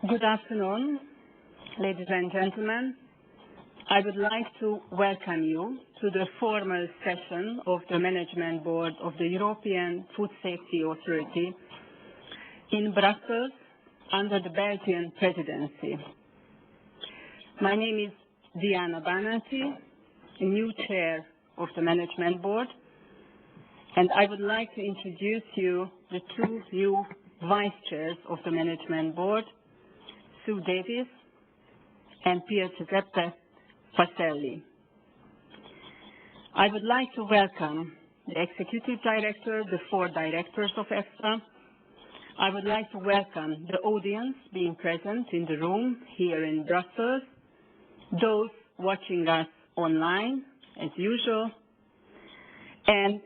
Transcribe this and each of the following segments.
Good afternoon, ladies and gentlemen. I would like to welcome you to the formal session of the Management Board of the European Food Safety Authority in Brussels under the Belgian presidency. My name is Diana Banati, new chair of the Management Board, and I would like to introduce you the two new vice chairs of the Management Board, Sue Davis and Pier Giuseppe Pacelli. I would like to welcome the Executive Director, the four directors of EFSA. I would like to welcome the audience being present in the room here in Brussels, those watching us online as usual, and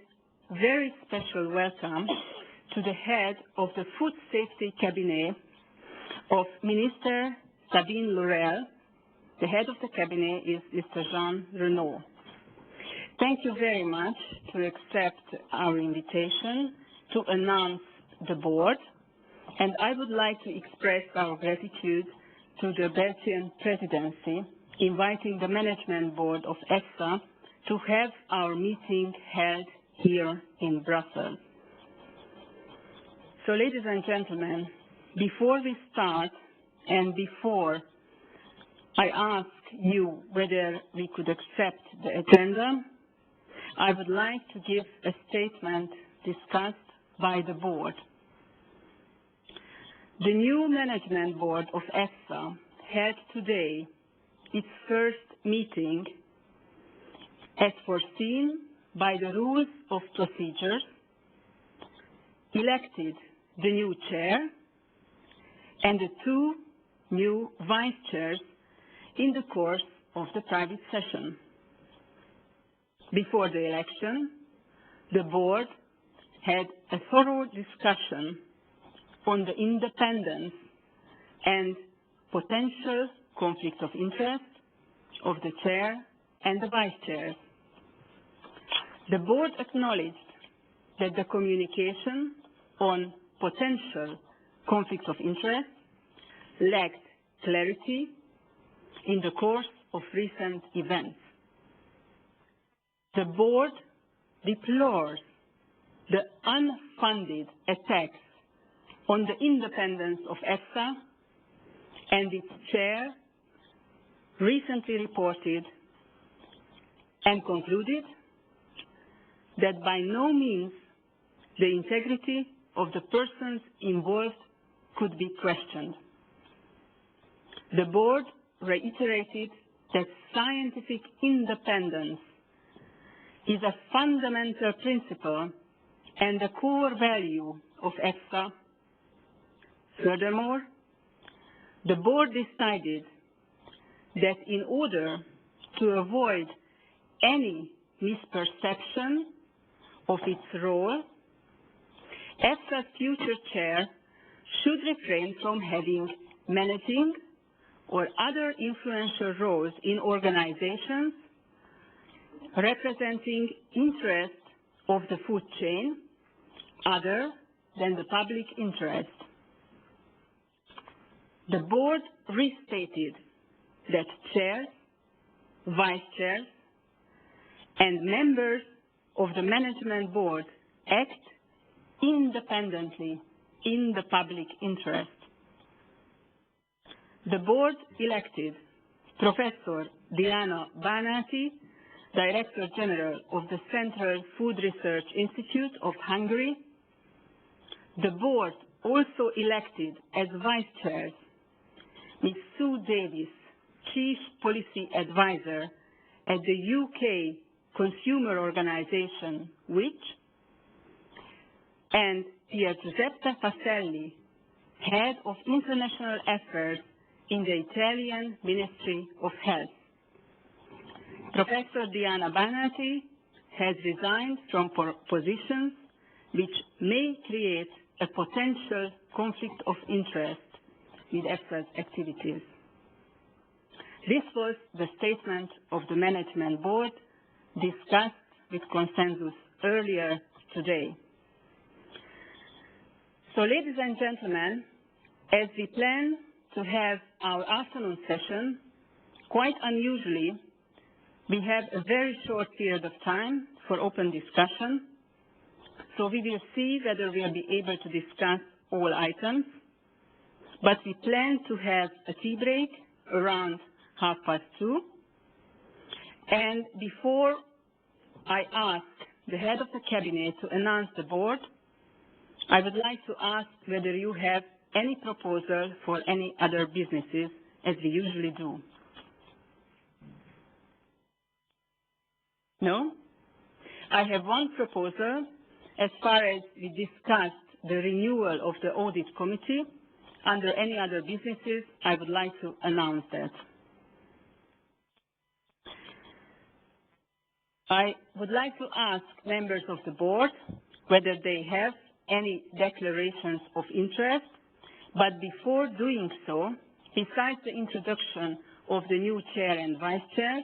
very special welcome to the head of the Food Safety Cabinet of Minister Sabine Laurel. The head of the cabinet is Mr. Jean Renaud. Thank you very much to accept our invitation to announce the board, and I would like to express our gratitude to the Belgian presidency inviting the Management Board of EFSA to have our meeting held here in Brussels. So, ladies and gentlemen, before we start and before I ask you whether we could accept the agenda, I would like to give a statement discussed by the board. The new Management Board of EFSA held today its first meeting as foreseen by the rules of procedures, elected the new chair and the two new vice chairs in the course of the private session. Before the election, the board had a thorough discussion on the independence and potential conflict of interest of the chair and the vice chairs. The board acknowledged that the communication on potential conflict of interest lacked clarity in the course of recent events. The board deplores the unfounded attacks on the independence of EFSA, and its chair recently reported and concluded that by no means the integrity of the persons involved could be questioned. The board reiterated that scientific independence is a fundamental principle and a core value of EFSA. Furthermore, the board decided that in order to avoid any misperception of its role, EFSA's future chair should refrain from having managing or other influential roles in organizations representing interests of the food chain other than the public interest. The board restated that chairs, vice chairs, and members of the Management Board act independently in the public interest. The board elected Professor Diana Banati, Director General of the Central Food Research Institute of Hungary. The board also elected as vice chairs Ms. Sue Davis, Chief Policy Advisor at the UK consumer organization WIC, and Pier Giuseppe Pacelli, Head of International Affairs in the Italian Ministry of Health. Professor Diana Banati has resigned from positions which may create a potential conflict of interest with EFSA's activities. This was the statement of the Management Board discussed with consensus earlier today. So, ladies and gentlemen, as we plan to have our afternoon session. Quite unusually, we have a very short period of time for open discussion, so we will see whether we will be able to discuss all items, but we plan to have a tea break around 2:30. And before I ask the head of the cabinet to announce the board, I would like to ask whether you have any proposal for any other businesses, as we usually do. No? I have one proposal. As far as we discussed the renewal of the audit committee, under any other businesses, I would like to announce that. I would like to ask members of the board whether they have any declarations of interest, but before doing so, besides the introduction of the new chair and vice chair,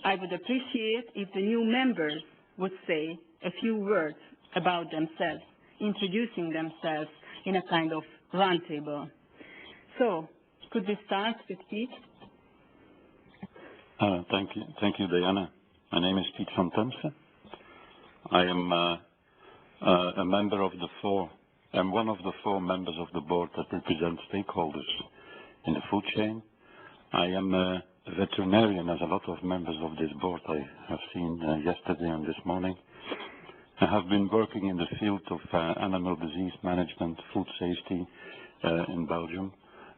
I would appreciate if the new members would say a few words about themselves, introducing themselves in a kind of roundtable. So, could we start with Piet? Thank you, Diana. My name is Piet van Temse. I am a member of the I'm one of the 4 members of the board that represent stakeholders in the food chain. I am a veterinarian, as a lot of members of this board I have seen yesterday and this morning. I have been working in the field of animal disease management, food safety in Belgium,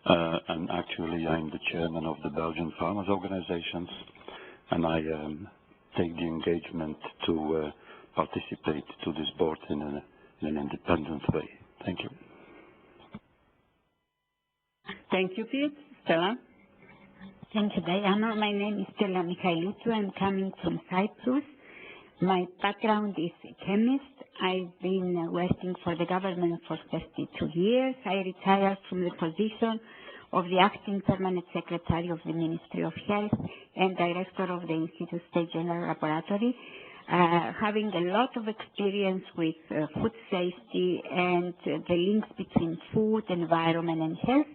and actually I'm the chairman of the Belgian Farmers Organizations, and I take the engagement to participate to this board in an independent way. Thank you. Thank you, Piet. Stella? Thank you, Diana. My name is Stella Michailou. I'm coming from Cyprus. My background is a chemist. I've been working for the government for 32 years. I retired from the position of the acting permanent secretary of the Ministry of Health and director of the Institute State General Laboratory, having a lot of experience with food safety and the links between food, environment, and health.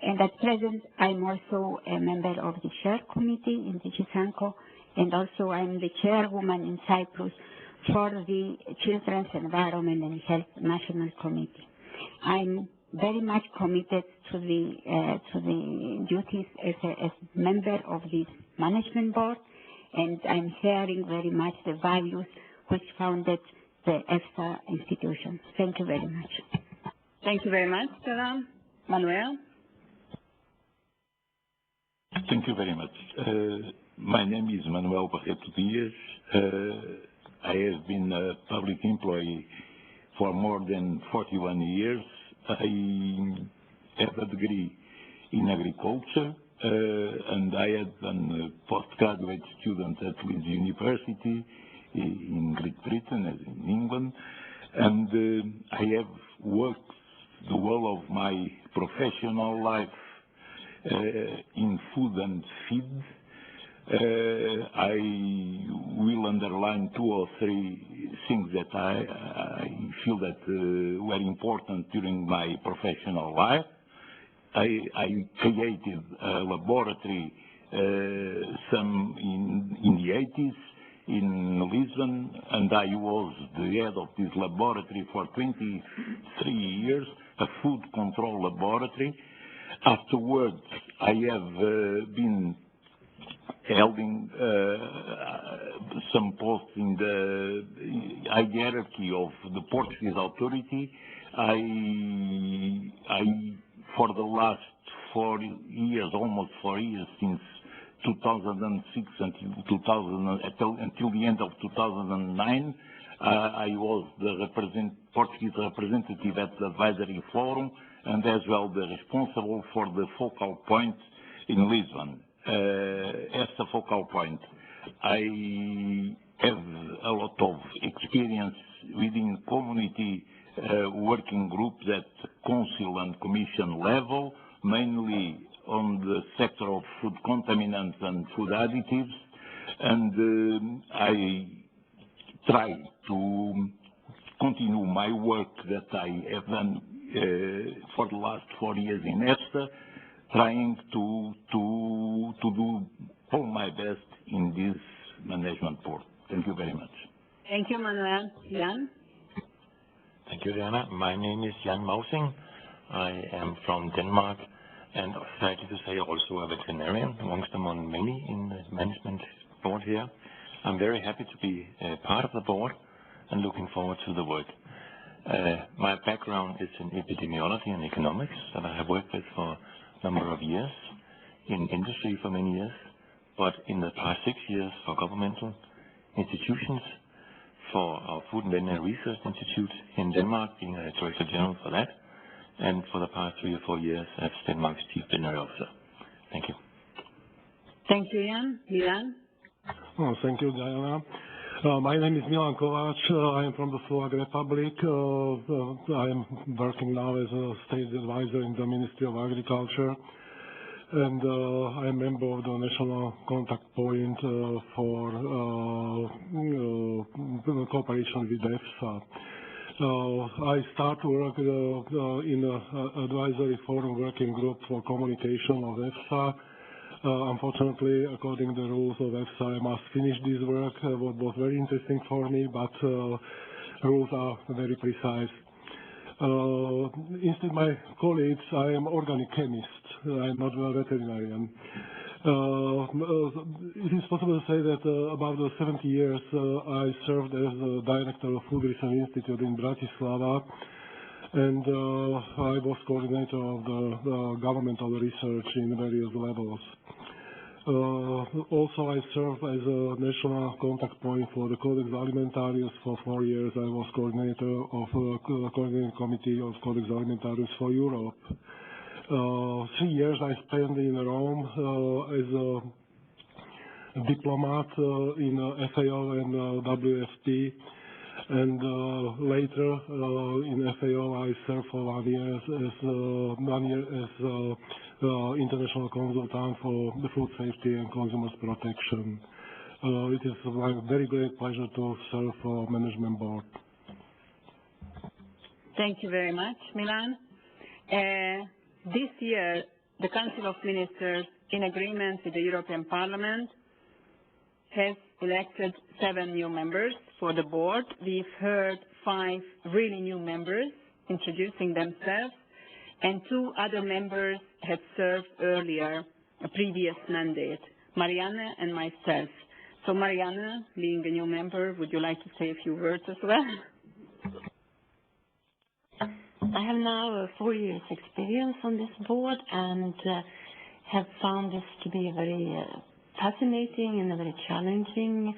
And at present, I'm also a member of the Share Committee in DG Sanco, and also I'm the chairwoman in Cyprus for the Children's Environment and Health National Committee. I'm very much committed to the duties as a member of this management board, and I'm sharing very much the values which founded the EFSA institution. Thank you very much. Thank you very much, Stella. Manuel? Thank you very much. My name is Manuel Barreto Dias. I have been a public employee for more than 41 years. I have a degree in agriculture, and I had a postgraduate student at Leeds University in Great Britain, as in England, and I have worked the whole of my professional life in food and feed. I will underline 2 or 3 things that I feel that were important during my professional life. I created a laboratory some in the 80s in Lisbon, and I was the head of this laboratory for 23 years, a food control laboratory. Afterwards, I have been holding some posts in the hierarchy of the Portuguese authority. For the last 4 years, almost 4 years, since 2006 until the end of 2009, I was the Portuguese representative at the advisory forum, and as well the responsible for the focal point in Lisbon. As a focal point, I have a lot of experience within community working groups at council and commission level, mainly on the sector of food contaminants and food additives, and I try to continue my work that I have done for the last 4 years in EFSA, trying to do all my best in this management board. Thank you very much. Thank you, Manuel. Jan? Thank you, Diana. My name is Jan Mausing. I am from Denmark, and sadly to say also a veterinarian, among many in the management board here. I'm very happy to be part of the board and looking forward to the work. My background is in epidemiology and economics that I have worked with for a number of years, in industry for many years, but in the past 6 years for governmental institutions, for our Food and Veterinary Research Institute in Denmark, being a Director General for that, and for the past 3 or 4 years as Denmark's Chief Veterinary Officer. Thank you. Thank you, Jan. Milan? Oh, thank you, Diana. My name is Milan Kovac. I am from the Slovak Republic. I am working now as a state advisor in the Ministry of Agriculture, and I am member of the National Contact Point for cooperation with EFSA. I start to work in an advisory forum working group for communication of EFSA. Unfortunately, according to the rules of EFSA, I must finish this work, what was very interesting for me, but rules are very precise. Instead of my colleagues, I am organic chemist. I am not a veterinarian. It is possible to say that about 70 years I served as the director of Food Research Institute in Bratislava, and I was coordinator of the governmental research in various levels. Also, I served as a national contact point for the Codex Alimentarius for 4 years. I was coordinator of the coordinating committee of Codex Alimentarius for Europe. 3 years I spent in Rome as a diplomat in FAO and WFP. And later in FAO, I served for 1 year as international consultant for the food safety and consumers protection. It is my very great pleasure to serve for management board. Thank you very much, Milan. This year, the Council of Ministers, in agreement with the European Parliament, has elected 7 new members for the board. We've heard 5 really new members introducing themselves, and 2 other members had served earlier a previous mandate, Marianne and myself. So Marianne, being a new member, would you like to say a few words as well? I have now 4 years experience on this board and have found this to be a very fascinating and a very challenging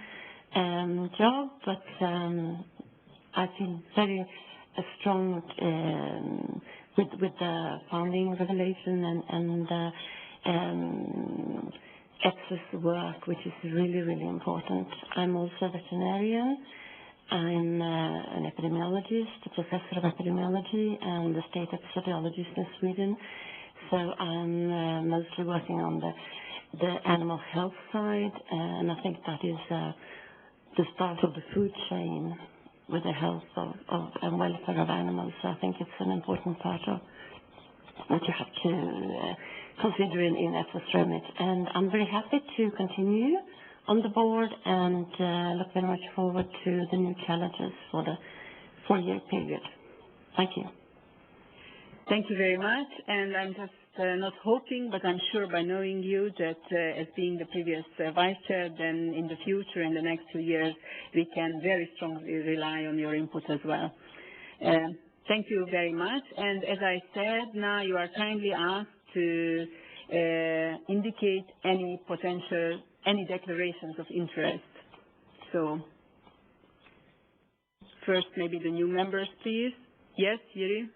job, but I feel very strong with the founding revelation and EFSA's work, which is really, really important. I'm also a veterinarian. I'm an epidemiologist, a professor of epidemiology, and a state epidemiologist in Sweden. So I'm mostly working on the animal health side, and I think that is the start of the food chain with the health and welfare of animals. So I think it's an important part of what you have to consider in EFSA's remit. And I'm very happy to continue on the board and look very much forward to the new challenges for the 4-year period. Thank you. Thank you very much. And I'm just not hoping, but I'm sure by knowing you that as being the previous vice chair, then in the future, in the next 2 years, we can very strongly rely on your input as well. Thank you very much. And as I said, now you are kindly asked to indicate any declarations of interest. So first, maybe the new members, please. Yes, Yuri?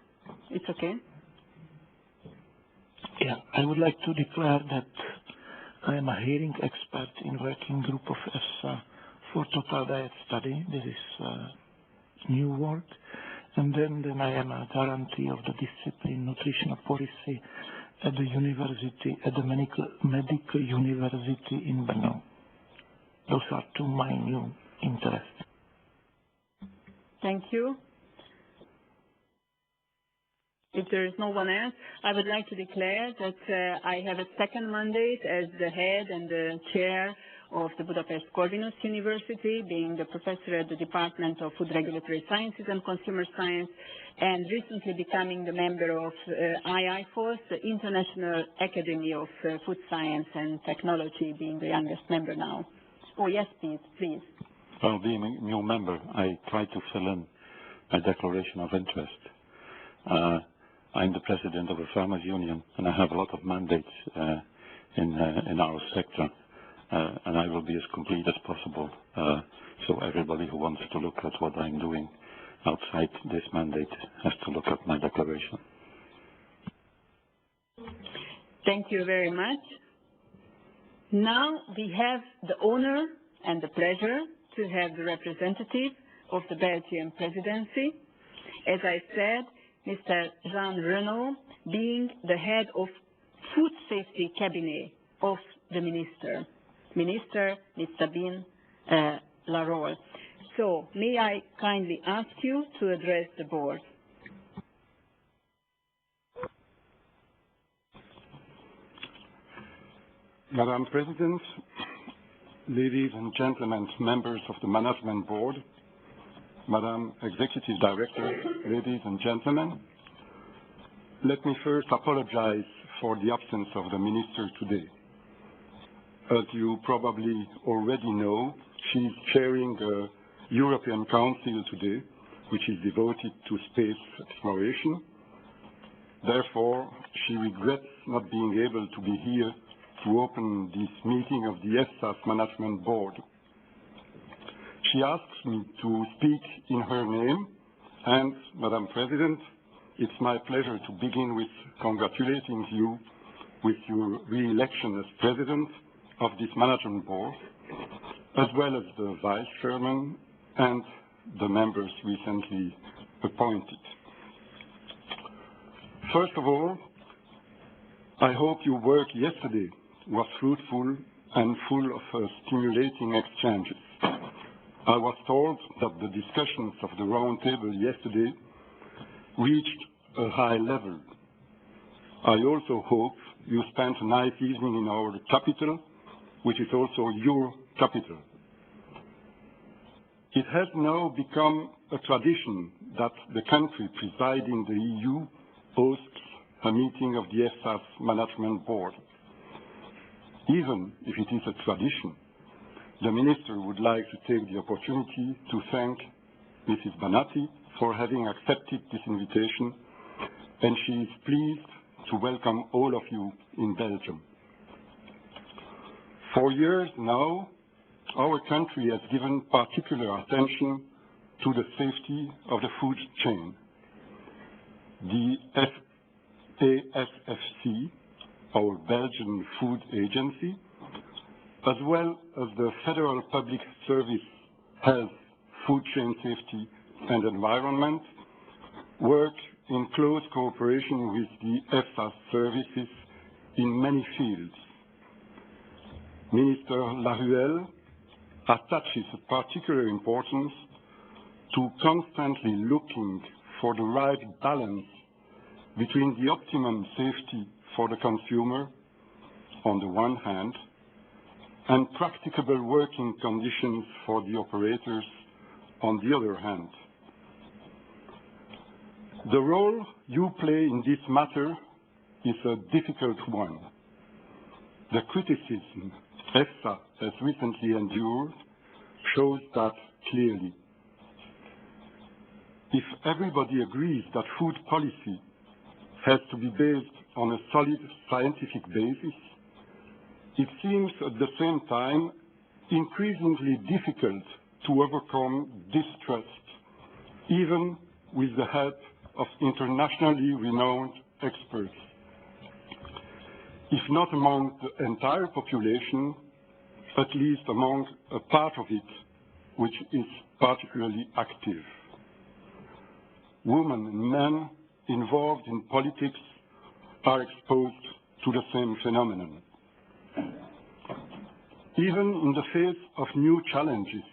It's okay. Yeah, I would like to declare that I am a hearing expert in working group of EFSA for total diet study. This is new work. And then I am a guarantee of the discipline nutritional policy at the university, at the medical university in Brno. Those are 2 my new interests. Thank you. If there is no one else, I would like to declare that I have a second mandate as the head and the chair of the Budapest Corvinus University, being the professor at the Department of Food Regulatory Sciences and Consumer Science, and recently becoming the member of IIFOS, the International Academy of Food Science and Technology, being the youngest member now. Oh, yes, please. Well, being a new member, I try to fill in a declaration of interest. I'm the president of a farmers union, and I have a lot of mandates in our sector, and I will be as complete as possible, so everybody who wants to look at what I'm doing outside this mandate has to look at my declaration. Thank you very much. Now we have the honor and the pleasure to have the representative of the Belgian presidency. As I said, Mr. Jean Renaud, being the head of Food Safety Cabinet of the Minister. Minister, Ms. Sabine Larole. So, may I kindly ask you to address the board? Madam President, ladies and gentlemen, members of the Management Board, Madam Executive Director, ladies and gentlemen, let me first apologize for the absence of the Minister today. As you probably already know, she is chairing the European Council today, which is devoted to space exploration. Therefore, she regrets not being able to be here to open this meeting of the EFSA's Management Board. She asks me to speak in her name, and, Madam President, it's my pleasure to begin with congratulating you with your re-election as President of this Management Board, as well as the Vice Chairman and the members recently appointed. First of all, I hope your work yesterday was fruitful and full of stimulating exchanges. I was told that the discussions of the round table yesterday reached a high level. I also hope you spent a nice evening in our capital, which is also your capital. It has now become a tradition that the country presiding the EU hosts a meeting of the EFSA's Management Board. Even if it is a tradition, the Minister would like to take the opportunity to thank Mrs. Banati for having accepted this invitation, and she is pleased to welcome all of you in Belgium. For years now, our country has given particular attention to the safety of the food chain. The ASFC, our Belgian Food Agency, as well as the Federal Public Service Health, Food Chain Safety and Environment, work in close cooperation with the EFSA services in many fields. Minister Laruelle attaches a particular importance to constantly looking for the right balance between the optimum safety for the consumer, on the one hand, and practicable working conditions for the operators, on the other hand. The role you play in this matter is a difficult one. The criticism EFSA has recently endured shows that clearly. If everybody agrees that food policy has to be based on a solid scientific basis, it seems at the same time increasingly difficult to overcome distrust, even with the help of internationally renowned experts. If not among the entire population, at least among a part of it, which is particularly active. Women and men involved in politics are exposed to the same phenomenon. Even in the face of new challenges,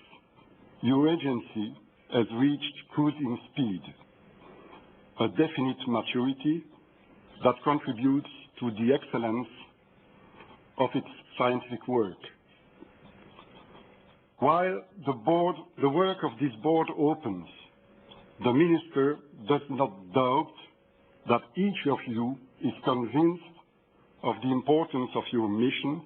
your agency has reached cruising speed. a definite maturity that contributes to the excellence of its scientific work. While the work of this board opens, the Minister does not doubt that each of you is convinced of the importance of your mission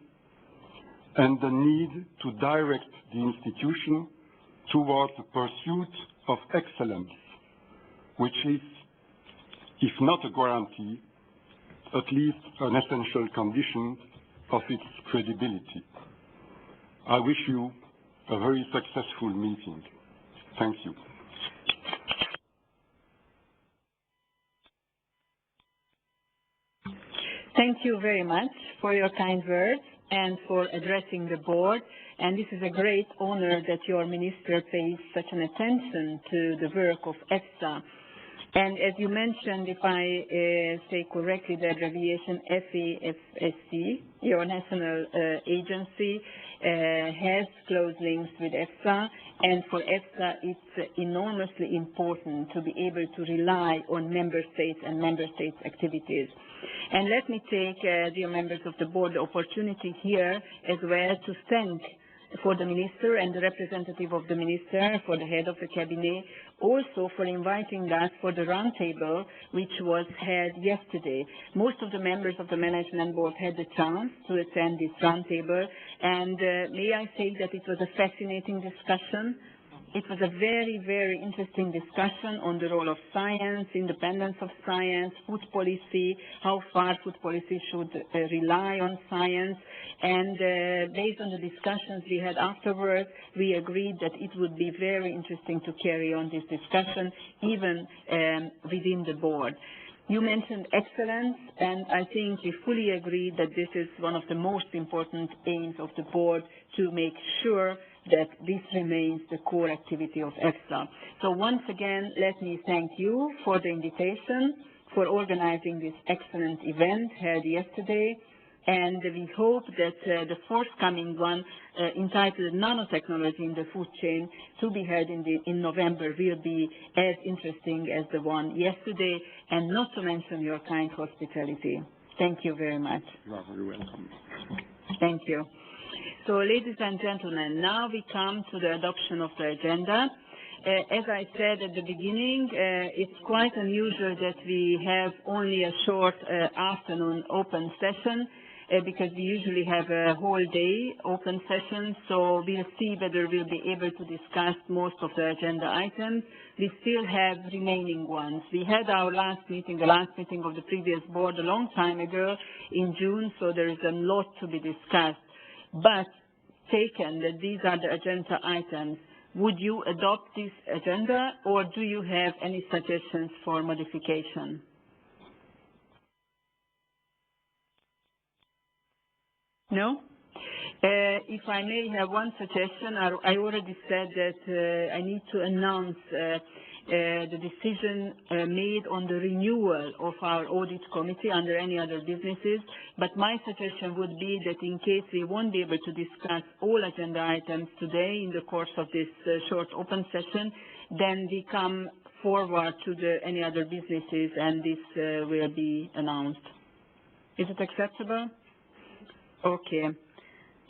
and the need to direct the institution towards the pursuit of excellence, which is, if not a guarantee, at least an essential condition of its credibility. I wish you a very successful meeting. Thank you. Thank you very much for your kind words and for addressing the board. And this is a great honor that your minister pays such an attention to the work of EFSA. And as you mentioned, if I say correctly, the abbreviation FEFSC, your national agency, has close links with EFSA, and for EFSA it's enormously important to be able to rely on member states and member states' activities. And let me take, dear members of the board, the opportunity here as well to thank for the minister and the representative of the minister, for the head of the cabinet, also for inviting us for the roundtable which was held yesterday. Most of the members of the management board had the chance to attend this roundtable, and may I say that it was a fascinating discussion. It was a very, very interesting discussion on the role of science, independence of science, food policy, how far food policy should rely on science. And based on the discussions we had afterwards, we agreed that it would be very interesting to carry on this discussion, even within the board. You mentioned excellence, and I think we fully agree that this is one of the most important aims of the board, to make sure that this remains the core activity of EFSA. So once again, let me thank you for the invitation, for organizing this excellent event held yesterday, and we hope that the forthcoming one, entitled Nanotechnology in the Food Chain, to be held in November, will be as interesting as the one yesterday, and not to mention your kind hospitality. Thank you very much. You are very welcome. Thank you. So, ladies and gentlemen, now we come to the adoption of the agenda. As I said at the beginning, it's quite unusual that we have only a short afternoon open session, because we usually have a whole day open session, so we'll see whether we'll be able to discuss most of the agenda items. We still have remaining ones. We had our last meeting, the last meeting of the previous board, a long time ago in June, so there is a lot to be discussed. But taken that these are the agenda items, would you adopt this agenda, or do you have any suggestions for modification? No? If I may have one suggestion, I already said that I need to announce the decision made on the renewal of our audit committee under any other businesses, but my suggestion would be that in case we won't be able to discuss all agenda items today in the course of this short open session, then we come forward to any other businesses, and this will be announced. Is it acceptable? Okay.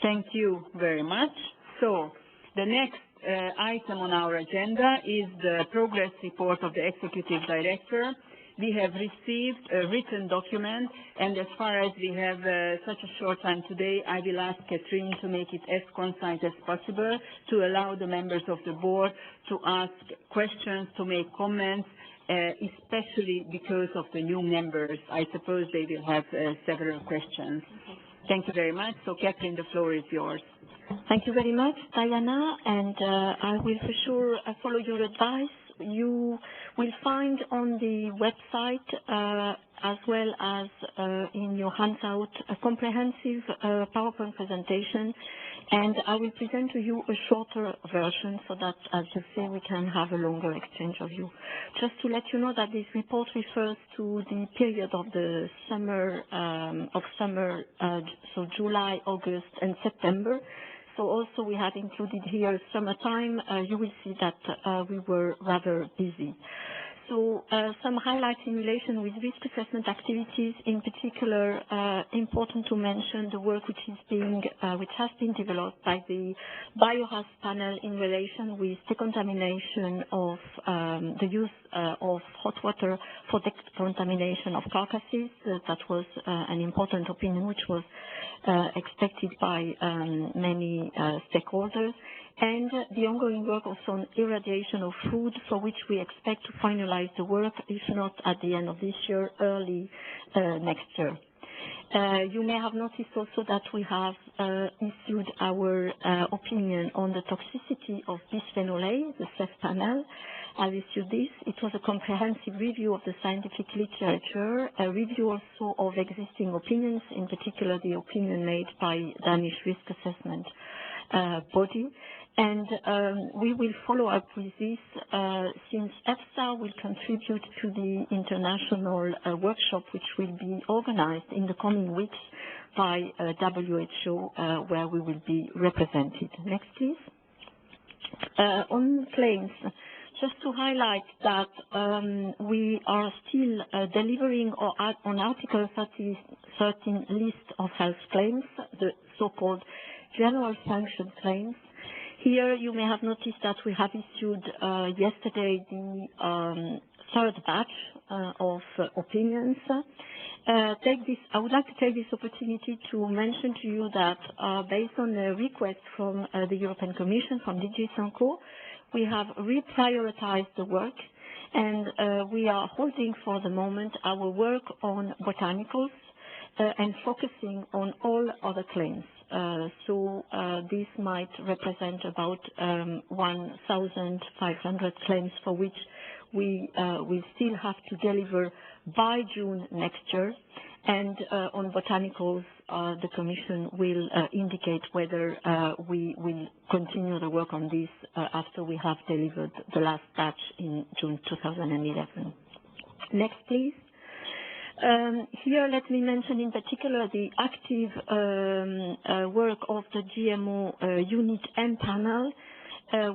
Thank you very much. So the next item on our agenda is the progress report of the Executive Director. We have received a written document, and as far as we have such a short time today, I will ask Catherine to make it as concise as possible, to allow the members of the board to ask questions, to make comments, especially because of the new members. I suppose they will have several questions. Thank you very much. So, Catherine, the floor is yours. Thank you very much, Diana, and I will for sure follow your advice. You will find on the website, as well as in your handout, a comprehensive PowerPoint presentation, and I will present to you a shorter version so that, as you say, we can have a longer exchange of views. Just to let you know that this report refers to the period of the summer, so July, August, and September. So also we have included here summertime. You will see that we were rather busy. So some highlights in relation with risk assessment activities, in particular, important to mention the work which has been developed by the biohazard panel in relation with decontamination of the use of hot water for decontamination of carcasses. That was an important opinion which was expected by many stakeholders. And the ongoing work also on irradiation of food, for which we expect to finalize the work, if not at the end of this year, early next year. You may have noticed also that we have issued our opinion on the toxicity of bisphenol A, the CEF panel. I issued this. It was a comprehensive review of the scientific literature, a review also of existing opinions, in particular the opinion made by Danish Risk Assessment body. And we will follow up with this since EFSA will contribute to the international workshop which will be organized in the coming weeks by WHO, where we will be represented. Next, please. On claims, just to highlight that we are still delivering on Article 13 list of health claims, the so-called general function claims. Here you may have noticed that we have issued yesterday the third batch of opinions. I would like to take this opportunity to mention to you that based on a request from the European Commission, from DG Sanko, we have reprioritized the work, and we are holding for the moment our work on botanicals and focusing on all other claims. So this might represent about 1,500 claims for which we will still have to deliver by June next year. And on botanicals, the Commission will indicate whether we will continue the work on this after we have delivered the last batch in June 2011. Next, please. Here, let me mention in particular the active work of the GMO Unit M panel.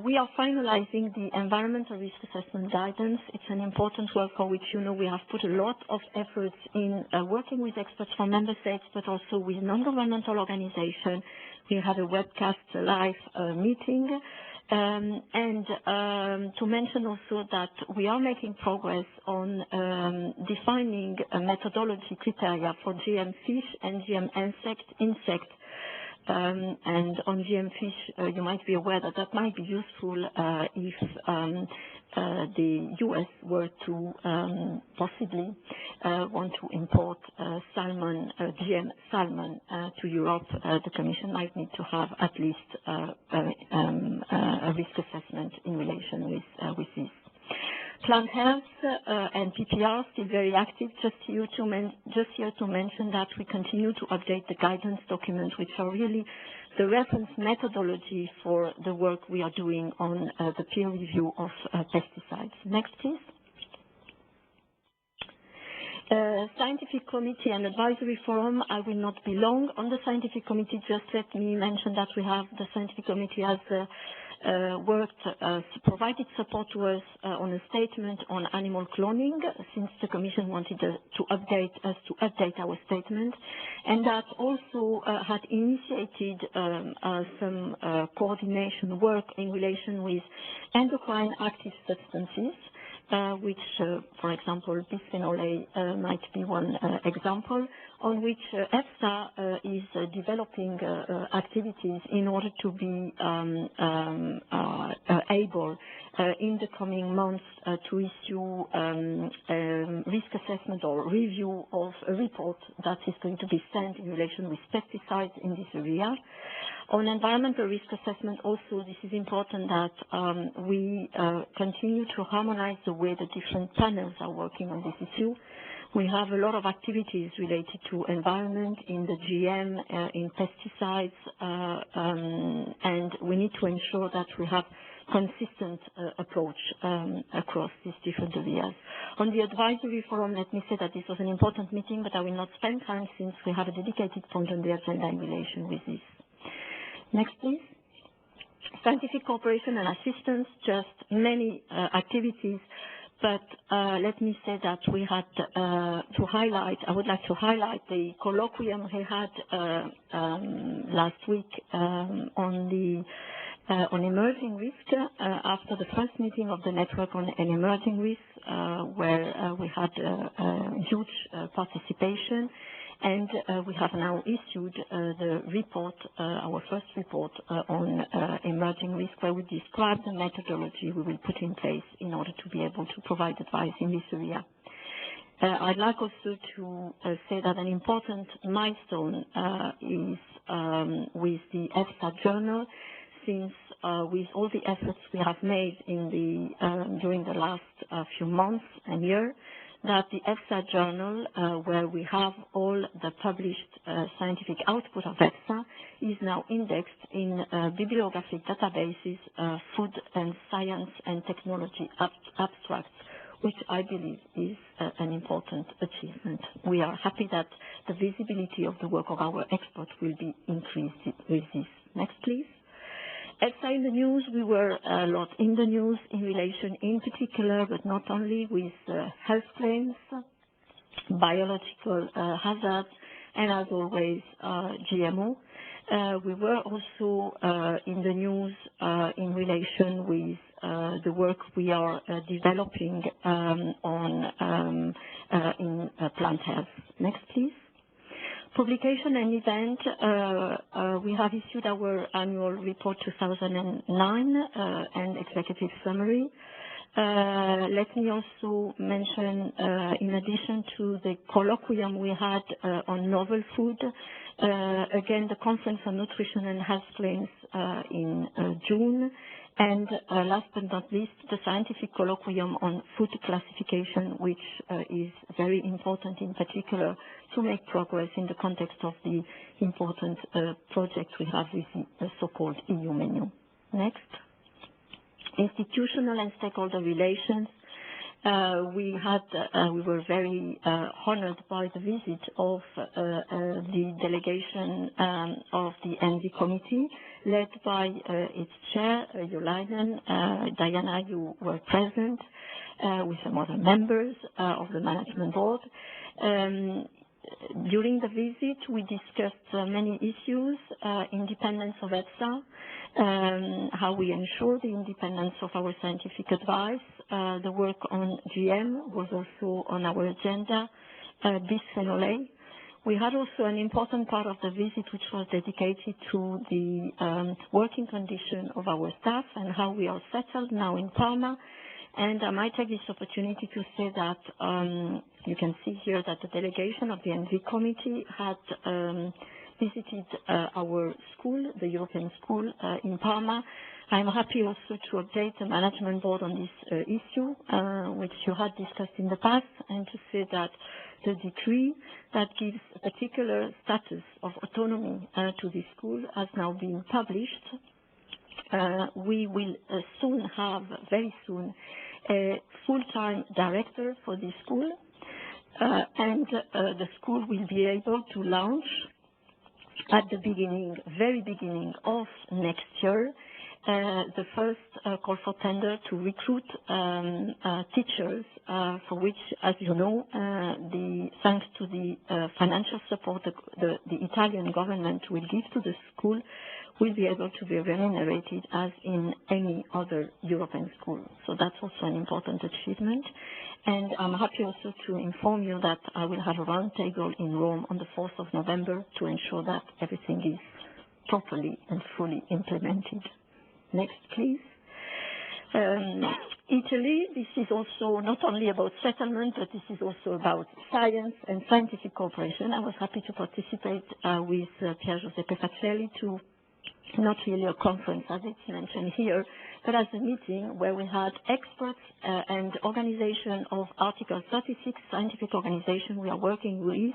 We are finalizing the environmental risk assessment guidance. It's an important work for which, you know, we have put a lot of efforts in working with experts from member states, but also with non-governmental organizations. We had a webcast live meeting. To mention also that we are making progress on defining a methodology criteria for GM fish and GM insect. And on GM fish, you might be aware that that might be useful if the US were to possibly want to import salmon, GM salmon to Europe. The Commission might need to have at least a risk assessment in relation with this. Plant health and PPR still very active. Just here to mention that we continue to update the guidance documents, which are really the reference methodology for the work we are doing on the peer review of pesticides. Next, please. Scientific Committee and Advisory Forum. I will not be long on the Scientific Committee. Just let me mention that we have the Scientific Committee has provided support to us on a statement on animal cloning, since the Commission wanted to update our statement, and that also had initiated some coordination work in relation with endocrine active substances, which, for example, bisphenol A might be one example, on which EFSA is developing activities in order to be able in the coming months to issue risk assessment or review of a report that is going to be sent in relation with pesticides in this area. On environmental risk assessment also, this is important that we continue to harmonize the way the different panels are working on this issue. We have a lot of activities related to environment in the GM, in pesticides, and we need to ensure that we have consistent approach across these different areas. On the advisory forum, let me say that this was an important meeting, but I will not spend time since we have a dedicated point on the agenda in relation with this. Next, please. Scientific cooperation and assistance, just many activities but let me say that we had I would like to highlight the colloquium we had last week on emerging risk after the first meeting of the network on an emerging risk, where we had huge participation. And we have now issued the report, our first report on emerging risk, where we describe the methodology we will put in place in order to be able to provide advice in this area. I'd like also to say that an important milestone is with the EFSA journal, since with all the efforts we have made during the last few months and year, that the EFSA journal, where we have all the published scientific output of EFSA, is now indexed in bibliographic databases, food and science and technology abstracts, which I believe is an important achievement. We are happy that the visibility of the work of our experts will be increased with this. Next, please. EFSA in the news, we were a lot in the news in relation in particular, but not only, with health claims, biological hazards, and as always, GMO. We were also in the news in relation with the work we are developing in plant health. Next, please. Publication and event, we have issued our annual report 2009 and executive summary. Let me also mention, in addition to the colloquium we had on novel food, again, the Conference on Nutrition and Health Claims in June, and last but not least, the scientific colloquium on food classification, which is very important in particular to make progress in the context of the important project we have with the so-called EU menu. Next. Institutional and stakeholder relations. We were very honored by the visit of the delegation of the ENVI committee, led by its chair, Jolainen. Diana, you were present with some other members of the management board. During the visit, we discussed many issues, independence of EFSA, how we ensure the independence of our scientific advice. The work on GM was also on our agenda, bisphenol A. We had also an important part of the visit which was dedicated to the working condition of our staff and how we are settled now in Parma. And I might take this opportunity to say that you can see here that the delegation of the ENVI committee had visited our school, the European school in Parma. I'm happy also to update the management board on this issue, which you had discussed in the past, and to say that the decree that gives a particular status of autonomy to the school has now been published. We will soon have, very soon, a full-time director for the school, and the school will be able to launch at the very beginning of next year, the first call for tender to recruit teachers, for which, as you know, thanks to the financial support the Italian government will give to the school, will be able to be remunerated as in any other European school. So that's also an important achievement. And I'm happy also to inform you that I will have a roundtable in Rome on the 4th of November to ensure that everything is properly and fully implemented. Next, please. Italy, this is also not only about settlement, but this is also about science and scientific cooperation. I was happy to participate with Pier Giuseppe Facelli to not really a conference as it's mentioned here, but as a meeting where we had experts and organization of Article 36 scientific organization we are working with.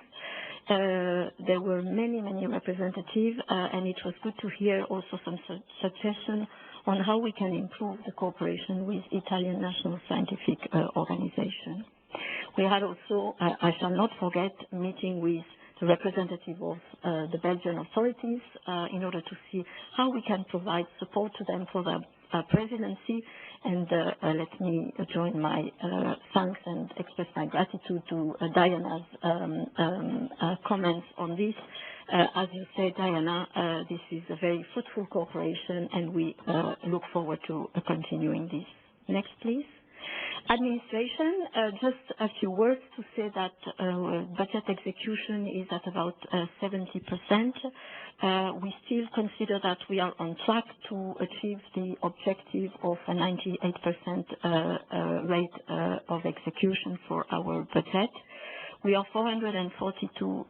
There were many representatives, and it was good to hear also some suggestions on how we can improve the cooperation with Italian National Scientific Organization. We had also, I shall not forget, a meeting with the representative of the Belgian authorities in order to see how we can provide support to them for the presidency. And let me join my thanks and express my gratitude to Diana's comments on this. As you said, Diana, this is a very fruitful cooperation, and we look forward to continuing this. Next, please. Administration, just a few words to say that budget execution is at about 70%. We still consider that we are on track to achieve the objective of a 98% rate of execution for our budget. We are 442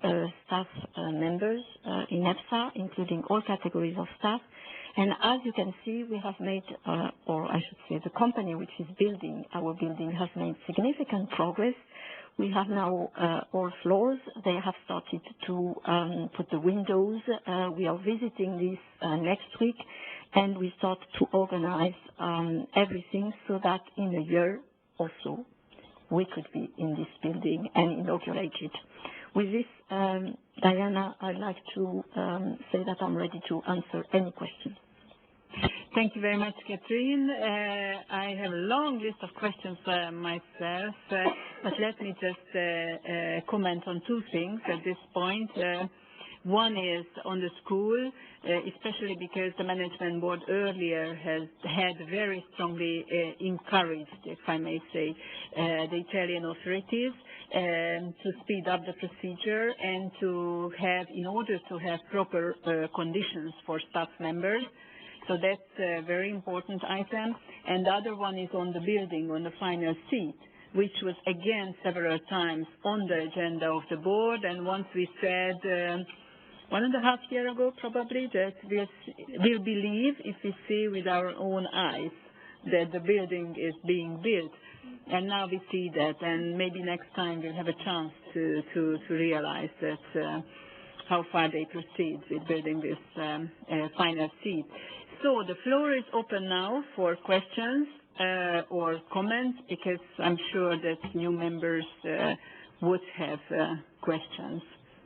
staff members in EFSA, including all categories of staff. And as you can see, we have made, or I should say the company which is building our building has made significant progress. We have now all floors. They have started to put the windows. We are visiting this next week, and we start to organize everything so that in a year or so, we could be in this building and inaugurate it. With this, Diana, I'd like to say that I'm ready to answer any questions. Thank you very much, Catherine. I have a long list of questions myself, but let me just comment on two things at this point. One is on the school, especially because the management board earlier had very strongly encouraged, if I may say, the Italian authorities to speed up the procedure and to have, in order to have proper conditions for staff members. So that's a very important item. And the other one is on the building, on the final seat, which was again several times on the agenda of the board. And once we said 1.5 years ago, probably, that we'll believe if we see with our own eyes that the building is being built. And now we see that, and maybe next time we'll have a chance to realize that how far they proceed with building this final seat. So the floor is open now for questions or comments, because I'm sure that new members would have questions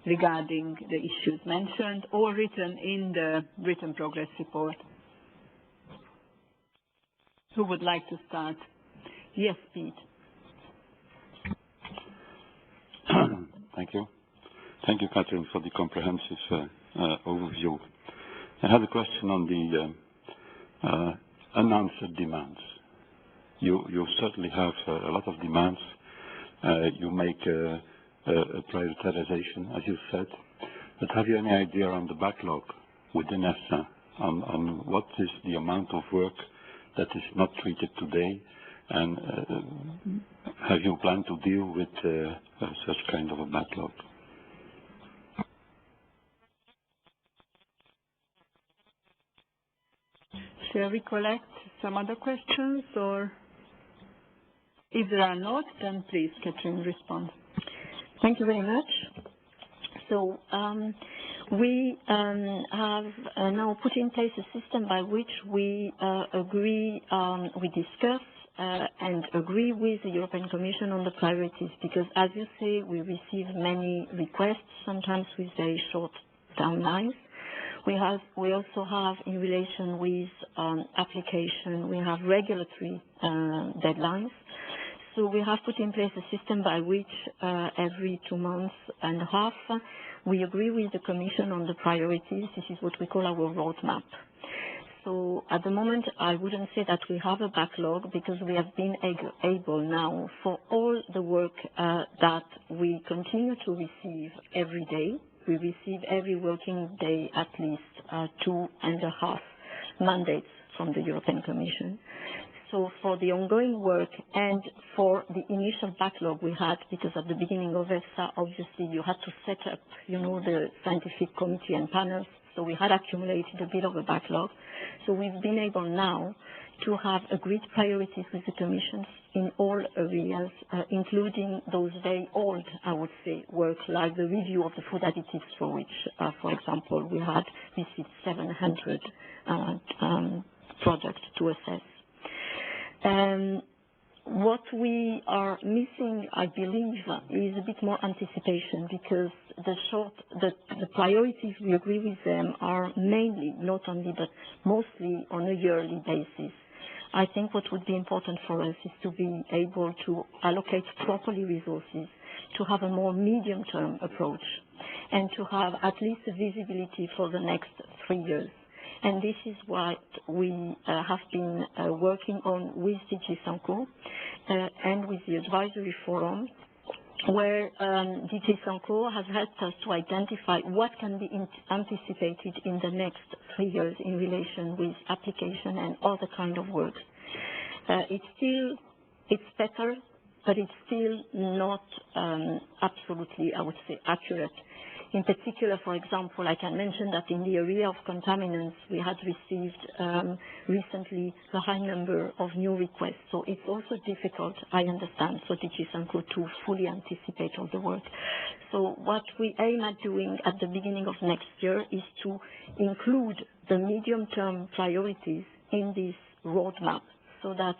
regarding the issues mentioned or written in the written progress report. Who would like to start? Yes, Pete. Thank you. Thank you, Catherine, for the comprehensive overview. I had a question on the unanswered demands. You certainly have a lot of demands. You make a prioritization, as you said. But have you any idea on the backlog within EFSA on what is the amount of work that is not treated today? And have you planned to deal with such kind of a backlog? Shall we collect some other questions, or if there are not, then please, Catherine, respond. Thank you very much. So we have now put in place a system by which we agree, we discuss and agree with the European Commission on the priorities, because as you say, we receive many requests, sometimes with very short timelines. We also have, in relation with application, we have regulatory deadlines. So we have put in place a system by which every 2.5 months, we agree with the Commission on the priorities. This is what we call our roadmap. So at the moment, I wouldn't say that we have a backlog, because we have been able now, for all the work that we continue to receive every day. We receive every working day at least 2.5 mandates from the European Commission. So for the ongoing work and for the initial backlog we had, because at the beginning of EFSA, obviously you had to set up, the scientific committee and panels. So we had accumulated a bit of a backlog. So we've been able now to have agreed priorities with the Commission in all areas, including those very old, I would say, work, like the review of the food additives, for which, for example, we had received 700 projects to assess. What we are missing, I believe, is a bit more anticipation, because the priorities, we agree with them, are mainly, not only, but mostly on a yearly basis. I think what would be important for us is to be able to allocate properly resources, to have a more medium-term approach, and to have at least a visibility for the next 3 years. And this is what we have been working on with DG Sanko and with the advisory forum, where DG Sanko has helped us to identify what can be anticipated in the next 3 years in relation with application and other kind of work. It's better, but it's still not absolutely, I would say, accurate. In particular, for example, I can mention that in the area of contaminants, we had received recently a high number of new requests. So it's also difficult, I understand, for DG Sanko to fully anticipate all the work. So what we aim at doing at the beginning of next year is to include the medium-term priorities in this roadmap, so that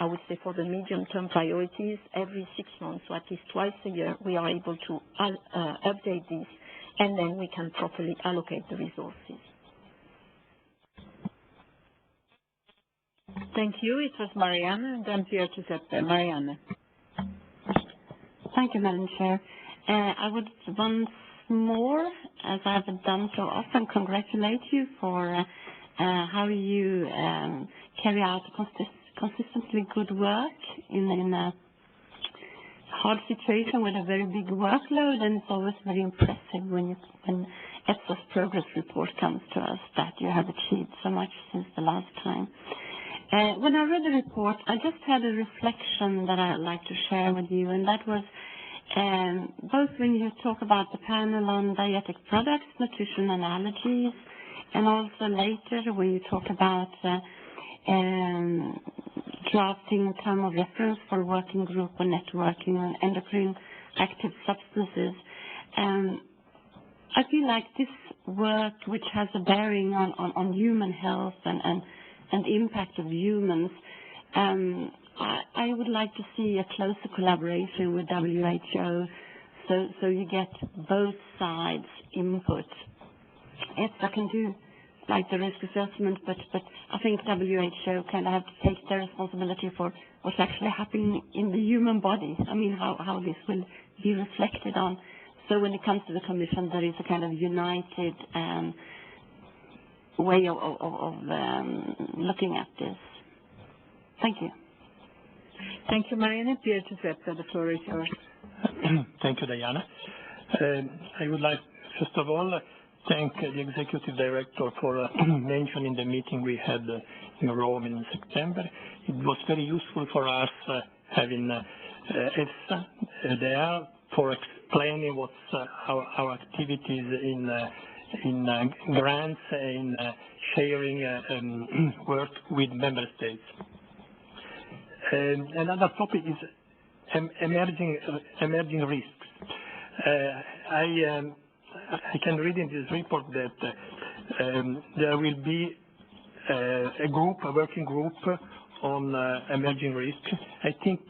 I would say for the medium-term priorities, every 6 months, so at least twice a year, we are able to update these, and then we can properly allocate the resources. Thank you. It was Marianne, and then Pierre Giuseppe. Marianne. Thank you, Madam Chair. I would once more, as I have done so often, congratulate you for how you carry out consistently good work in a hard situation with a very big workload, and it's always very impressive when EFSA's progress report comes to us that you have achieved so much since the last time. When I read the report, I just had a reflection that I'd like to share with you, and that was both when you talk about the panel on dietetic products, nutrition and allergies, and also later when you talk about drafting a term of reference for working group on networking and endocrine active substances. I feel like this work, which has a bearing on human health and the impact of humans, I would like to see a closer collaboration with WHO, so you get both sides input. EFSA can do like the risk assessment, but I think WHO kind of have to take their responsibility for what's actually happening in the human body. I mean, how this will be reflected on. So when it comes to the Commission, there is a kind of united way of looking at this. Thank you. Thank you, Marianne. Pierre Giuseppe, the floor is yours. Thank you, Diana. I would like, first of all, thank the Executive Director for mentioning the meeting we had in Rome in September. It was very useful for us having EFSA there for explaining what's our activities in grants, in sharing work with Member States. Another topic is emerging risks. I can read in this report that there will be a working group on emerging risk. I think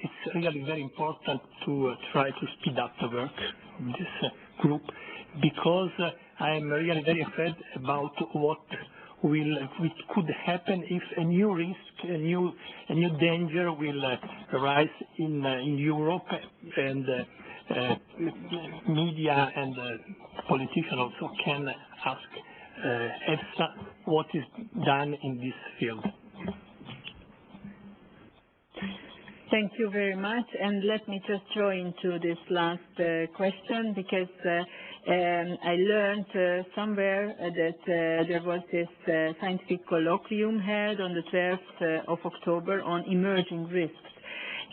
it's really very important to try to speed up the work of this group, because I'm really very afraid about what could happen if a new risk, a new danger will arise in Europe, and media and politicians also can ask EFSA what is done in this field. Thank you very much, and let me just join to this last question, because I learned somewhere that there was this scientific colloquium held on the 12th of October on emerging risks.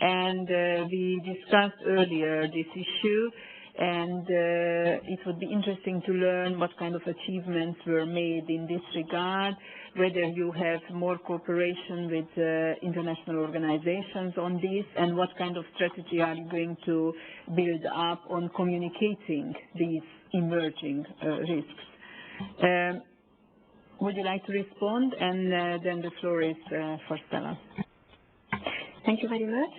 And we discussed earlier this issue, and it would be interesting to learn what kind of achievements were made in this regard, whether you have more cooperation with international organizations on this, and what kind of strategy are you going to build up on communicating these emerging risks. Would you like to respond? And then the floor is for Stella. Thank you very much.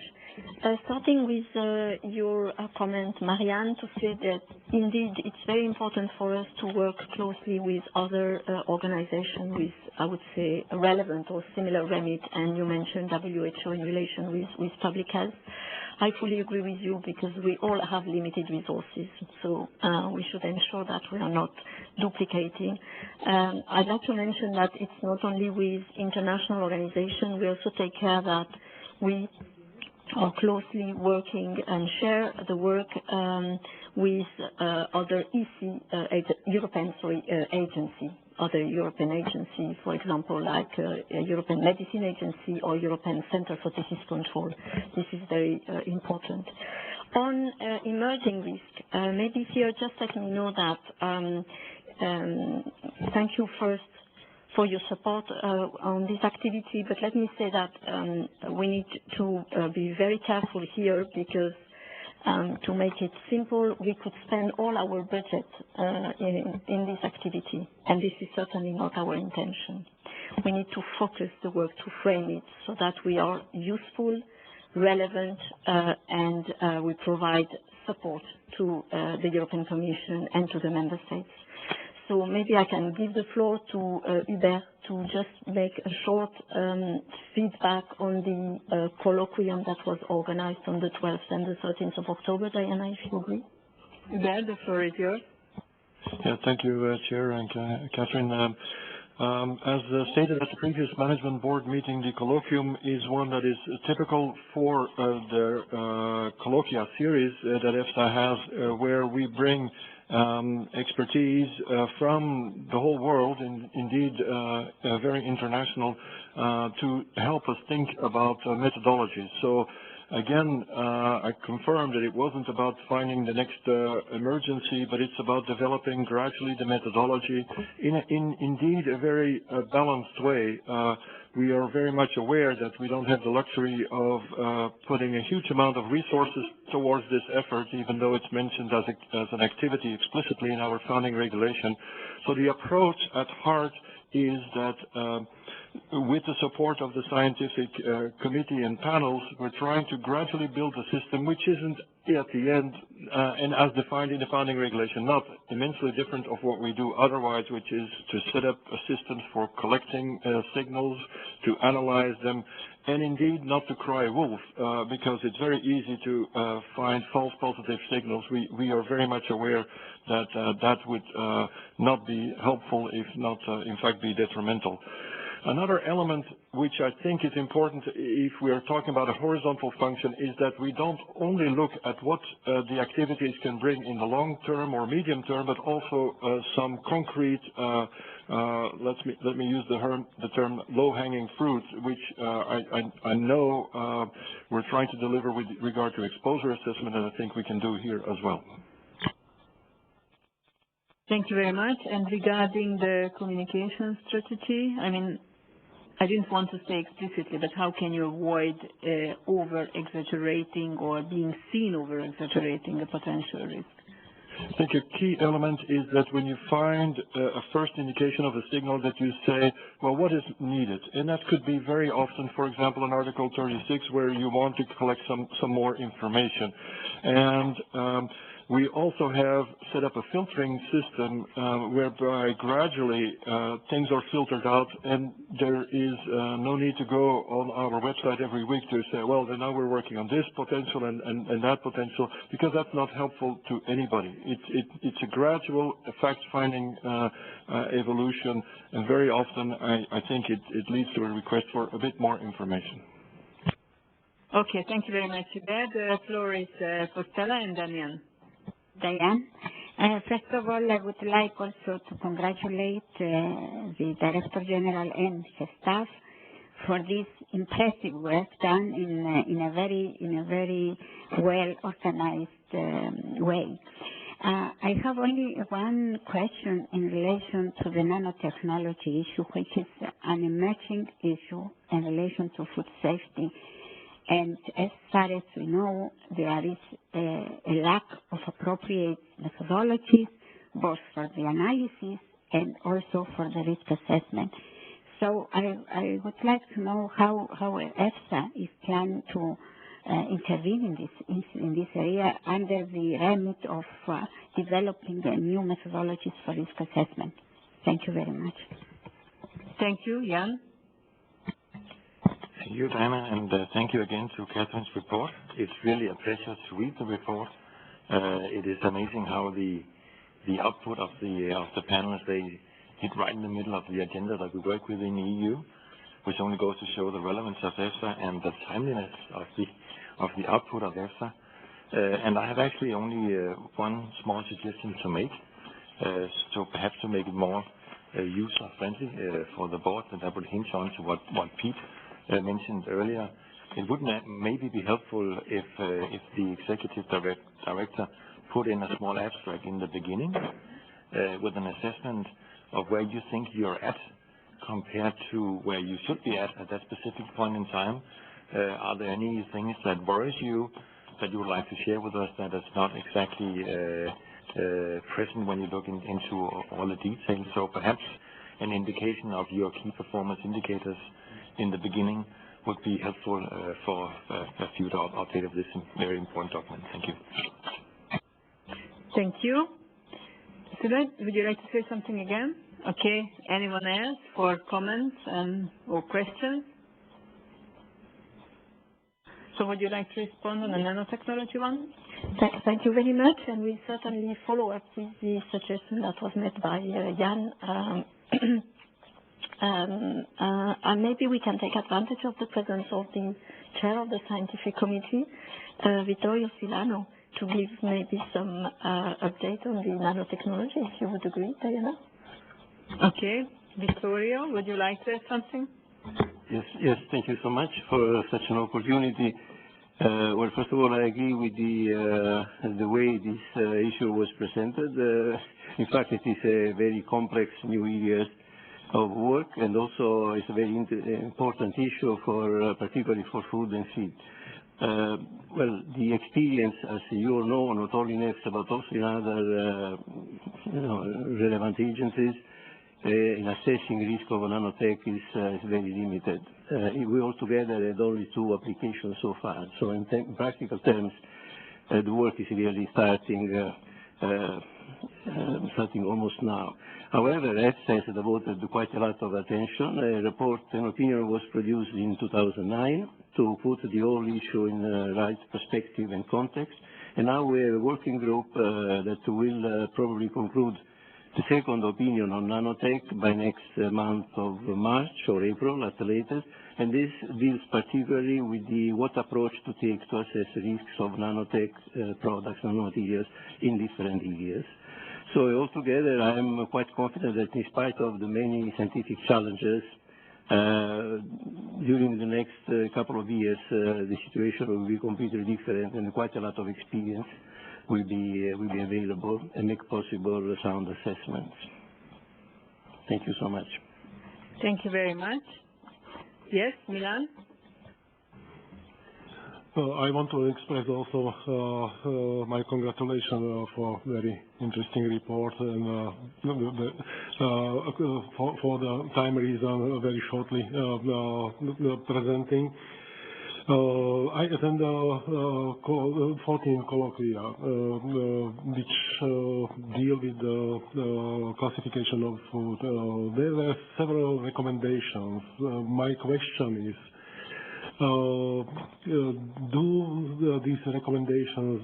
Starting with your comment, Marianne, to say that indeed it's very important for us to work closely with other organizations with, I would say, relevant or similar remit, and you mentioned WHO in relation with public health. I fully agree with you because we all have limited resources, so we should ensure that we are not duplicating. I'd like to mention that it's not only with international organizations, we also take care that we are closely working and share the work with other European agencies, other European agencies, for example, like European Medicine Agency or European Center for Disease Control. This is very important. On emerging risk, maybe here just let me know that thank you first for your support on this activity, but let me say that we need to be very careful here because to make it simple, we could spend all our budget in this activity, and this is certainly not our intention. We need to focus the work to frame it so that we are useful, relevant, and we provide support to the European Commission and to the Member States. So maybe I can give the floor to Hubert to just make a short feedback on the colloquium that was organized on the 12th and the 13th of October. Diana, if you agree. Hubert, the floor is yours. Yeah, thank you, Chair and Catherine. As stated at the previous management board meeting, the colloquium is one that is typical for the colloquia series that EFSA has, where we bring expertise from the whole world, and indeed very international, to help us think about methodologies. So again, I confirm that it wasn't about finding the next emergency, but it's about developing gradually the methodology in indeed a very balanced way. We are very much aware that we don't have the luxury of putting a huge amount of resources towards this effort, even though it's mentioned as an activity explicitly in our founding regulation. So the approach at heart is that with the support of the scientific committee and panels, we're trying to gradually build a system which isn't at the end, and as defined in the founding regulation, not immensely different of what we do otherwise, which is to set up systems for collecting signals, to analyze them, and indeed not to cry wolf, because it's very easy to find false positive signals. We are very much aware that that would not be helpful, if not, in fact, be detrimental. Another element which I think is important if we are talking about a horizontal function is that we don't only look at what the activities can bring in the long term or medium term, but also some concrete, let me use the term low-hanging fruit, which I know we're trying to deliver with regard to exposure assessment, and I think we can do here as well. Thank you very much. And regarding the communication strategy, I mean, I didn't want to say explicitly, but how can you avoid over-exaggerating or being seen over-exaggerating a potential risk? I think a key element is that when you find a first indication of a signal that you say, well, what is needed? And that could be very often, for example, in Article 36, where you want to collect some more information. And we also have set up a filtering system whereby gradually things are filtered out, and there is no need to go on our website every week to say, well, then now we're working on this potential and that potential, because that's not helpful to anybody. It's a gradual fact-finding evolution, and very often I think it leads to a request for a bit more information. Okay, thank you very much, Hubert. The floor is for Stella and Damian. Diane. First of all, I would like also to congratulate the Director General and his staff for this impressive work done in a very well organized way. I have only one question in relation to the nanotechnology issue, which is an emerging issue in relation to food safety. And as far as we know, there is a lack of appropriate methodologies, both for the analysis and also for the risk assessment. So I would like to know how EFSA is planning to intervene in this area under the remit of developing new methodologies for risk assessment. Thank you very much. Thank you. Jan? Thank you, Diana, and thank you again to Catherine's report. It's really a pleasure to read the report. It is amazing how the output of the panels, they hit right in the middle of the agenda that we work with in the EU, which only goes to show the relevance of EFSA and the timeliness of the output of EFSA. And I have actually only one small suggestion to make, so perhaps to make it more user-friendly for the board, and that would hinge on to what Pete mentioned earlier. It would maybe be helpful if the executive director put in a small abstract in the beginning with an assessment of where you think you're at compared to where you should be at that specific point in time. Are there any things that worries you that you would like to share with us that is not exactly present when you look into all the details? So perhaps an indication of your key performance indicators in the beginning would be helpful for a future update of this very important document. Thank you. Thank you. Sylvain, would you like to say something again? Okay. Anyone else for comments or questions? So would you like to respond on the nanotechnology one? Thank you very much, and we certainly follow up with the suggestion that was made by Jan. And maybe we can take advantage of the presence of the chair of the scientific committee, Vittorio Silano, to give maybe some update on the nanotechnology, if you would agree, Diana. Okay. Vittorio, would you like to add something? Yes, thank you so much for such an opportunity. Well, first of all, I agree with the way this issue was presented. In fact, it is a very complex new area of work, and also it's a very important issue for particularly for food and feed. Well, the experience, as you all know, not only in EFSA but also in other relevant agencies, in assessing risk of nanotech is very limited. We altogether had only 2 applications so far. So in practical terms, the work is really starting almost now. However, EFSA has devoted quite a lot of attention. A report and opinion was produced in 2009 to put the whole issue in the right perspective and context. And now we have a working group that will probably conclude the second opinion on nanotech by next month of March or April at the latest. And this deals particularly with what approach to take to assess risks of nanotech products and materials in different areas. So altogether, I am quite confident that in spite of the many scientific challenges, during the next couple of years, the situation will be completely different, and quite a lot of experience will be available and make possible sound assessments. Thank you so much. Thank you very much. Yes, Milan? I want to express also my congratulations for very interesting report, and for the time reason, very shortly presenting. I attend 14 colloquia which deal with the classification of food. There were several recommendations. My question is, do these recommendations,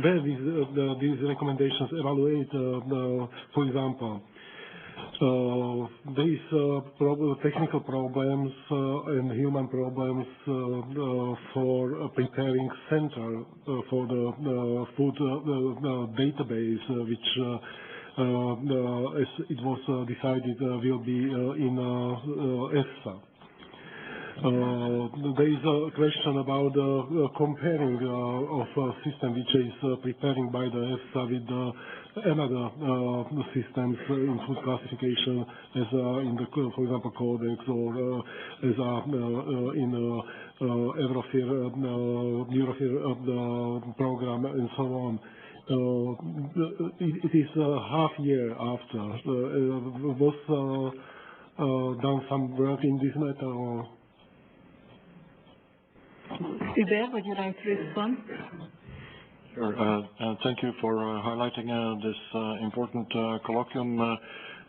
where these recommendations evaluate, for example, these technical problems and human problems for preparing center for the food database, which as it was decided will be in EFSA. There is a question about comparing of a system which is preparing by the EFSA with another systems in food classification, as in the, for example, Codex, or as in Eurofir program, and so on. It is half year after. Was done some work in this matter? Or? Hubert, would you like to respond? Sure. Thank you for highlighting this important colloquium.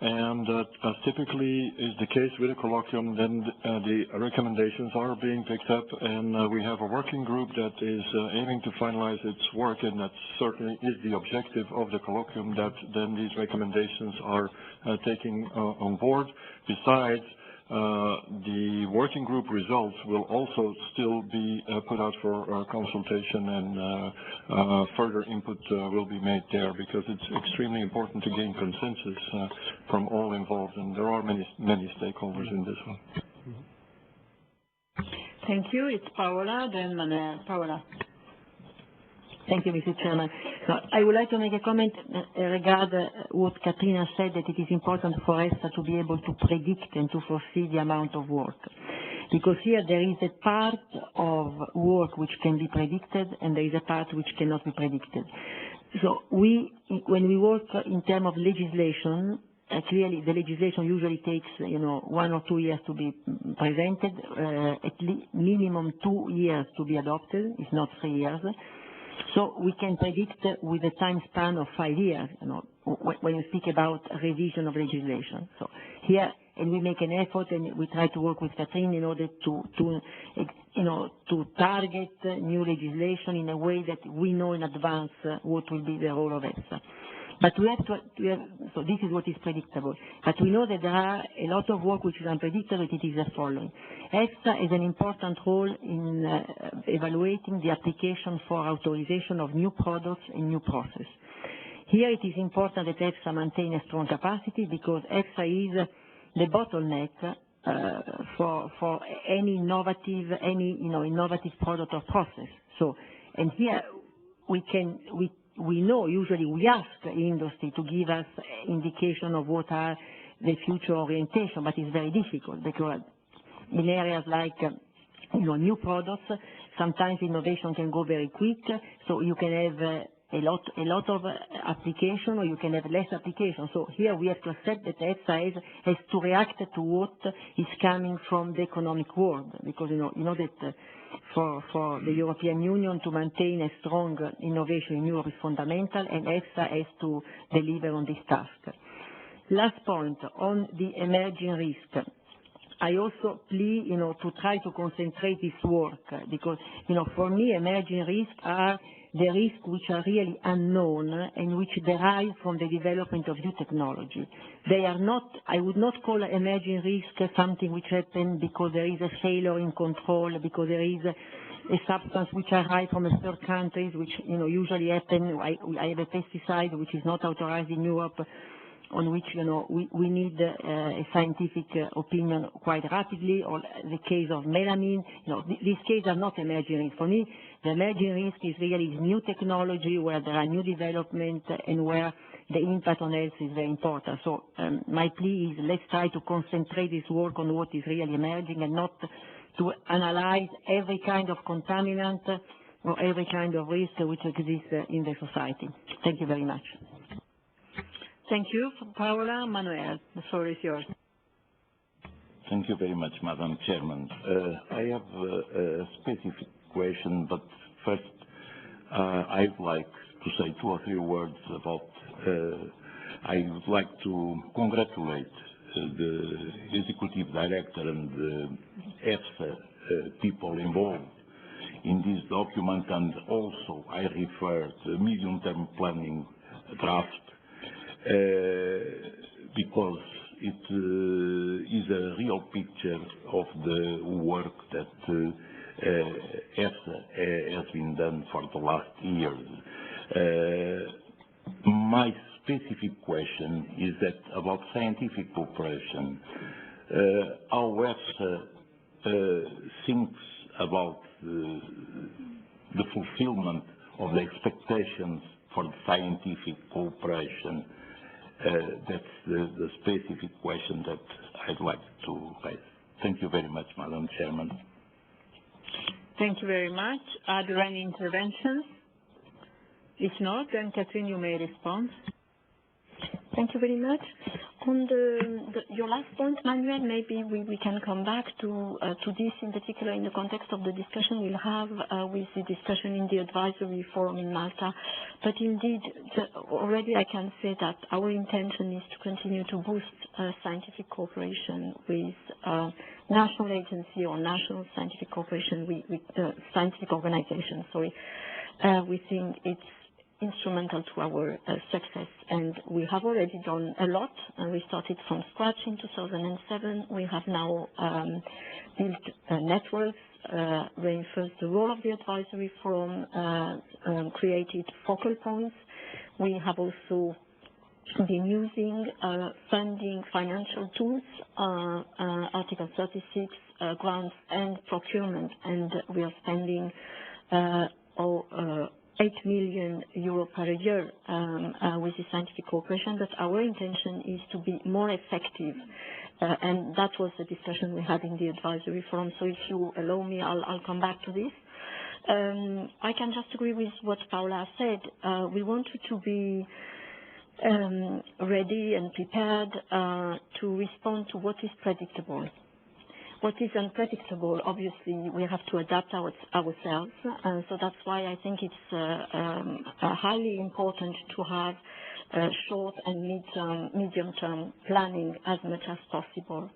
And as typically is the case with a colloquium, then the recommendations are being picked up, and we have a working group that is aiming to finalize its work, and that certainly is the objective of the colloquium, that then these recommendations are taking on board. Besides, the working group results will also still be put out for consultation, and further input will be made there, because it's extremely important to gain consensus from all involved, and there are many stakeholders in this one. Thank you. It's Paola, then Manuel. Paola. Thank you, Mr. Chairman. So I would like to make a comment regarding what Katrina said, that it is important for EFSA to be able to predict and to foresee the amount of work. Because here there is a part of work which can be predicted, and there is a part which cannot be predicted. So when we work in terms of legislation, clearly the legislation usually takes 1 or 2 years to be presented, at least minimum 2 years to be adopted, if not 3 years. So we can predict with a time span of 5 years, when you speak about revision of legislation. So here, and we make an effort, and we try to work with Catherine in order to target new legislation in a way that we know in advance what will be the role of EFSA. But so this is what is predictable. But we know that there are a lot of work which is unpredictable. It is the following. EFSA has an important role in evaluating the application for authorization of new products and new process. Here it is important that EFSA maintain a strong capacity, because EFSA is the bottleneck for any innovative product or process. So, and here we know, usually we ask the industry to give us indication of what are the future orientation, but it's very difficult, because in areas like new products, sometimes innovation can go very quick, so you can have a lot of application, or you can have less application. So here we have to accept that EFSA has to react to what is coming from the economic world, because you know that for the European Union to maintain a strong innovation in Europe is fundamental, and EFSA has to deliver on this task. Last point, on the emerging risk. I also plea, to try to concentrate this work, because, for me, emerging risks are the risks which are really unknown and which derive from the development of new technology. They are not, I would not call emerging risk something which happens because there is a failure in control, because there is a substance which arrives from a third country, which, usually happen. I have a pesticide which is not authorized in Europe, on which, we need a scientific opinion quite rapidly, or the case of melamine. These cases are not emerging risk. For me, the emerging risk is really new technology, where there are new development and where the impact on health is very important. So my plea is, let's try to concentrate this work on what is really emerging, and not to analyze every kind of contaminant or every kind of risk which exists in the society. Thank you very much. Thank you, Paola. Manuel, the floor is yours. Thank you very much, Madam Chairman. I have a specific question, but first I would like to say 2 or 3 words about, I would like to congratulate the Executive Director and the EFSA people involved in this document, and also I refer to the medium-term planning draft, because it is a real picture of the work that EFSA has been done for the last years. My specific question is that about scientific cooperation, how EFSA thinks about the fulfillment of the expectations for the scientific cooperation. That's the specific question that I'd like to raise. Thank you very much, Madam Chairman. Thank you very much. Are there any interventions? If not, then Catherine, you may respond. Thank you very much. On your last point, Manuel, maybe we can come back to this in particular in the context of the discussion we'll have with the discussion in the advisory forum in Malta. But indeed, already I can say that our intention is to continue to boost scientific cooperation with national agency or national scientific cooperation with scientific organizations. We think it's instrumental to our success, and we have already done a lot, and we started from scratch in 2007. We have now built networks, reinforced the role of the advisory forum, created focal points. We have also been using funding financial tools, Article 36 grants and procurement, and we are spending 8 million euro per year with the scientific cooperation, but our intention is to be more effective, and that was the discussion we had in the advisory forum. So if you allow me, I'll come back to this. I can just agree with what Paula said. We wanted to be ready and prepared to respond to what is predictable. What is unpredictable, obviously, we have to adapt ourselves. So that's why I think it's highly important to have short and medium-term planning as much as possible.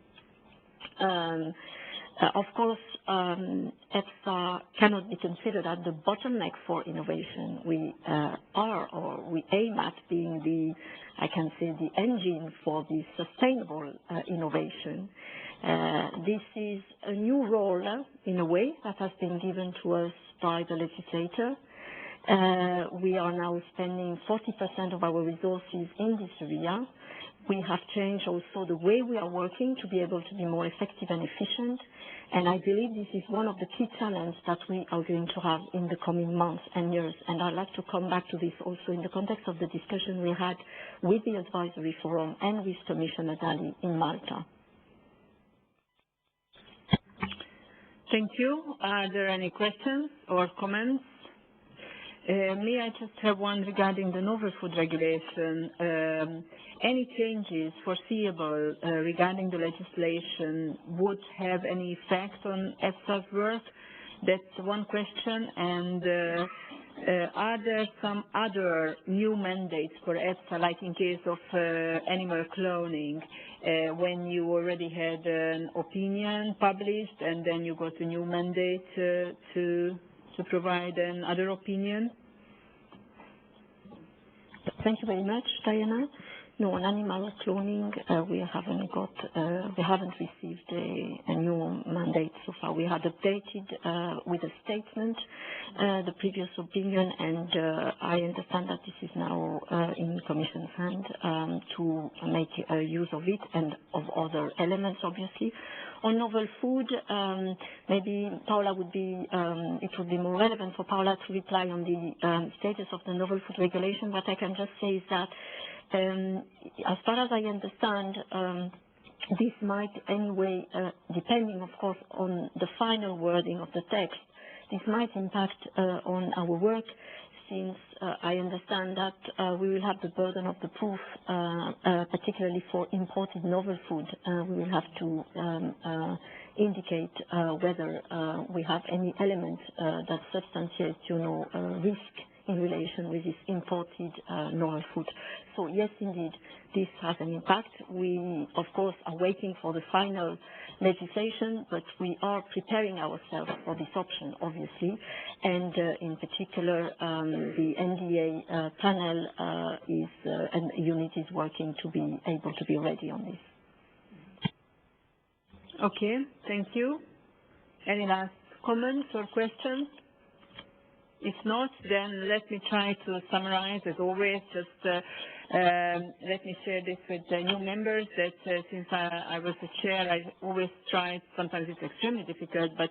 Of course, EFSA cannot be considered as the bottleneck for innovation. We we aim at being the engine for the sustainable innovation. This is a new role, in a way, that has been given to us by the legislator. We are now spending 40% of our resources in this area. We have changed also the way we are working to be able to be more effective and efficient. And I believe this is one of the key challenges that we are going to have in the coming months and years. And I'd like to come back to this also in the context of the discussion we had with the advisory forum and with Commissioner Dalli in Malta. Thank you. Are there any questions or comments? May I just have one regarding the novel food regulation? Any changes foreseeable regarding the legislation would have any effect on EFSA's work? That's one question. And are there some other new mandates for EFSA, like in case of animal cloning, when you already had an opinion published and then you got a new mandate to provide another opinion? Thank you very much, Diana. No, on animal cloning, we haven't received a new mandate so far. We had updated with a statement the previous opinion, and I understand that this is now in Commission's hand to make use of it and of other elements, obviously. On novel food, maybe Paula it would be more relevant for Paula to reply on the status of the novel food regulation. What I can just say is that, as far as I understand, this might anyway, depending of course on the final wording of the text, this might impact on our work, since I understand that we will have the burden of the proof, particularly for imported novel food. We will have to indicate whether we have any element that substantiates, risk in relation with this imported novel food. So yes, indeed, this has an impact. We, of course, are waiting for the final legislation, but we are preparing ourselves for this option, obviously. And in particular, the NDA panel and unit is working to be able to be ready on this. Okay, thank you. Any last comments or questions? If not, then let me try to summarize, as always. Just let me share this with the new members, that since I was the chair, I always try, sometimes it's extremely difficult, but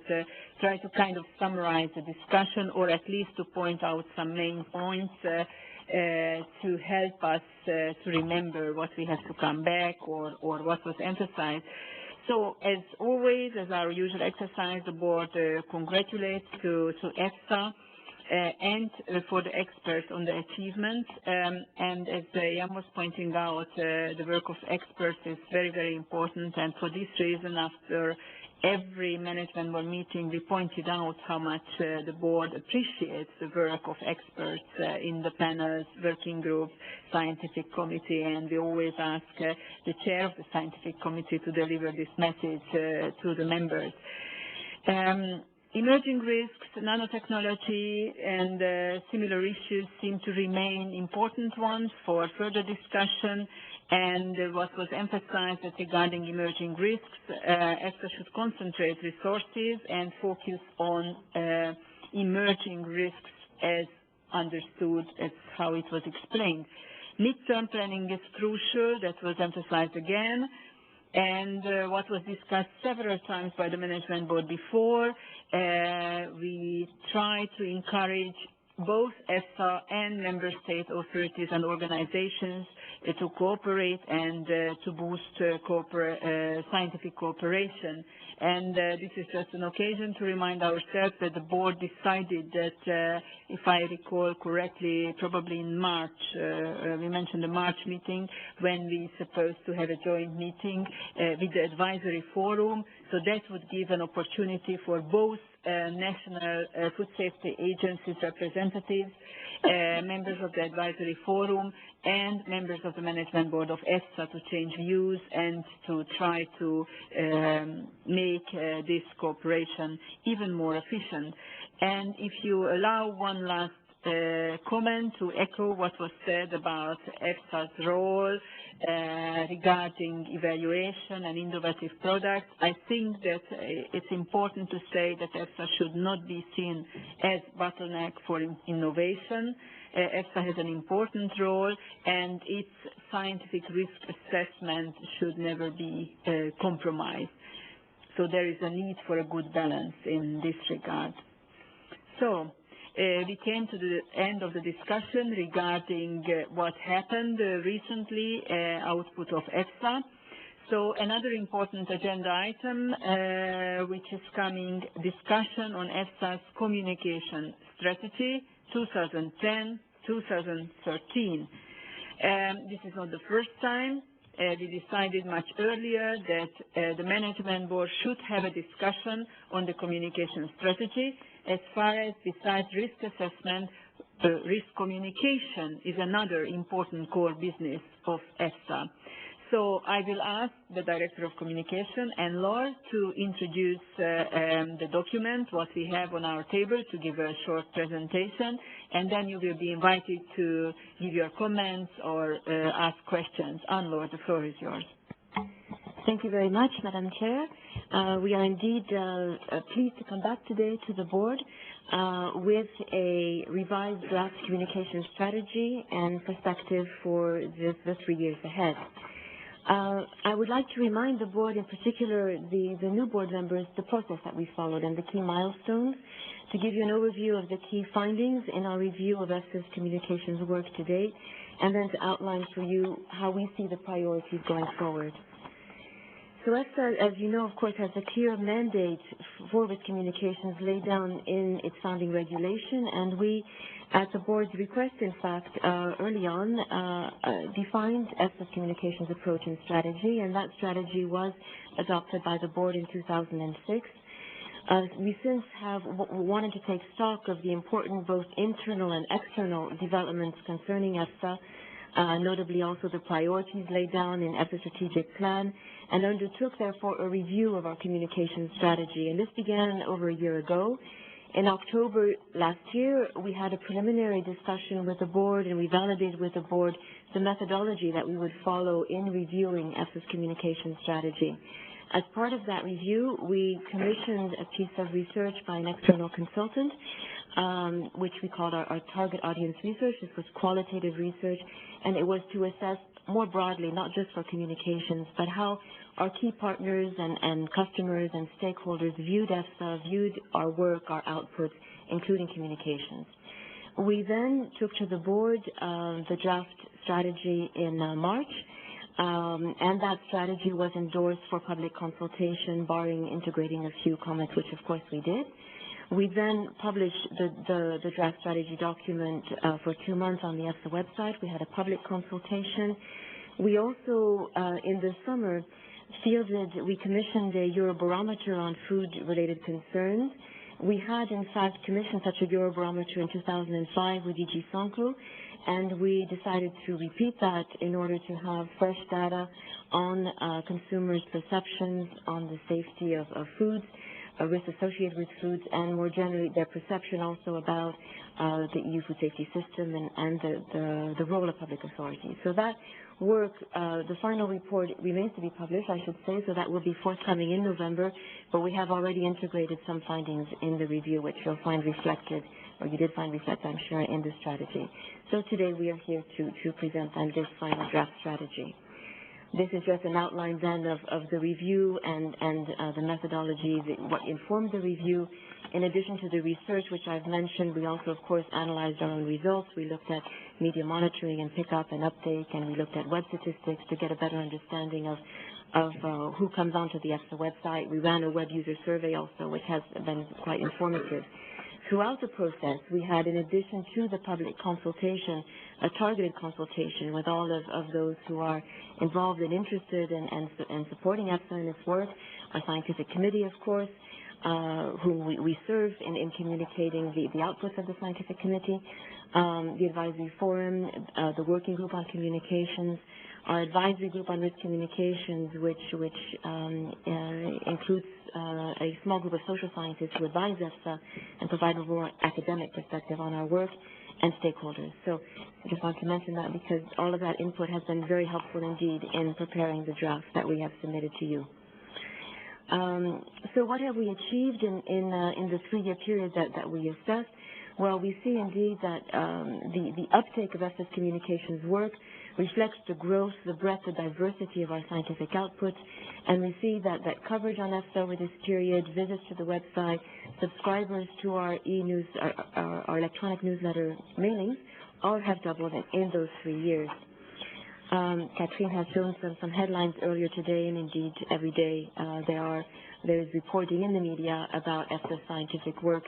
try to kind of summarize the discussion, or at least to point out some main points to help us to remember what we have to come back, or what was emphasized. So, as always, as our usual exercise, the board congratulates to EFSA and for the experts on the achievements. And as Jan was pointing out, the work of experts is very, very important. And for this reason, after every management board meeting, we pointed out how much the board appreciates the work of experts in the panels, working groups, scientific committee, and we always ask the chair of the scientific committee to deliver this message to the members. Emerging risks, nanotechnology, and similar issues seem to remain important ones for further discussion. And what was emphasized that regarding emerging risks, EFSA should concentrate resources and focus on emerging risks as understood, as how it was explained. Midterm planning is crucial, that was emphasized again. And what was discussed several times by the management board before, we try to encourage both EFSA and member state authorities and organizations to cooperate and to boost scientific cooperation. And this is just an occasion to remind ourselves that the board decided that, if I recall correctly, probably in March, we mentioned the March meeting, when we supposed to have a joint meeting with the advisory forum. So that would give an opportunity for both national food safety agencies representatives, members of the advisory forum, and members of the management board of EFSA to change views and to try to make this cooperation even more efficient. And if you allow one last comment to echo what was said about EFSA's role regarding evaluation and innovative products, I think that it's important to say that EFSA should not be seen as bottleneck for innovation. EFSA has an important role, and its scientific risk assessment should never be compromised. So there is a need for a good balance in this regard. So we came to the end of the discussion regarding what happened recently, output of EFSA. So another important agenda item which is coming, discussion on EFSA's communication strategy 2010-2013. This is not the first time. We decided much earlier that the management board should have a discussion on the communication strategy. As far as besides risk assessment, risk communication is another important core business of EFSA. So I will ask the Director of Communication, Anne-Laure, to introduce the document, what we have on our table, to give a short presentation, and then you will be invited to give your comments or ask questions. Anne-Laure, the floor is yours. Thank you very much, Madam Chair. We are indeed pleased to come back today to the board with a revised draft communication strategy and perspective for the 3 years ahead. I would like to remind the board, in particular the new board members, the process that we followed and the key milestones, to give you an overview of the key findings in our review of EFSA's communications work to date, and then to outline for you how we see the priorities going forward. So EFSA, as you know, of course, has a clear mandate for its communications laid down in its founding regulation, and we, at the board's request, in fact, early on, defined EFSA's communications approach and strategy, and that strategy was adopted by the board in 2006. We since have wanted to take stock of the important both internal and external developments concerning EFSA, notably also the priorities laid down in EFSA's strategic plan, and undertook, therefore, a review of our communication strategy. And this began over a year ago. In October last year, we had a preliminary discussion with the board, and we validated with the board the methodology that we would follow in reviewing EFSA's communication strategy. As part of that review, we commissioned a piece of research by an external consultant, which we called our target audience research. This was qualitative research, and it was to assess more broadly, not just for communications, but how our key partners and customers and stakeholders viewed EFSA, viewed our work, our outputs, including communications. We then took to the board the draft strategy in March, and that strategy was endorsed for public consultation, barring integrating a few comments, which of course we did. We then published the draft strategy document for 2 months on the EFSA website. We had a public consultation. We also, in the summer, we commissioned a Eurobarometer on food-related concerns. We had, in fact, commissioned such a Eurobarometer in 2005 with DG Sanko, and we decided to repeat that in order to have fresh data on consumers' perceptions on the safety of foods, risks associated with foods, and more generally their perception also about the EU food safety system and the role of public authorities. So that work, the final report remains to be published, I should say, so that will be forthcoming in November, but we have already integrated some findings in the review, which you'll find reflected, or you did find reflected, I'm sure, in the strategy. So today we are here to present on this final draft strategy. This is just an outline then of the review and the methodology, what informed the review. In addition to the research, which I've mentioned, we also, of course, analyzed our own results. We looked at media monitoring and pickup and uptake, and we looked at web statistics to get a better understanding of who comes onto the EFSA website. We ran a web user survey also, which has been quite informative. Throughout the process, we had, in addition to the public consultation, a targeted consultation with all of those who are involved and interested in supporting EFSA in its work, our scientific committee, of course, whom we serve in communicating the outputs of the scientific committee, the advisory forum, the working group on communications, our advisory group on risk communications, which includes a small group of social scientists who advise EFSA and provide a more academic perspective on our work, and stakeholders. So I just want to mention that because all of that input has been very helpful indeed in preparing the draft that we have submitted to you. So what have we achieved in the 3-year period that we assessed? Well, we see indeed that the uptake of EFSA's communications work reflects the growth, the breadth, the diversity of our scientific output, and we see that coverage on EFSA over this period, visits to the website, subscribers to our e-news, our electronic newsletter mailings, all have doubled in those 3 years. Catherine has shown some headlines earlier today, and indeed every day there is reporting in the media about EFSA's scientific work,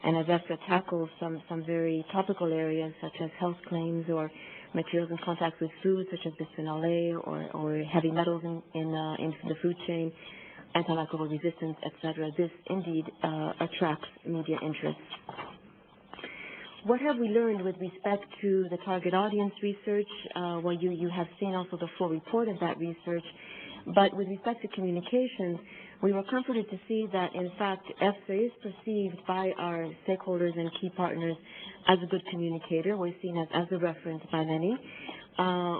and as EFSA tackles some very topical areas such as health claims or materials in contact with food such as bisphenol A or heavy metals in the food chain, antimicrobial resistance, etc. This indeed attracts media interest. What have we learned with respect to the target audience research? Well, you have seen also the full report of that research. But with respect to communications, we were comforted to see that, in fact, EFSA is perceived by our stakeholders and key partners as a good communicator. We're seen as a reference by many,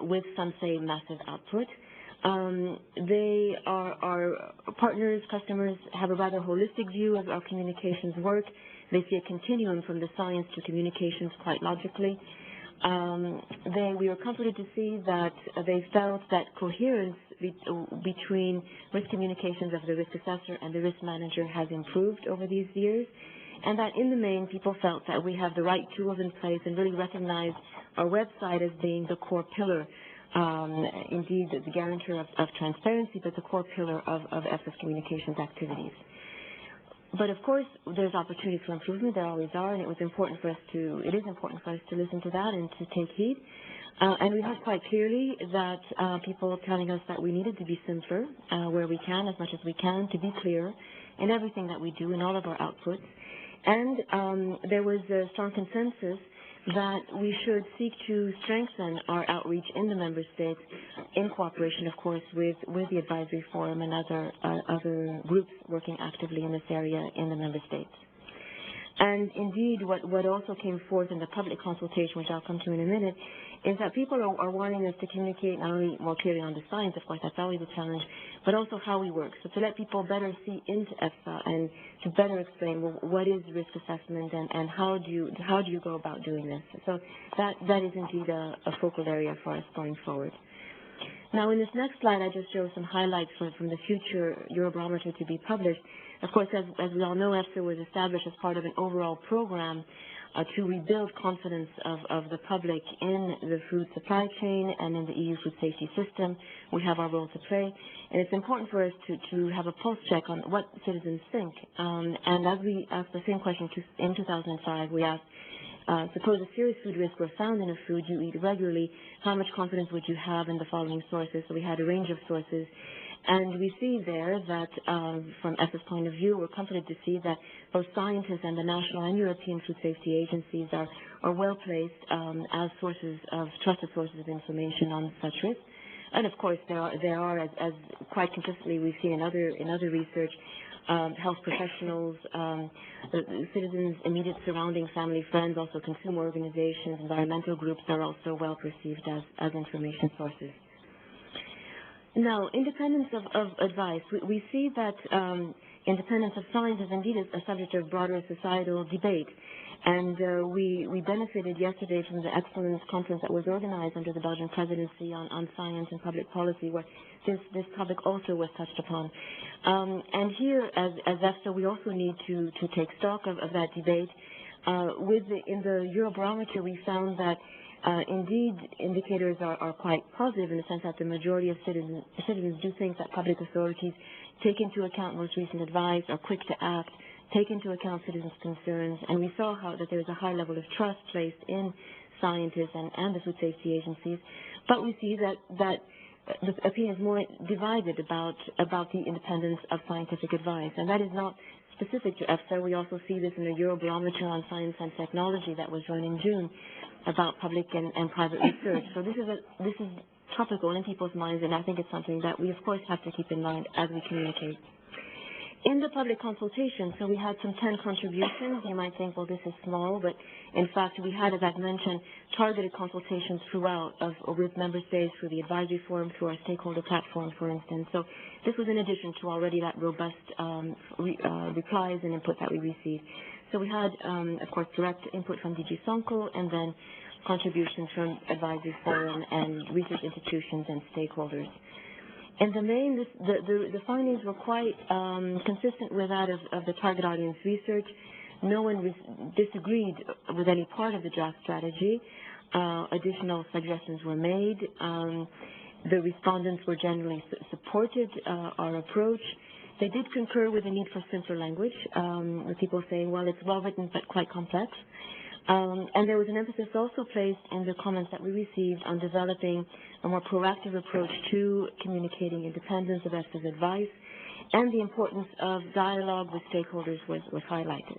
with some say massive output. Our partners, customers, have a rather holistic view of our communications work. They see a continuum from the science to communications quite logically. We were comforted to see that they felt that coherence between risk communications of the risk assessor and the risk manager has improved over these years, and that in the main people felt that we have the right tools in place and really recognize our website as being the core pillar, indeed the guarantor of transparency, but the core pillar of EFSA's communications activities. But of course, there's opportunity for improvement. There always are, and it is important for us to listen to that and to take heed. And we heard quite clearly that people telling us that we needed to be simpler where we can, as much as we can, to be clear in everything that we do, in all of our outputs. And there was a strong consensus that we should seek to strengthen our outreach in the member states in cooperation, of course, with the advisory forum and other groups working actively in this area in the member states. And indeed, what also came forth in the public consultation, which I'll come to in a minute, is that people are wanting us to communicate not only more clearly on the science, of course, that's always a challenge, but also how we work. So to let people better see into EFSA and to better explain, well, what is risk assessment and how do you go about doing this? So that is indeed a focal area for us going forward. Now, in this next slide, I just show some highlights from the future Eurobarometer to be published. Of course, as we all know, EFSA was established as part of an overall program to rebuild confidence of the public in the food supply chain and in the EU food safety system. We have our role to play, and it's important for us to have a pulse check on what citizens think. And as we asked the same question in 2005, we asked, suppose a serious food risk were found in a food you eat regularly, how much confidence would you have in the following sources? So we had a range of sources. And we see there that, from EFSA's point of view, we're comforted to see that both scientists and the national and European food safety agencies are well placed as trusted sources of information on such risks. And of course, there are as quite consistently we've seen in other research, health professionals, citizens, immediate surrounding family, friends, also consumer organizations, environmental groups are also well perceived as information sources. Now, independence of advice. We see that independence of science is indeed a subject of broader societal debate. And we benefited yesterday from the excellence conference that was organized under the Belgian presidency on science and public policy, where this topic also was touched upon. And here, as EFSA, we also need to take stock of that debate. In the Eurobarometer, we found that indeed, indicators are quite positive in the sense that the majority of citizens do think that public authorities take into account most recent advice, are quick to act, take into account citizens' concerns, and we saw that there is a high level of trust placed in scientists and the food safety agencies. But we see that the opinion is more divided about the independence of scientific advice, and that is not specific to EFSA. We also see this in the Eurobarometer on science and technology that was run in June about public and private research. So this is topical in people's minds, and I think it's something that we, of course, have to keep in mind as we communicate. In the public consultation, so we had some 10 contributions. You might think, well, this is small, but in fact, we had, as I've mentioned, targeted consultations throughout with member states through the advisory forum, through our stakeholder platform, for instance. So this was in addition to already that robust replies and input that we received. So we had, of course, direct input from DG Sonko, and then contributions from advisory forum and research institutions and stakeholders. In the main, the findings were quite consistent with that of the target audience research. No one disagreed with any part of the draft strategy. Additional suggestions were made. The respondents were generally supported our approach. They did concur with the need for simpler language, with people saying, well, it's well written but quite complex. And there was an emphasis also placed in the comments that we received on developing a more proactive approach to communicating independence of EFSA's advice, and the importance of dialogue with stakeholders was highlighted.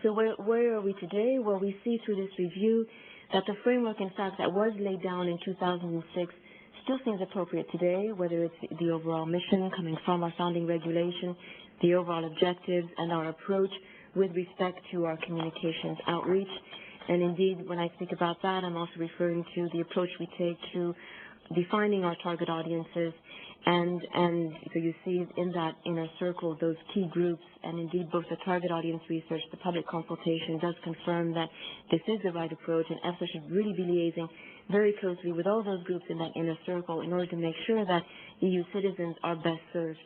So where are we today? Well, we see through this review that the framework, in fact, that was laid down in 2006 still seems appropriate today, whether it's the overall mission coming from our founding regulation, the overall objectives, and our approach with respect to our communications outreach. And indeed, when I speak about that, I'm also referring to the approach we take to defining our target audiences. And so you see in that inner circle those key groups, and indeed both the target audience research, the public consultation does confirm that this is the right approach, and EFSA should really be liaising very closely with all those groups in that inner circle in order to make sure that EU citizens are best served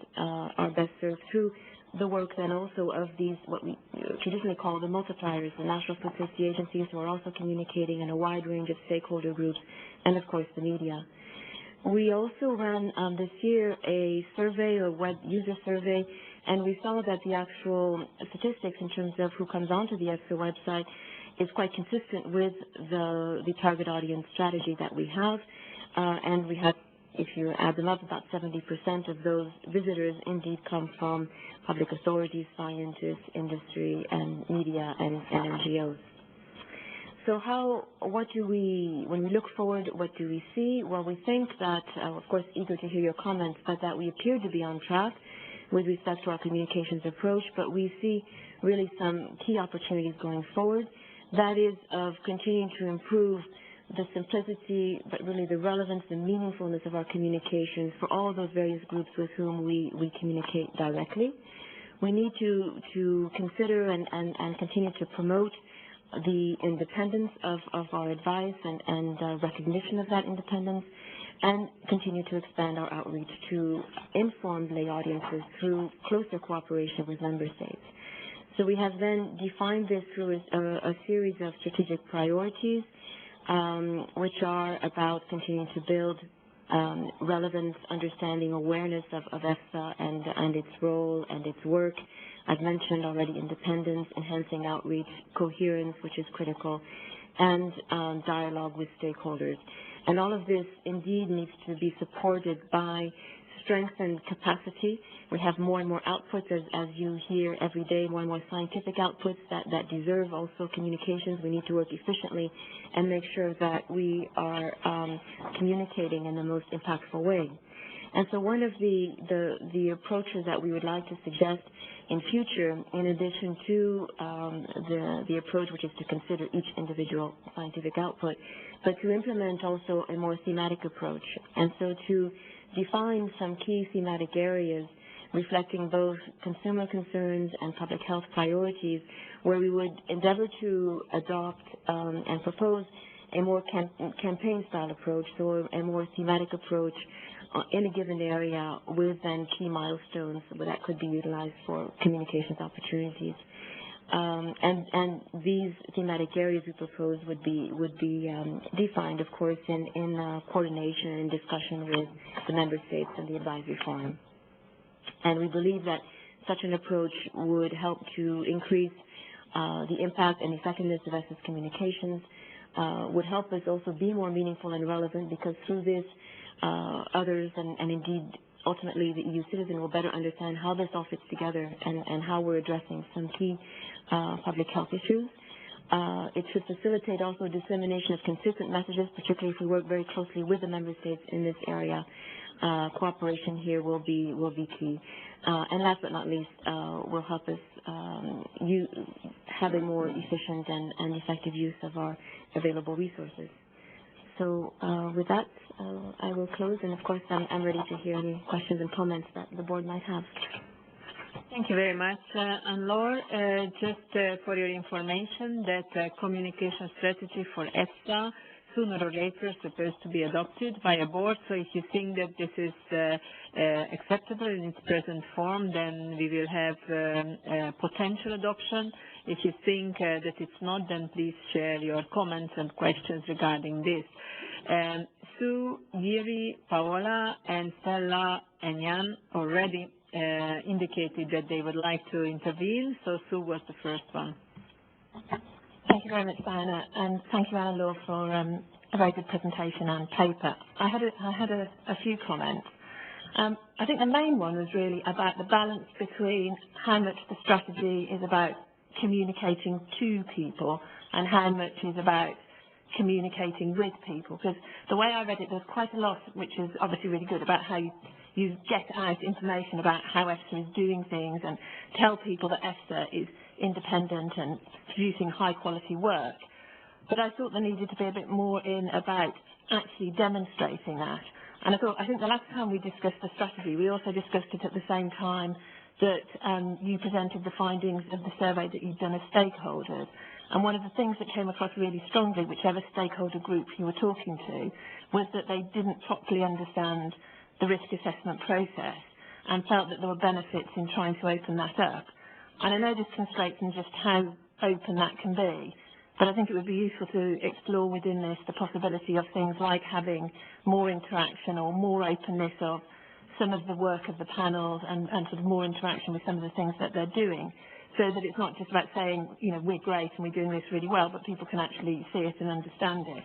through the work then also of these, what we traditionally call the multipliers, the national food safety agencies who are also communicating in a wide range of stakeholder groups, and of course the media. We also ran this year a survey, a web user survey, and we saw that the actual statistics in terms of who comes onto the EFSA website is quite consistent with the target audience strategy that we have, and we had, if you add them up, about 70% of those visitors indeed come from public authorities, scientists, industry, and media and NGOs. So when we look forward, what do we see? Well, we think that, of course, eager to hear your comments, but that we appear to be on track with respect to our communications approach, but we see really some key opportunities going forward. That is of continuing to improve the simplicity, but really the relevance, the meaningfulness of our communications for all those various groups with whom we communicate directly. We need to consider and continue to promote the independence of our advice and recognition of that independence, and continue to expand our outreach to informed lay audiences through closer cooperation with member states. So we have then defined this through a series of strategic priorities, which are about continuing to build relevance, understanding, awareness of EFSA and its role and its work. I've mentioned already independence, enhancing outreach, coherence, which is critical, and dialogue with stakeholders. And all of this indeed needs to be supported by strengthened capacity. We have more and more outputs, as you hear every day, more and more scientific outputs that deserve also communications. We need to work efficiently and make sure that we are communicating in the most impactful way. And so one of the approaches that we would like to suggest in future, in addition to the approach which is to consider each individual scientific output, but to implement also a more thematic approach. And so to define some key thematic areas reflecting both consumer concerns and public health priorities, where we would endeavor to adopt and propose a more campaign-style approach, so a more thematic approach in a given area with then key milestones that could be utilized for communications opportunities. And these thematic areas we propose would be defined, of course, in coordination and discussion with the member states and the advisory forum. And we believe that such an approach would help to increase the impact and effectiveness of EFSA's communications, would help us also be more meaningful and relevant, because through this, others and indeed ultimately the EU citizen will better understand how this all fits together and how we're addressing some key public health issues. It should facilitate also dissemination of consistent messages, particularly if we work very closely with the member states in this area. Cooperation here will be key. And last but not least, will help us have a more efficient and effective use of our available resources. So with that, I will close, and of course I'm ready to hear any questions and comments that the board might have. Thank you very much, Anne-Laure. Just for your information, that communication strategy for EFSA sooner or later is supposed to be adopted by a board. So if you think that this is acceptable in its present form, then we will have potential adoption. If you think that it's not, then please share your comments and questions regarding this. Sue, Yuri, Paola, and Stella and Jan already indicated that they would like to intervene. So Sue was the first one. Thank you very much, Diana, and thank you, Anne-Laure, for a very good presentation and paper. I had a few comments. I think the main one was really about the balance between how much the strategy is about communicating to people and how much is about communicating with people. Because the way I read it, there's quite a lot, which is obviously really good, about how you get out information about how EFSA is doing things and tell people that EFSA is independent and producing high quality work. But I thought there needed to be a bit more in about actually demonstrating that. And I think the last time we discussed the strategy, we also discussed it at the same time that you presented the findings of the survey that you've done of stakeholders. And one of the things that came across really strongly, whichever stakeholder group you were talking to, was that they didn't properly understand the risk assessment process and felt that there were benefits in trying to open that up. And I know this can straighten just how open that can be, but I think it would be useful to explore within this the possibility of things like having more interaction or more openness of some of the work of the panels and sort of more interaction with some of the things that they're doing, so that it's not just about saying, you know, we're great and we're doing this really well, but people can actually see it and understand it.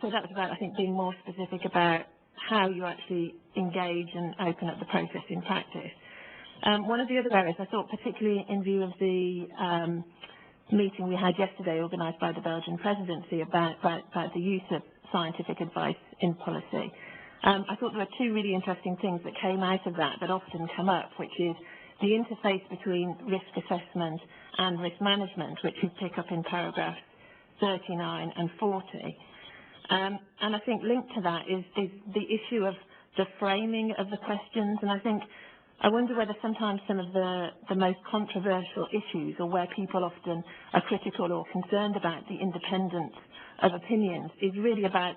So that was about, I think, being more specific about how you actually engage and open up the process in practice. One of the other areas I thought, particularly in view of the meeting we had yesterday organised by the Belgian presidency about the use of scientific advice in policy, I thought there were two really interesting things that came out of that often come up, which is the interface between risk assessment and risk management, which we pick up in paragraphs 39 and 40. And I think linked to that is the issue of the framing of the questions. And I wonder whether sometimes some of the most controversial issues, or where people often are critical or concerned about the independence of opinions, is really about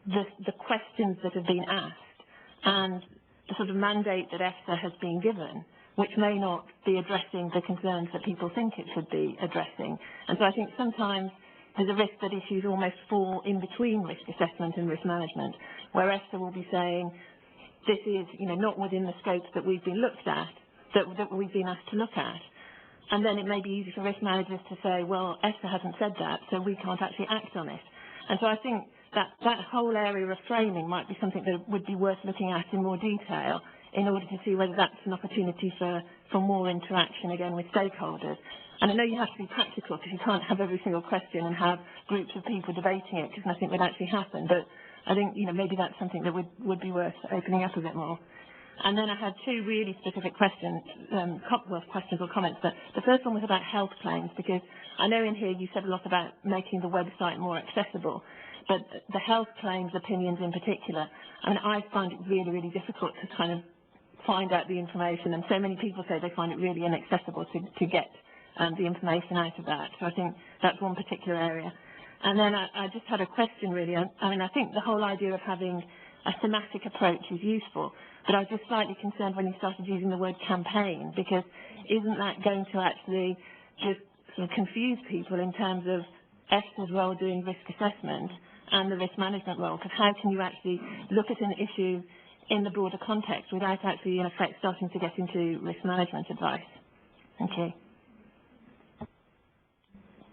the questions that have been asked and the sort of mandate that EFSA has been given, which may not be addressing the concerns that people think it should be addressing. And so I think sometimes there's a risk that issues almost fall in between risk assessment and risk management, where EFSA will be saying, this is not within the scope that we've been looked at, that we've been asked to look at. And then it may be easy for risk managers to say, well, EFSA hasn't said that, so we can't actually act on it. And so I think that whole area of framing might be something that would be worth looking at in more detail in order to see whether that's an opportunity for more interaction, again, with stakeholders. And I know you have to be practical because you can't have every single question and have groups of people debating it because nothing would actually happen. But I think, maybe that's something that would be worth opening up a bit more. And then I had two really specific questions, questions or comments. But the first one was about health claims, because I know in here you said a lot about making the website more accessible. But the health claims opinions in particular, I find it really, really difficult to kind of find out the information. And so many people say they find it really inaccessible to get the information out of that. So I think that's one particular area. And then I just had a question really. I think the whole idea of having a thematic approach is useful, but I was just slightly concerned when you started using the word campaign, because isn't that going to actually just sort of confuse people in terms of EFSA's role doing risk assessment and the risk management role? Because how can you actually look at an issue in the broader context without actually, in effect, starting to get into risk management advice? Thank you.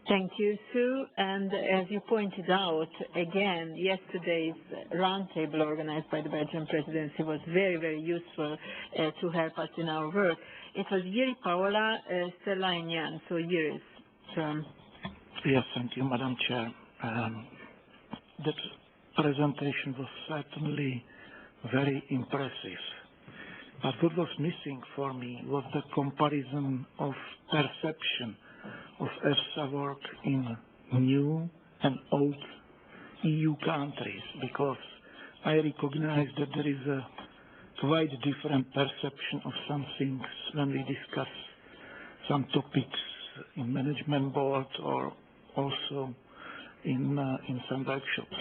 Thank you, Sue. And as you pointed out, again, yesterday's roundtable organized by the Belgian presidency was very, very useful to help us in our work. It was Jiri, Paola, Stella, and Jan. So Jiri's turn. Yes, thank you, Madam Chair. That presentation was certainly very impressive. But what was missing for me was the comparison of perception of EFSA work in new and old EU countries, because I recognize that there is a quite different perception of some things when we discuss some topics in management board or also in some workshops.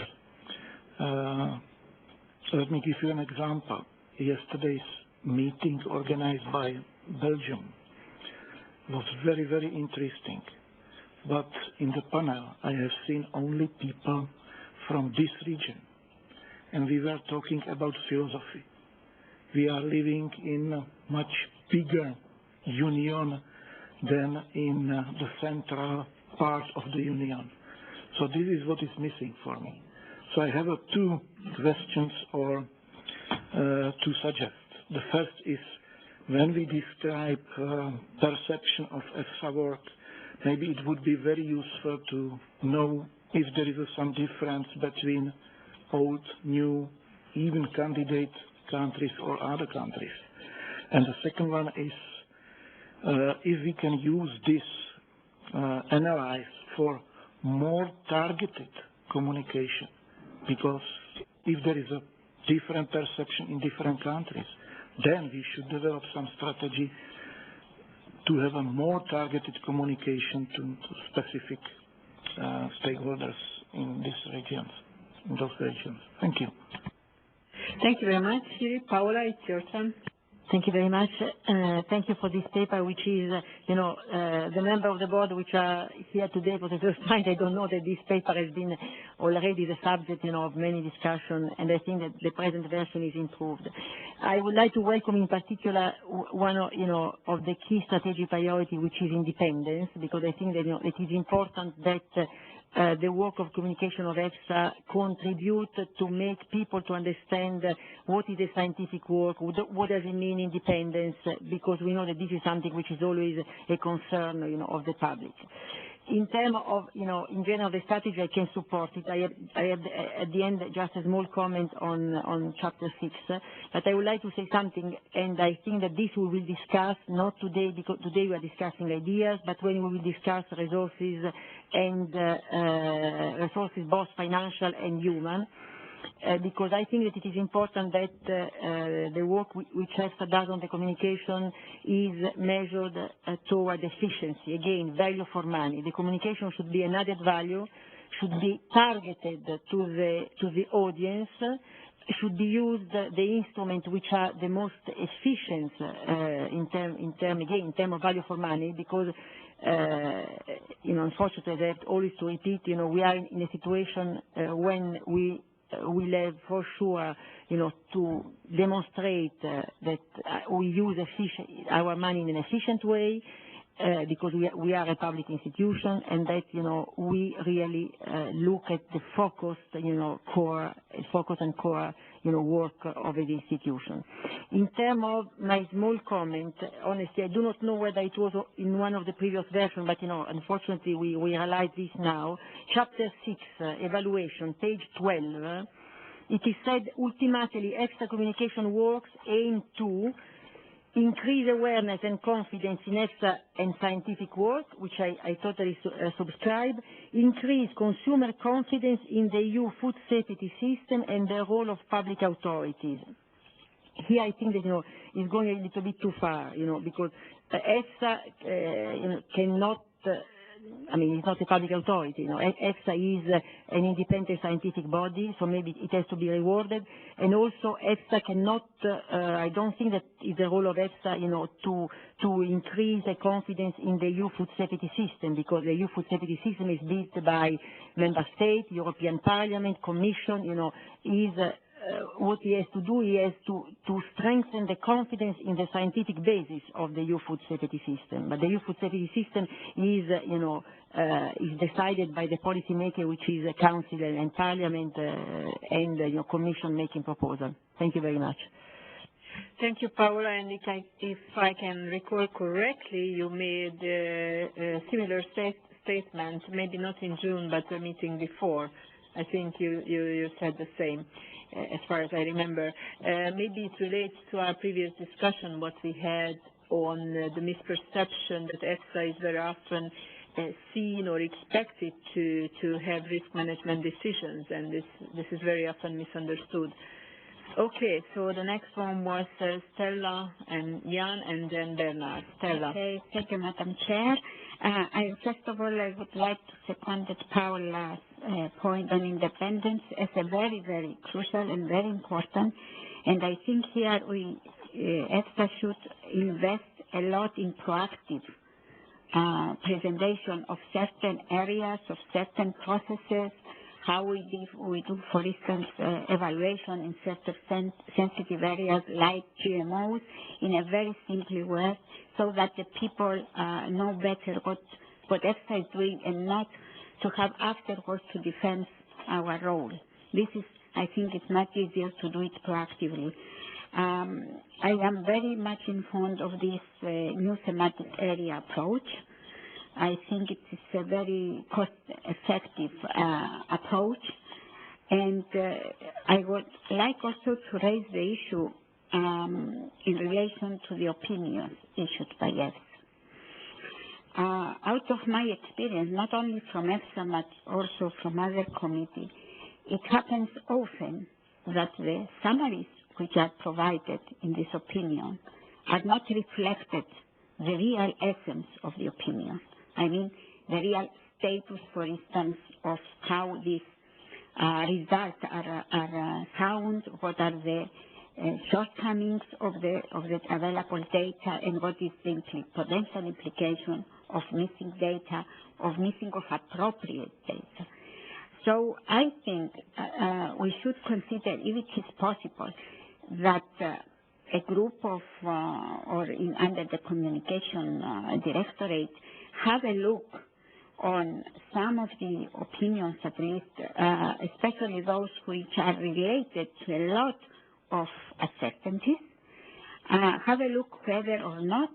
Let me give you an example. Yesterday's meeting organized by Belgium was very, very interesting. But in the panel, I have seen only people from this region. And we were talking about philosophy. We are living in a much bigger union than in the central part of the union. So this is what is missing for me. So I have two questions or to suggest. The first is, when we describe perception of EFSA work, maybe it would be very useful to know if there is some difference between old, new, even candidate countries or other countries. And the second one is if we can use this analysis for more targeted communication, because if there is a different perception in different countries, then we should develop some strategy to have a more targeted communication to specific stakeholders in these regions, in those regions. Thank you. Thank you very much, Jiri. Paola, it's your turn. Thank you very much. Thank you for this paper, which is, the member of the board which are here today for the first time, they don't know that this paper has been already the subject, of many discussions, and I think that the present version is improved. I would like to welcome in particular one of, of the key strategic priority, which is independence, because I think that, it is important that the work of communication of EFSA contribute to make people to understand what is the scientific work, what does it mean independence, because we know that this is something which is always a concern, of the public. In terms of, in general, the strategy, I can support it. I have at the end just a small comment on Chapter 6, but I would like to say something, and I think that this we will discuss, not today, because today we are discussing ideas, but when we will discuss resources and resources both financial and human, because I think that it is important that the work which EFSA does on the communication is measured toward efficiency. Again, value for money. The communication should be an added value, should be targeted to the audience, should be used the instruments which are the most efficient in term of value for money, because unfortunately, I have always to repeat, we are in a situation when we will have for sure, to demonstrate that we use our money in an efficient way, because we are a public institution, and that we really look at the focus and core work of the institution. In terms of my small comment, honestly, I do not know whether it was in one of the previous versions, but unfortunately we realize this now. Chapter 6, evaluation, page 12. It is said ultimately EFSA communication works aim to increase awareness and confidence in EFSA and scientific work, which I totally subscribe, increase consumer confidence in the EU food safety system and the role of public authorities. Here I think that it's going a little bit too far, because EFSA cannot. It's not a public authority. EFSA is an independent scientific body, so maybe it has to be rewarded. And also, EFSA cannot. I don't think that it's the role of EFSA, to increase the confidence in the EU food safety system, because the EU food safety system is built by member states, European Parliament, Commission. What he has to do, he has to strengthen the confidence in the scientific basis of the EU food safety system. But the EU food safety system is decided by the policymaker, which is the Council and Parliament, and Commission making proposal. Thank you very much. Thank you, Paola. And if I can recall correctly, you made a similar statement, maybe not in June, but a meeting before. I think you said the same, as far as I remember. Maybe it relates to our previous discussion, what we had on the misperception that EFSA is very often seen or expected to have risk management decisions, and this is very often misunderstood. Okay, so the next one was Stella and Jan, and then Bernard. Stella. Okay, thank you, Madam Chair. First of all, I would like to second Paola's point on independence as a very, very crucial and very important. And I think here EFSA should invest a lot in proactive presentation of certain areas, of certain processes, how we do, for instance, evaluation in certain sensitive areas like GMOs in a very simple way, so that the people know better what EFSA is doing, and not to have afterwards to defend our role. This is, I think, it's much easier to do it proactively. I am very much informed of this new thematic area approach. I think it is a very cost-effective approach, and I would like also to raise the issue in relation to the opinions issued by EFSA. Out of my experience, not only from EFSA but also from other committees, it happens often that the summaries which are provided in this opinion are not reflected the real essence of the opinion. I mean, the real status, for instance, of how these results are found, what are the shortcomings of the available data, and what is the potential implication of missing data, of missing of appropriate data. So I think we should consider, if it is possible, that a group of, under the communication directorate, have a look on some of the opinions, at least, especially those which are related to a lot of uncertainties. Have a look whether or not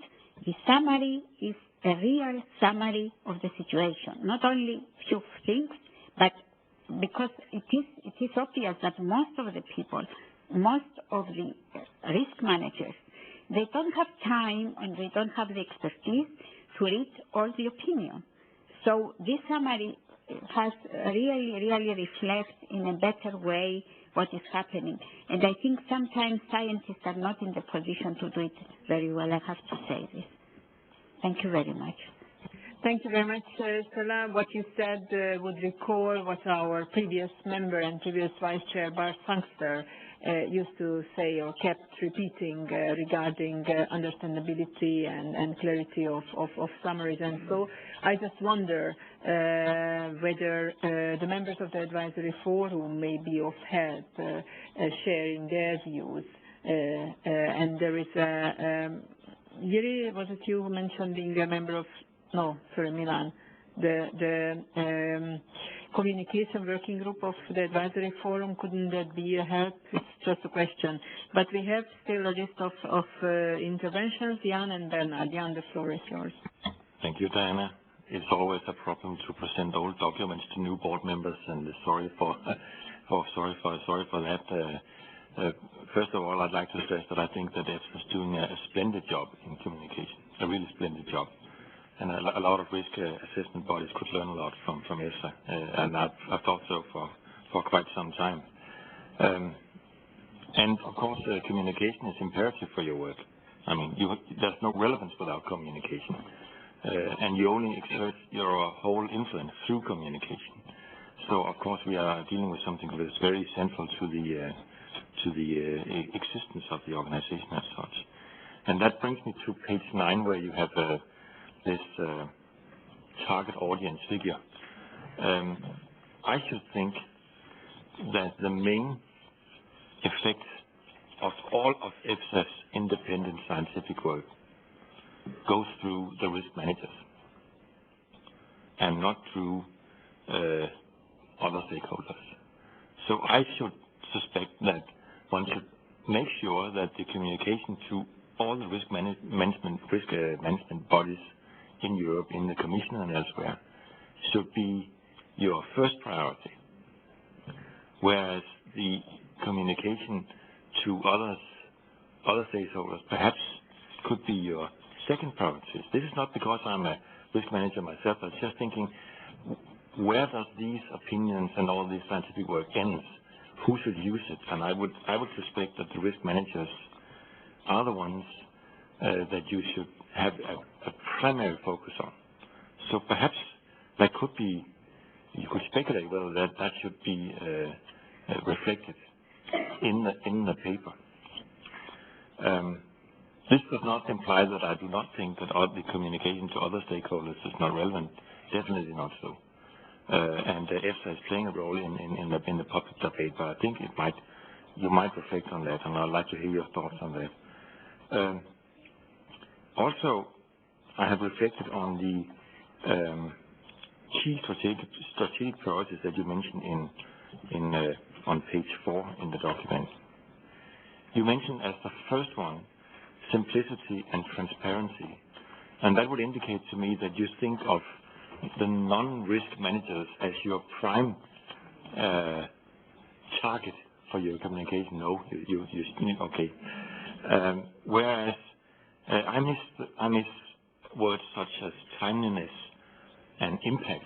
the summary is a real summary of the situation. Not only few things, but because it is obvious that most of the people, most of the risk managers, they don't have time and they don't have the expertise to read all the opinion. So this summary has really reflects in a better way what is happening. And I think sometimes scientists are not in the position to do it very well. I have to say this. Thank you very much. Thank you very much, Stella. What you said would recall what our previous member and previous vice chair, Bart Sangster, used to say or kept repeating regarding understandability and clarity of summaries. And so I just wonder whether the members of the advisory forum may be of help sharing their views. And there is Yuri, was it you who mentioned being a member of, no, sorry, Milan, the communication working group of the advisory forum? Couldn't that be a help? It's just a question. But we have still a list of interventions. Jan and Bernard. Jan, the floor is yours. Thank you, Diana. It's always a problem to present old documents to new board members, and sorry for that. First of all, I'd like to stress that I think that EFSA is doing a splendid job in communication, a really splendid job. And a lot of risk assessment bodies could learn a lot from EFSA, and I've thought so for quite some time. And of course, communication is imperative for your work. I mean, there's no relevance without communication, and you only exert your whole influence through communication. So, of course, we are dealing with something that is very central to the existence of the organization as such. And that brings me to page 9, where you have this target audience figure. I should think that the main effect of all of EFSA's independent scientific work goes through the risk managers and not through other stakeholders. So I should suspect that one should make sure that the communication to all the risk management bodies in Europe, in the Commission and elsewhere, should be your first priority, whereas the communication to other stakeholders perhaps could be your second priority. This is not because I'm a risk manager myself. I'm just thinking, where does these opinions and all this scientific work ends? Who should use it? And I would suspect that the risk managers are the ones that you should have a primary focus on. So perhaps that could be, you could speculate whether that should be reflected in the paper. This does not imply that I do not think that the communication to other stakeholders is not relevant. Definitely not so. And EFSA is playing a role in the public debate, but I think you might reflect on that, and I'd like to hear your thoughts on that. Also, I have reflected on the key strategic priorities that you mentioned on page 4 in the document. You mentioned as the first one simplicity and transparency, and that would indicate to me that you think of the non-risk managers as your prime target for your communication. No, okay. Whereas I miss words such as timeliness and impact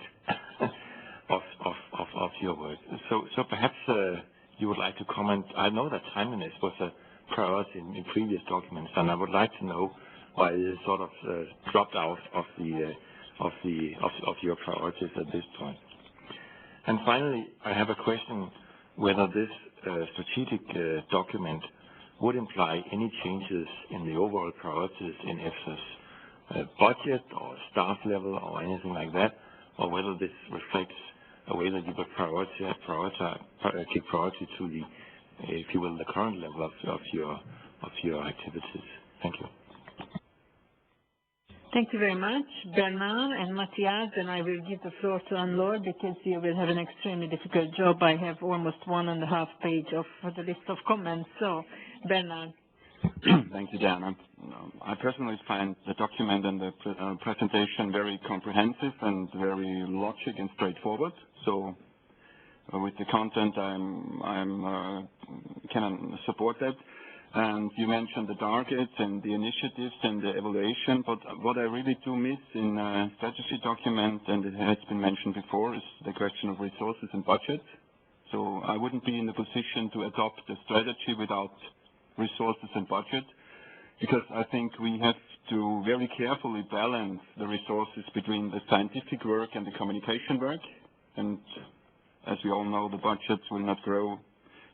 of your work. So perhaps you would like to comment. I know that timeliness was a priority in previous documents, and I would like to know why it sort of dropped out of your priorities at this point. And finally, I have a question whether this strategic document would imply any changes in the overall priorities in EFSA's budget or staff level or anything like that, or whether this reflects a way that you would give priority to the, if you will, the current level of your activities. Thank you. Thank you very much, Bernard and Matthias, and I will give the floor to Anne-Laure because you will have an extremely difficult job. I have almost 1.5 pages of the list of comments. So, Bernard. Thank you, Diana. I personally find the document and the presentation very comprehensive and very logic and straightforward. So, with the content, I can support that. And you mentioned the targets and the initiatives and the evaluation, but what I really do miss in a strategy document, and it has been mentioned before, is the question of resources and budget. So I wouldn't be in the position to adopt a strategy without resources and budget. because I think we have to very carefully balance the resources between the scientific work and the communication work. And as we all know, the budgets will not grow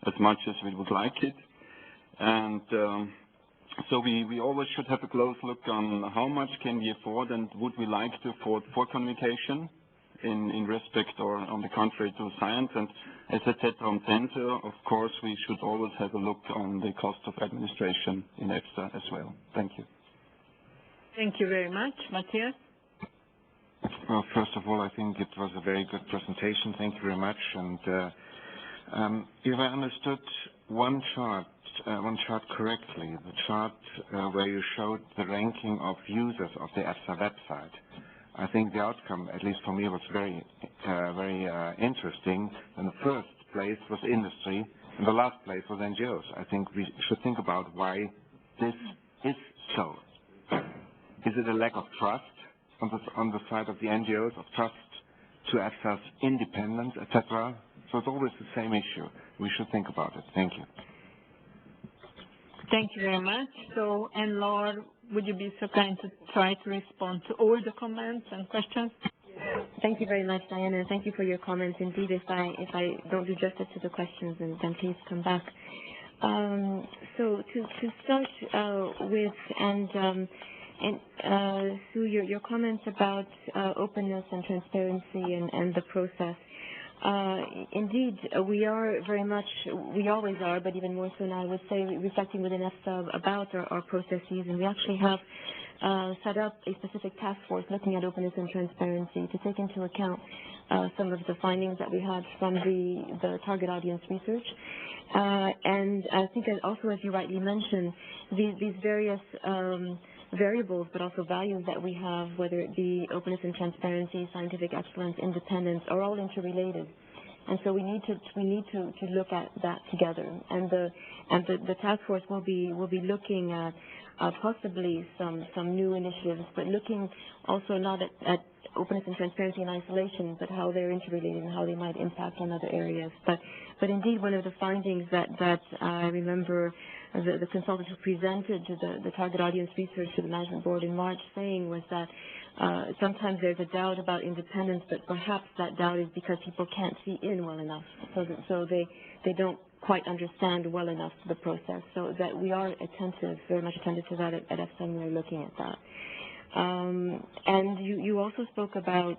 as much as we would like it. And so we always should have a close look on how much can we afford and would we like to afford for communication in respect or on the contrary to science. And as I said on censor, of course, we should always have a look on the cost of administration in EFSA as well. Thank you. Thank you very much. Matthias? Well, first of all, I think it was a very good presentation. Thank you very much. And if I understood one chart correctly, the chart where you showed the ranking of users of the EFSA website, I think the outcome, at least for me, was very interesting. And the first place was industry, and the last place was NGOs. I think we should think about why this is so. Is it a lack of trust on the side of the NGOs, of trust to EFSA's independence, etc.? So it's always the same issue. We should think about it. Thank you. Thank you very much. So, and Laura, would you be so kind to try to respond to all the comments and questions? Thank you very much, Diana, and thank you for your comments. Indeed, if I don't do justice to the questions, then please come back. So to start with, Sue, your comments about openness and transparency and the process. Indeed, we are very much, we always are, but even more so now, I would say, reflecting within EFSA about our processes, and we actually have set up a specific task force looking at openness and transparency to take into account some of the findings that we had from the target audience research. And I think that also, as you rightly mentioned, these various variables, but also values that we have, whether it be openness and transparency, scientific excellence, independence, are all interrelated. And so we need to look at that together. And the task force will be looking at possibly some new initiatives, but looking also not at openness and transparency in isolation, but how they're interrelated and how they might impact on other areas. But indeed, one of the findings that I remember the consultant who presented to the target audience research to the management board in March saying was that sometimes there's a doubt about independence, but perhaps that doubt is because people can't see in well enough, so they don't quite understand well enough the process. So that we are attentive, very much attentive to that at EFSA, and we're looking at that. And you also spoke about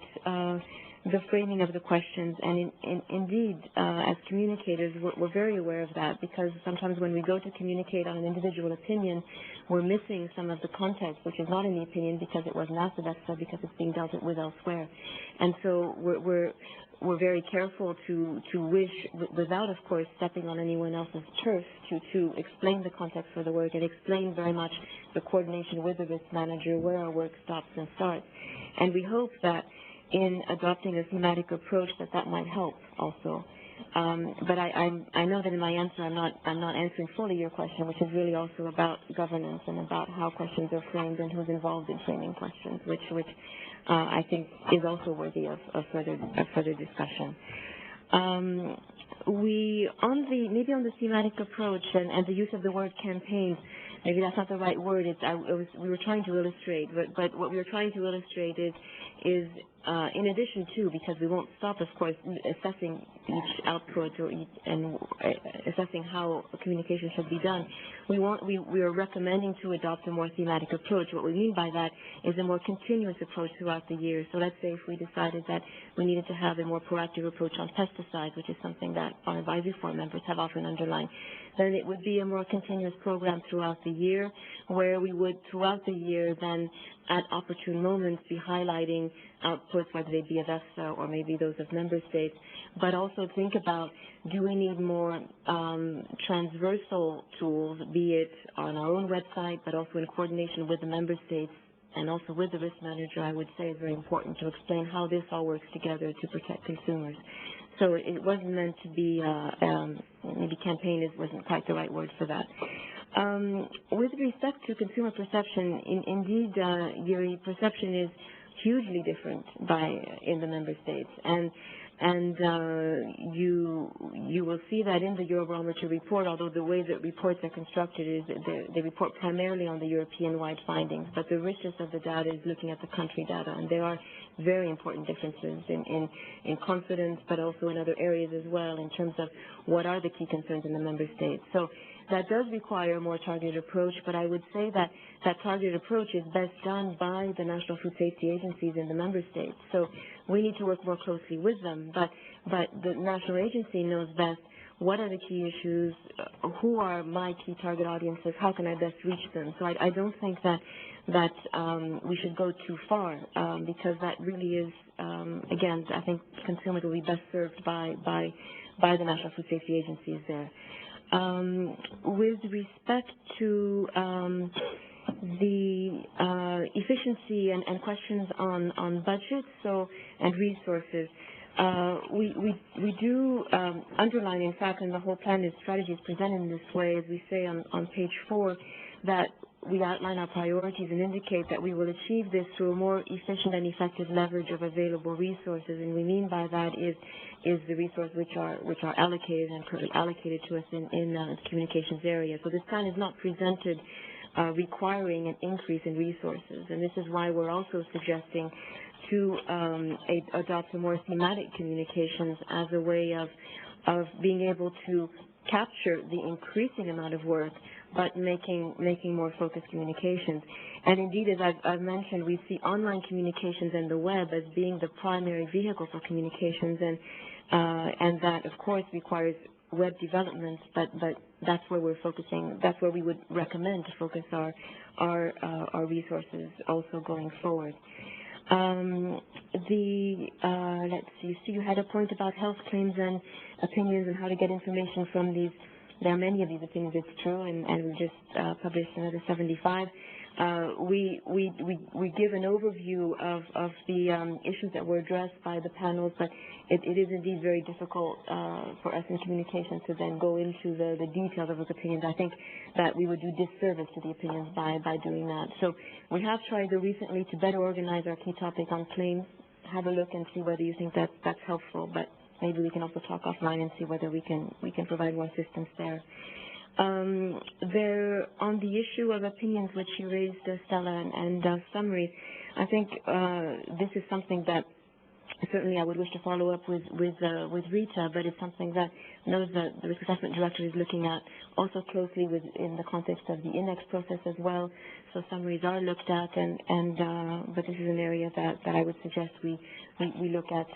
the framing of the questions, and indeed, as communicators, we're very aware of that, because sometimes when we go to communicate on an individual opinion, we're missing some of the context, which is not in the opinion because it wasn't asked of EFSA, because it's being dealt with elsewhere. And so we're very careful to wish, without, of course, stepping on anyone else's turf, to explain the context for the work and explain very much the coordination with the risk manager, where our work stops and starts. And we hope that in adopting a thematic approach that might help also. But I know that in my answer I'm not answering fully your question, which is really also about governance and about how questions are framed and who's involved in framing questions, which I think is also worthy of further discussion. Maybe on the thematic approach and the use of the word campaign, maybe that's not the right word. We were trying to illustrate, but what we were trying to illustrate is in addition to, because we won't stop, of course, assessing each output and assessing how communication should be done, we are recommending to adopt a more thematic approach. What we mean by that is a more continuous approach throughout the year. So let's say if we decided that we needed to have a more proactive approach on pesticides, which is something that our advisory board members have often underlined, then it would be a more continuous program throughout the year, where we would throughout the year then at opportune moments be highlighting outputs, whether they be of EFSA or maybe those of member states, but also think about, do we need more transversal tools, be it on our own website, but also in coordination with the member states and also with the risk manager, I would say is very important to explain how this all works together to protect consumers. So it wasn't meant to be, maybe campaign wasn't quite the right word for that. With respect to consumer perception, indeed, Yuri, perception is hugely different in the member states. And you will see that in the Eurobarometer report, although the way that reports are constructed is that they report primarily on the European-wide findings, but the richness of the data is looking at the country data, and there are very important differences in confidence, but also in other areas as well in terms of what are the key concerns in the member states. So that does require a more targeted approach, but I would say that that targeted approach is best done by the national food safety agencies in the member states. So we need to work more closely with them, but the national agency knows best what are the key issues, who are my key target audiences, how can I best reach them. So I don't think that we should go too far because that really is, again, I think consumers will be best served by the national food safety agencies there. With respect to the efficiency and questions on budget and resources, we do underline, in fact, in the whole plan, the strategy is presented in this way, as we say on page 4, that we outline our priorities and indicate that we will achieve this through a more efficient and effective leverage of available resources. And we mean by that is the resources which are allocated and currently allocated to us in the communications area. So this plan is not presented requiring an increase in resources, and this is why we're also suggesting to adopt a more thematic communications as a way of being able to capture the increasing amount of work, but making more focused communications. And indeed, as I've mentioned, we see online communications and the web as being the primary vehicle for communications, and that, of course, requires web development, but that's where we're focusing. That's where we would recommend to focus our resources also going forward. Let's see. So you had a point about health claims and opinions and how to get information from these. There are many of these opinions, it's true, and we just published another 75. We give an overview of the issues that were addressed by the panels, but it is indeed very difficult for us in communications to then go into the details of those opinions. I think that we would do disservice to the opinions by doing that. So we have tried recently to better organize our key topic on claims. Have a look and see whether you think that's helpful, but maybe we can also talk offline and see whether we can provide more assistance there. There, on the issue of opinions which you raised, Stella, and summaries, I think this is something that certainly I would wish to follow up with Rita, but it's something that I know the Risk Assessment Director is looking at also closely in the context of the index process as well. So summaries are looked at, but this is an area that I would suggest we look at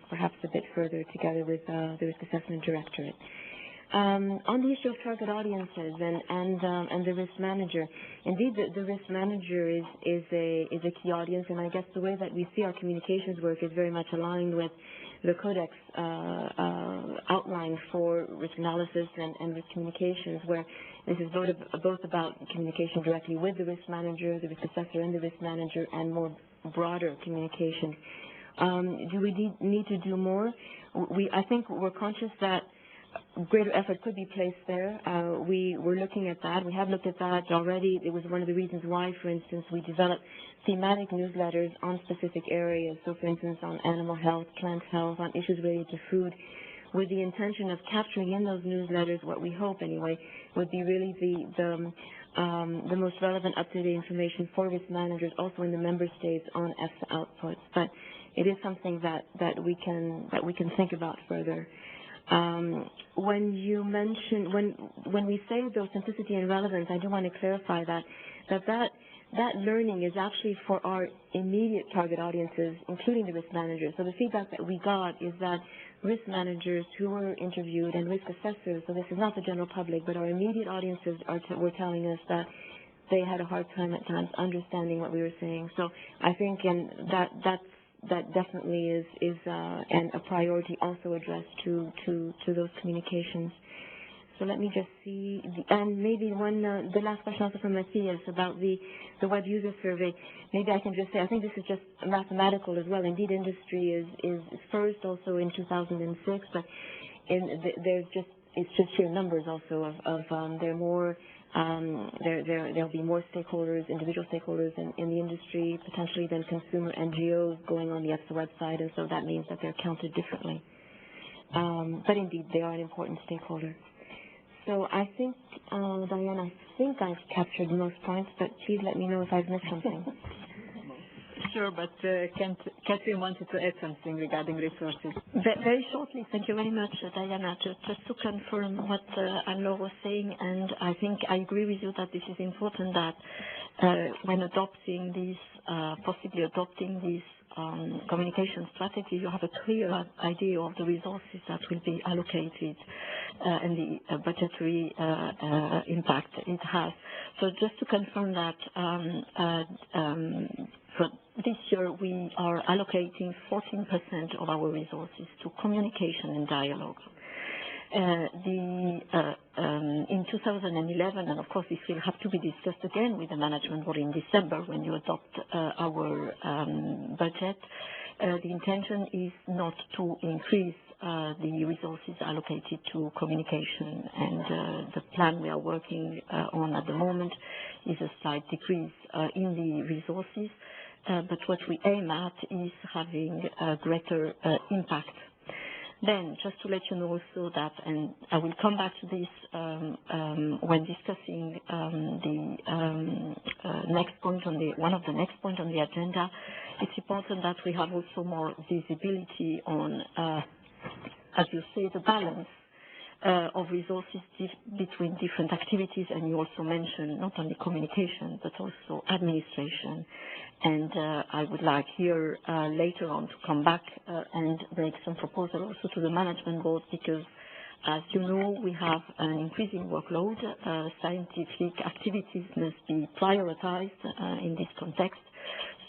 perhaps a bit further together with the Risk Assessment Directorate. On the issue of target audiences and the risk manager, indeed the risk manager is a key audience, and I guess the way that we see our communications work is very much aligned with the Codex outline for risk analysis and risk communications, where this is both about communication directly with the risk manager, the risk assessor, and the risk manager, and more broader communication. Do we need to do more? I think we're conscious that greater effort could be placed there. We're looking at that. We have looked at that already. It was one of the reasons why, for instance, we developed thematic newsletters on specific areas. So, for instance, on animal health, plant health, on issues related to food, with the intention of capturing in those newsletters what we hope, anyway, would be really the most relevant up-to-date information for risk managers, also in the member states, on EFSA outputs. But it is something that we can think about further. When you mention, when we say though simplicity and relevance, I do want to clarify that learning is actually for our immediate target audiences, including the risk managers. So the feedback that we got is that risk managers who were interviewed and risk assessors, so this is not the general public, but our immediate audiences were telling us that they had a hard time at times understanding what we were saying. So I think that definitely is a priority also addressed to those communications. So let me just see, and maybe the last question also from Matthias about the web user survey. Maybe I can just say, I think this is just mathematical as well. Indeed, industry is first also in 2006, but it's just sheer numbers also of there are more There'll be more stakeholders, individual stakeholders in the industry, potentially then consumer NGOs going on the EFSA website, and so that means that they're counted differently. But indeed, they are an important stakeholder. So I think, Diane, I think I've captured most points, but please let me know if I've missed something. Sure, but Catherine wanted to add something regarding resources. Very shortly, thank you very much, Diana. Just to confirm what Anne-Laure was saying, and I think I agree with you that this is important that when adopting these, possibly adopting these communication strategy, you have a clear idea of the resources that will be allocated and the budgetary impact it has. So just to confirm that for this year we are allocating 14% of our resources to communication and dialogue. In 2011, and of course this will have to be discussed again with the management board in December when you adopt our budget, the intention is not to increase the resources allocated to communication, and the plan we are working on at the moment is a slight decrease in the resources, but what we aim at is having a greater impact. Then, just to let you know also that, and I will come back to this when discussing the next point on one of the next point on the agenda, it's important that we have also more visibility on, as you say, the balance of resources between different activities, and you also mentioned not only communication but also administration. And I would like here later on to come back and make some proposal also to the management board, because as you know, we have an increasing workload. Scientific activities must be prioritized in this context.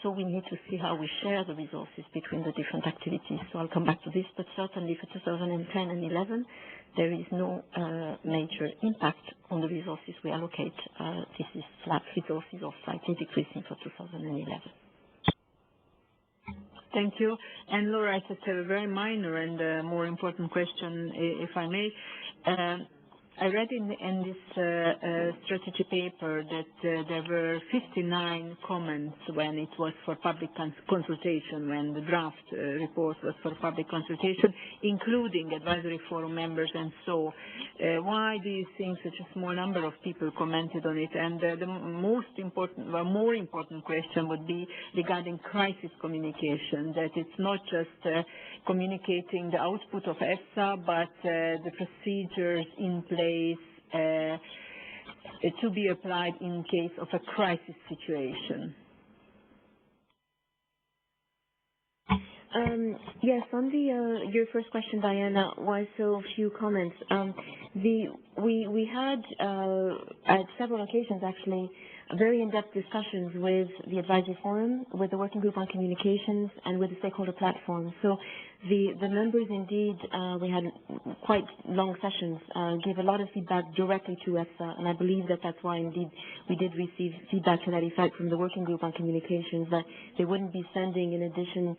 So we need to see how we share the resources between the different activities. So I'll come back to this, but certainly for 2010 and 11, there is no major impact on the resources we allocate. This is flat resources or slightly decreasing for 2011. Thank you. And Laura, I just have a very minor and more important question, if I may. I read in this strategy paper that there were 59 comments when it was for public consultation, when the draft report was for public consultation, including advisory forum members and so. Why do you think such a small number of people commented on it? And the most important, well, more important question would be regarding crisis communication, that it's not just communicating the output of EFSA, but the procedures in place to be applied in case of a crisis situation. Yes, on your first question, Diana, why so few comments? We had at several occasions actually very in-depth discussions with the advisory forum, with the working group on communications, and with the stakeholder platform. So the members indeed, we had quite long sessions, gave a lot of feedback directly to EFSA, and I believe that that's why indeed we did receive feedback to that effect from the working group on communications, that they wouldn't be sending in addition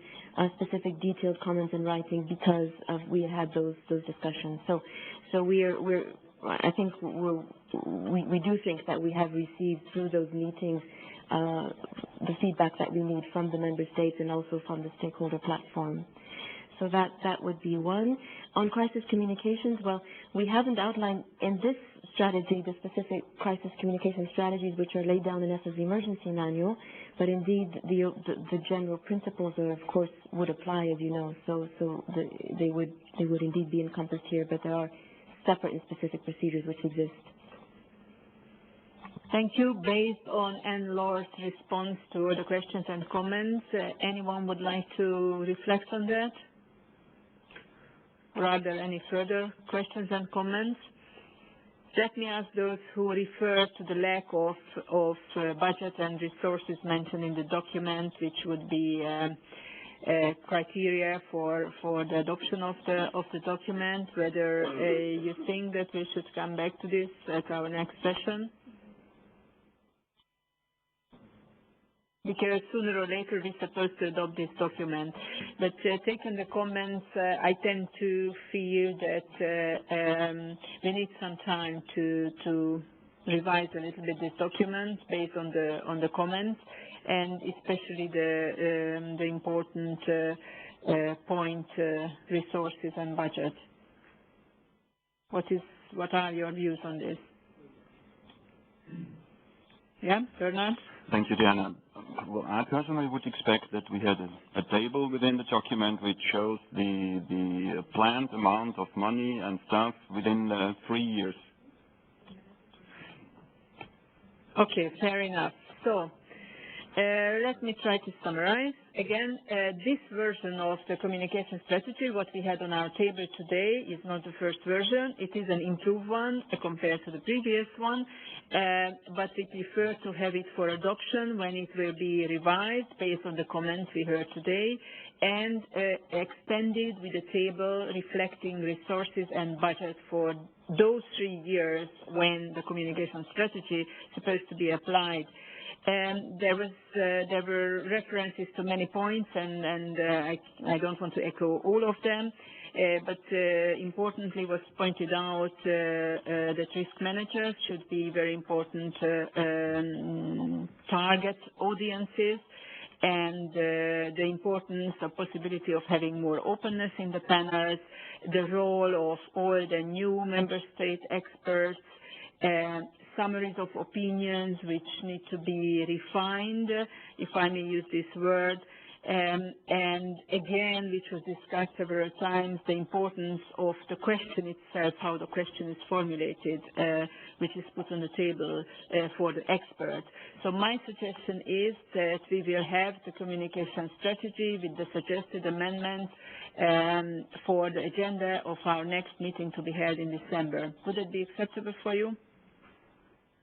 specific detailed comments in writing because we had those discussions. So I think we do think that we have received through those meetings the feedback that we need from the member states and also from the stakeholder platform. So that would be one. On crisis communications, well, we haven't outlined in this strategy the specific crisis communication strategies which are laid down in EFSA's emergency manual, but indeed the general principles are, of course, would apply, as you know. So they would indeed be encompassed here, but there are separate and specific procedures which exist. Thank you. Based on Anne-Laure's response to the questions and comments, anyone would like to reflect on that? Or are there any further questions and comments? Let me ask those who refer to the lack of budget and resources mentioned in the document, which would be criteria for the adoption of the document, whether you think that we should come back to this at our next session. Because sooner or later we're supposed to adopt this document. But taking the comments, I tend to feel that we need some time to revised a little bit this document based on the comments, and especially the important point, resources and budget. What are your views on this? Yeah, Bernard? Thank you, Diana. Well, I personally would expect that we had a table within the document which shows the planned amount of money and stuff within 3 years. Okay, fair enough. So, let me try to summarize. Again, this version of the communication strategy, what we had on our table today, is not the first version. It is an improved one compared to the previous one, but we prefer to have it for adoption when it will be revised based on the comments we heard today, and extended with a table reflecting resources and budget for those 3 years when the communication strategy is supposed to be applied. There were references to many points, and I don't want to echo all of them, but importantly was pointed out that risk managers should be very important target audiences, and the importance or possibility of having more openness in the panels, the role of all the new member state experts, summaries of opinions which need to be refined, if I may use this word, and again, which was discussed several times, the importance of the question itself, how the question is formulated, which is put on the table for the expert. So my suggestion is that we will have the communication strategy with the suggested amendments for the agenda of our next meeting to be held in December. Would it be acceptable for you?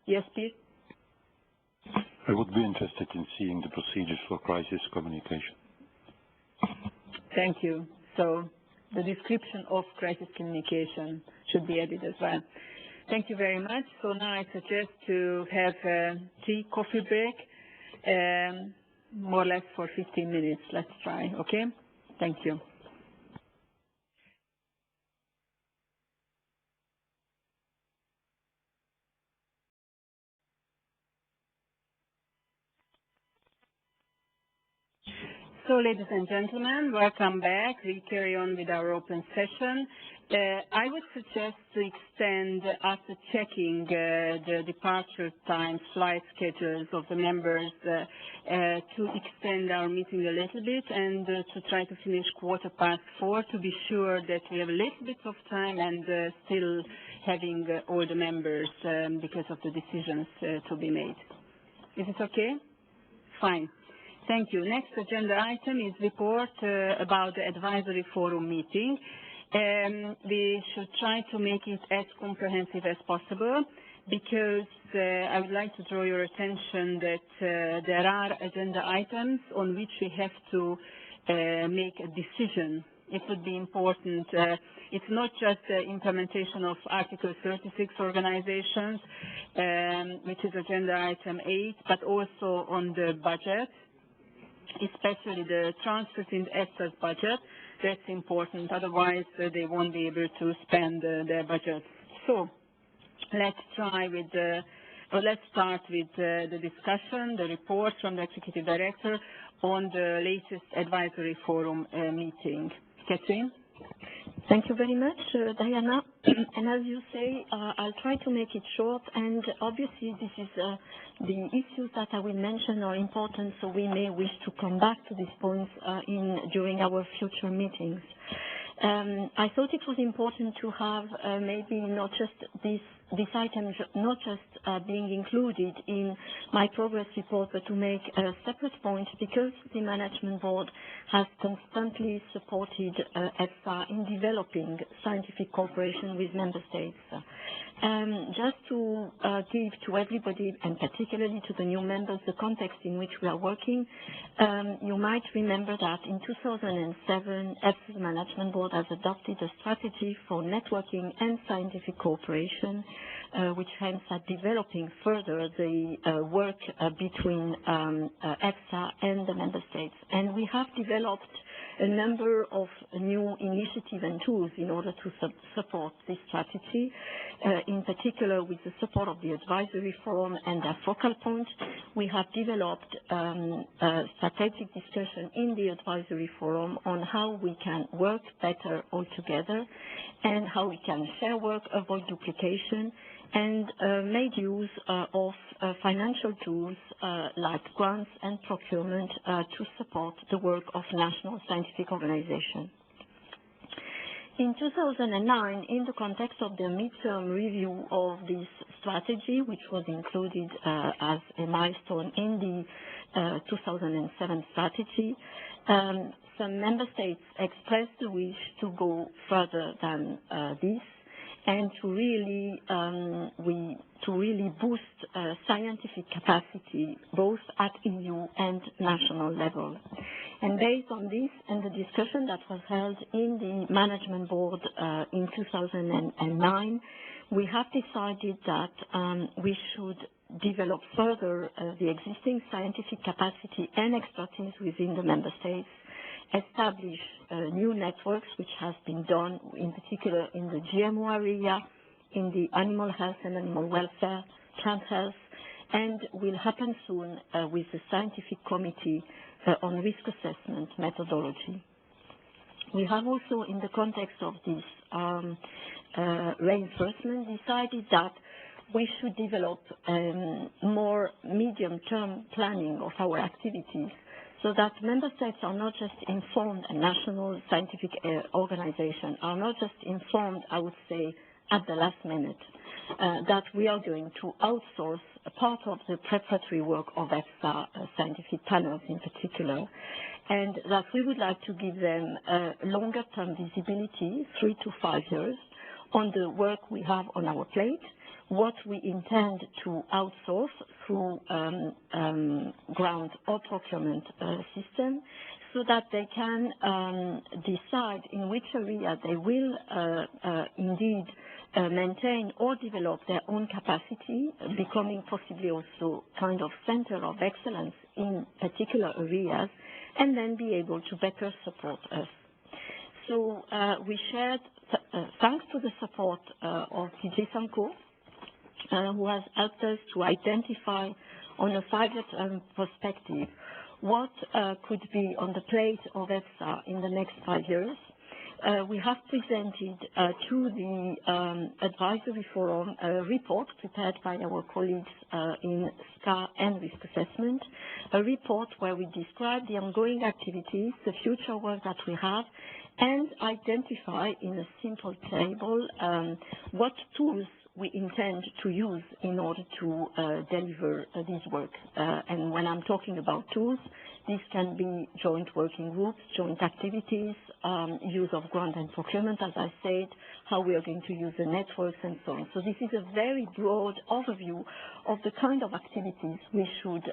Yes, please. I would be interested in seeing the procedures for crisis communication. Thank you. So the description of crisis communication should be added as well. Thank you very much. So now I suggest to have a tea, coffee break, more or less for 15 minutes. Let's try, okay? Thank you. So, ladies and gentlemen, welcome back. We carry on with our open session. I would suggest to extend, after checking the departure time, flight schedules of the members, to extend our meeting a little bit and to try to finish 4:15 to be sure that we have a little bit of time and still having all the members because of the decisions to be made. Is it okay? Fine. Thank you. Next agenda item is report about the advisory forum meeting. We should try to make it as comprehensive as possible because I would like to draw your attention that there are agenda items on which we have to make a decision. It would be important. It's not just the implementation of Article 36 organizations, which is agenda item 8, but also on the budget, especially the transfers in EFSA's budget. That's important, otherwise they won't be able to spend their budget. So let's start with the discussion, the report from the Executive Director on the latest advisory forum meeting. Catherine? Thank you very much, Diana. And as you say, I'll try to make it short. And obviously, this is the issues that I will mention are important, so we may wish to come back to these points during our future meetings. I thought it was important to have maybe not just these items not just being included in my progress report, but to make a separate point because the Management Board has constantly supported EFSA in developing scientific cooperation with Member States. Just to give to everybody, and particularly to the new members, the context in which we are working, you might remember that in 2007, EFSA's Management Board has adopted a strategy for networking and scientific cooperation, which aims at developing further the work between EFSA and the Member States. And we have developed a number of new initiatives and tools in order to support this strategy, in particular with the support of the advisory forum and their focal point. We have developed a strategic discussion in the advisory forum on how we can work better all together and how we can share work, avoid duplication, and made use of financial tools like grants and procurement to support the work of national scientific organizations. In 2009, in the context of the midterm review of this strategy, which was included as a milestone in the 2007 strategy, some member states expressed the wish to go further than this and to really boost scientific capacity both at EU and national level. And based on this and the discussion that was held in the management board in 2009, we have decided that we should develop further the existing scientific capacity and expertise within the member states, establish new networks, which has been done in particular in the GMO area, in the animal health and animal welfare, plant health, and will happen soon with the scientific committee on risk assessment methodology. We have also, in the context of this reinforcement, decided that we should develop more medium-term planning of our activities so that member states are not just informed, and national scientific organizations are not just informed, I would say, at the last minute, that we are going to outsource a part of the preparatory work of EFSA scientific panels in particular, and that we would like to give them longer-term visibility, 3 to 5 years, on the work we have on our plate, what we intend to outsource through grant or procurement system, so that they can decide in which area they will indeed maintain or develop their own capacity, becoming possibly also kind of center of excellence in particular areas, and then be able to better support us. So we shared, thanks to the support of DG Sanko, who has helped us to identify on a 5-year perspective what could be on the plate of EFSA in the next 5 years. We have presented to the advisory forum a report prepared by our colleagues in SCA and risk assessment, a report where we describe the ongoing activities, the future work that we have, and identify in a simple table what tools we intend to use in order to deliver this work. And when I'm talking about tools, this can be joint working groups, joint activities, use of grant and procurement, as I said, how we are going to use the networks and so on. So this is a very broad overview of the kind of activities we should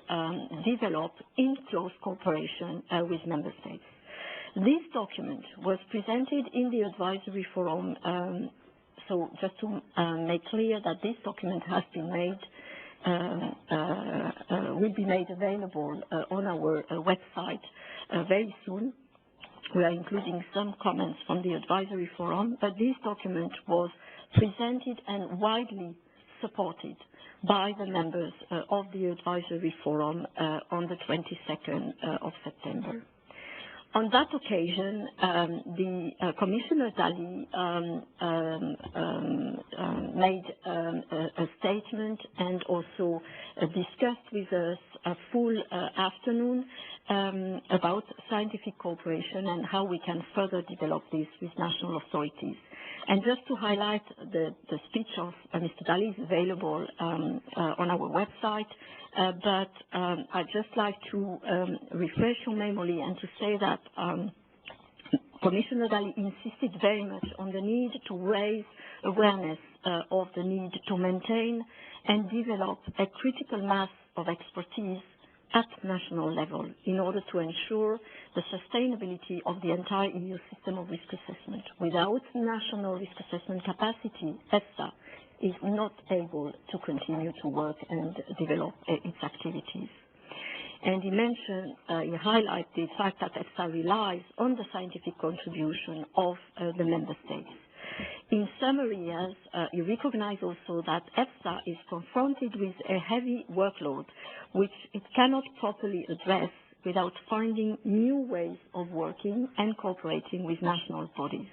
develop in close cooperation with member states. This document was presented in the advisory forum. So just to make clear that this document has been made, will be made available on our website very soon. We are including some comments from the advisory forum, but this document was presented and widely supported by the members of the advisory forum on the 22nd of September. On that occasion, the Commissioner Dalli made a statement and also discussed with us a full afternoon about scientific cooperation and how we can further develop this with national authorities. And just to highlight, the speech of Mr. Dalli is available on our website, but I'd just like to refresh your memory and to say that Commissioner Dalli insisted very much on the need to raise awareness of the need to maintain and develop a critical mass of expertise at national level in order to ensure the sustainability of the entire EU system of risk assessment. Without national risk assessment capacity, EFSA is not able to continue to work and develop its activities. And he mentioned, he highlighted the fact that EFSA relies on the scientific contribution of the member states. In summary, you recognize also that EFSA is confronted with a heavy workload, which it cannot properly address without finding new ways of working and cooperating with national bodies.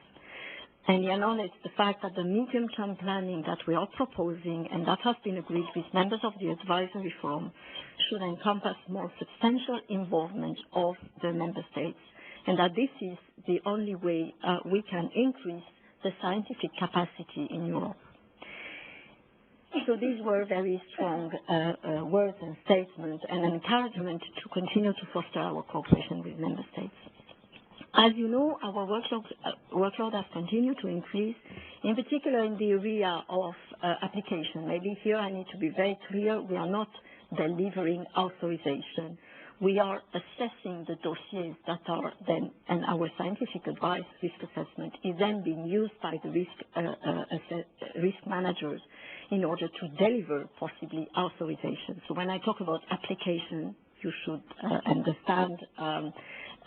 And he acknowledged the fact that the medium-term planning that we are proposing and that has been agreed with members of the advisory forum should encompass more substantial involvement of the member states, and that this is the only way we can increase the scientific capacity in Europe. So these were very strong words and statements and an encouragement to continue to foster our cooperation with member states. As you know, our workload has continued to increase, in particular in the area of application. Maybe here I need to be very clear, we are not delivering authorization. We are assessing the dossiers that are then, and our scientific advice, risk assessment, is then being used by the risk managers in order to deliver possibly authorization. So when I talk about application, you should understand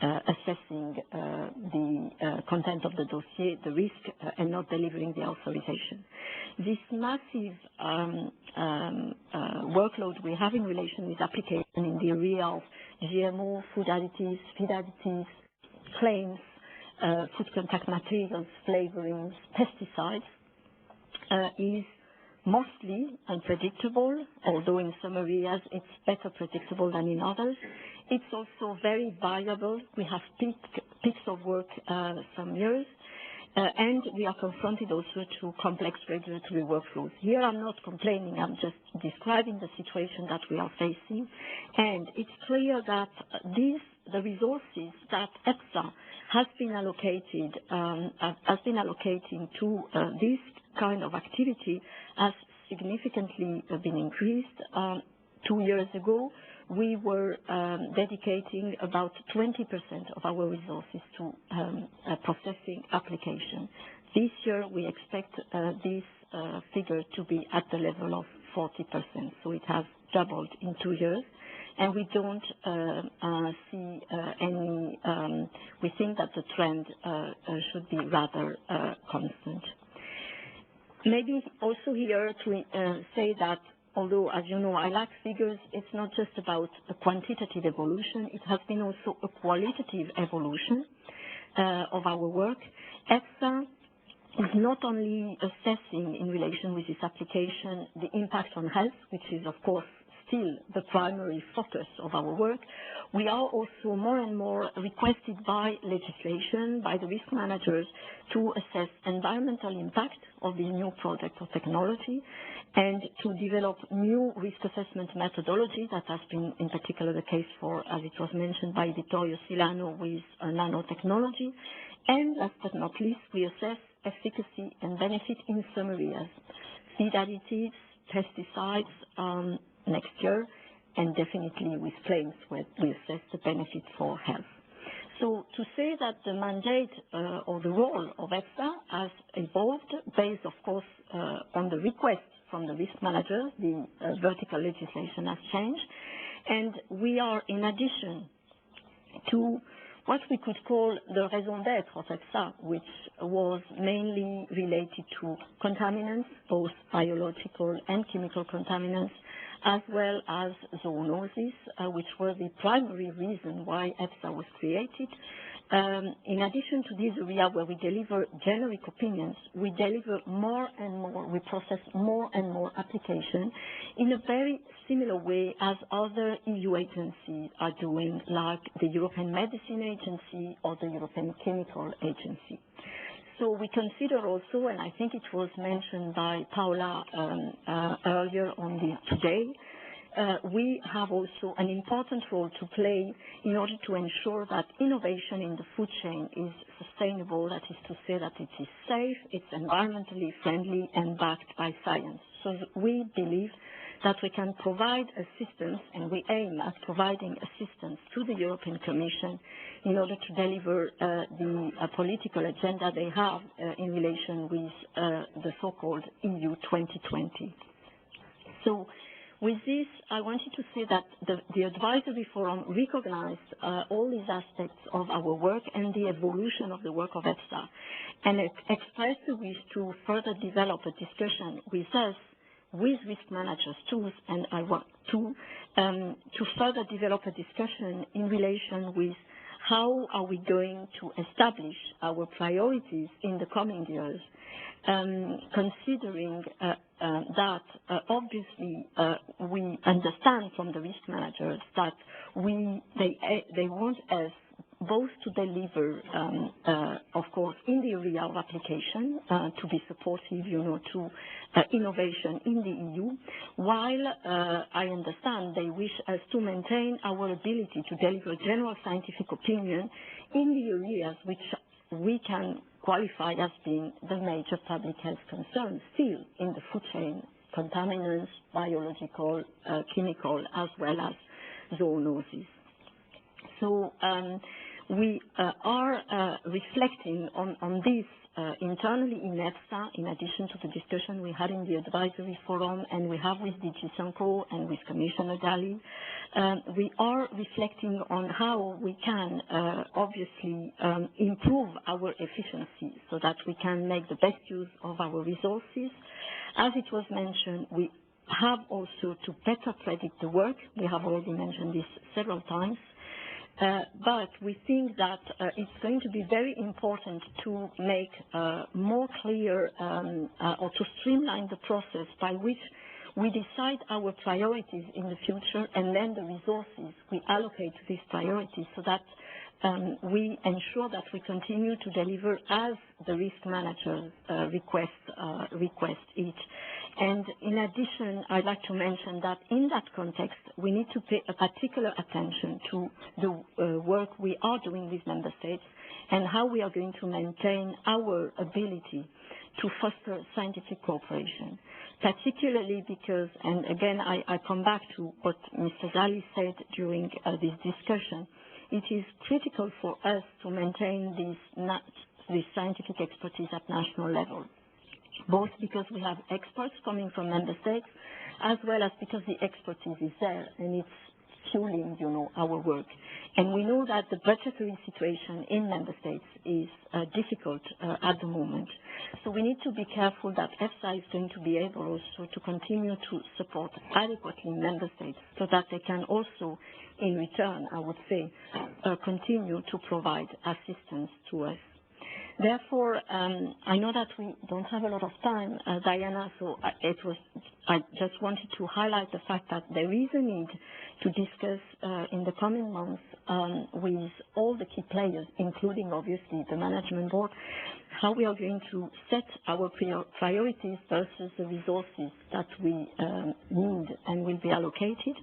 assessing the content of the dossier, the risk, and not delivering the authorization. This massive workload we have in relation with application in the area of GMO, food additives, feed additives, claims, food contact materials, flavorings, pesticides, is mostly unpredictable, although in some areas it's better predictable than in others. It's also very variable. We have peaks of work some years, and we are confronted also to complex regulatory workflows. Here I'm not complaining, I'm just describing the situation that we are facing, and it's clear that the resources that EFSA has been allocating to this kind of activity has significantly been increased. 2 years ago, we were dedicating about 20% of our resources to processing application. This year, we expect this figure to be at the level of 40%, so it has doubled in 2 years. And we don't see any, we think that the trend should be rather constant. Maybe also here to say that, although, as you know, I like figures, it's not just about a quantitative evolution, it has been also a qualitative evolution of our work. EFSA is not only assessing in relation with this application the impact on health, which is of course still the primary focus of our work. We are also more and more requested by legislation, by the risk managers, to assess environmental impact of the new product or technology and to develop new risk assessment methodology. That has been in particular the case for, as it was mentioned by Vittorio Silano, with nanotechnology. And last but not least, we assess efficacy and benefit in some areas. Feed additives, pesticides next year, and definitely with claims where we assess the benefit for health. So to say that the mandate or the role of EFSA has evolved based, of course, on the request from the risk manager, the vertical legislation has changed. And we are, in addition to what we could call the raison d'être of EFSA, which was mainly related to contaminants, both biological and chemical contaminants, as well as zoonosis, which were the primary reason why EFSA was created. In addition to this area where we deliver generic opinions, we deliver more and more, we process more and more application in a very similar way as other EU agencies are doing, like the European Medicine Agency or the European Chemical Agency. So we consider also, and I think it was mentioned by Paola earlier on today, we have also an important role to play in order to ensure that innovation in the food chain is sustainable, that is to say that it is safe, it's environmentally friendly and backed by science. So we believe that we can provide assistance, and we aim at providing assistance to the European Commission in order to deliver the political agenda they have in relation with the so-called EU 2020. So With this, I wanted to say that the advisory forum recognized all these aspects of our work and the evolution of the work of EFSA, and expressed the wish to further develop a discussion with us, with risk managers too, and I want to further develop a discussion in relation with how are we going to establish our priorities in the coming years, considering that obviously we understand from the risk managers that they want us both to deliver, of course, in the area of application, to be supportive, to innovation in the EU, while I understand they wish us to maintain our ability to deliver general scientific opinion in the areas which we can qualify as being the major public health concerns still in the food chain: contaminants, biological, chemical, as well as zoonoses. So we are reflecting on this internally in EFSA, in addition to the discussion we had in the advisory forum and we have with DG Sanko and with Commissioner Dalli. We are reflecting on how we can obviously improve our efficiency so that we can make the best use of our resources. As it was mentioned, we have also to better predict the work. We have already mentioned this several times. But we think that it's going to be very important to make more clear or to streamline the process by which we decide our priorities in the future and then the resources we allocate to these priorities so that we ensure that we continue to deliver as the risk managers request it. And in addition, I'd like to mention that in that context, we need to pay a particular attention to the work we are doing with member states and how we are going to maintain our ability to foster scientific cooperation, particularly because, and again, I come back to what Mr. Dalli said during this discussion, it is critical for us to maintain this scientific expertise at national level, both because we have experts coming from member states, as well as because the expertise is there and it's fueling, our work. And we know that the budgetary situation in member states is difficult at the moment. So we need to be careful that EFSA is going to be able also to continue to support adequately member states so that they can also, in return, I would say, continue to provide assistance to us. Therefore, I know that we don't have a lot of time, Diana, so I just wanted to highlight the fact that there is a need to discuss in the coming months with all the key players, including obviously the management board, how we are going to set our priorities versus the resources that we need and will be allocated.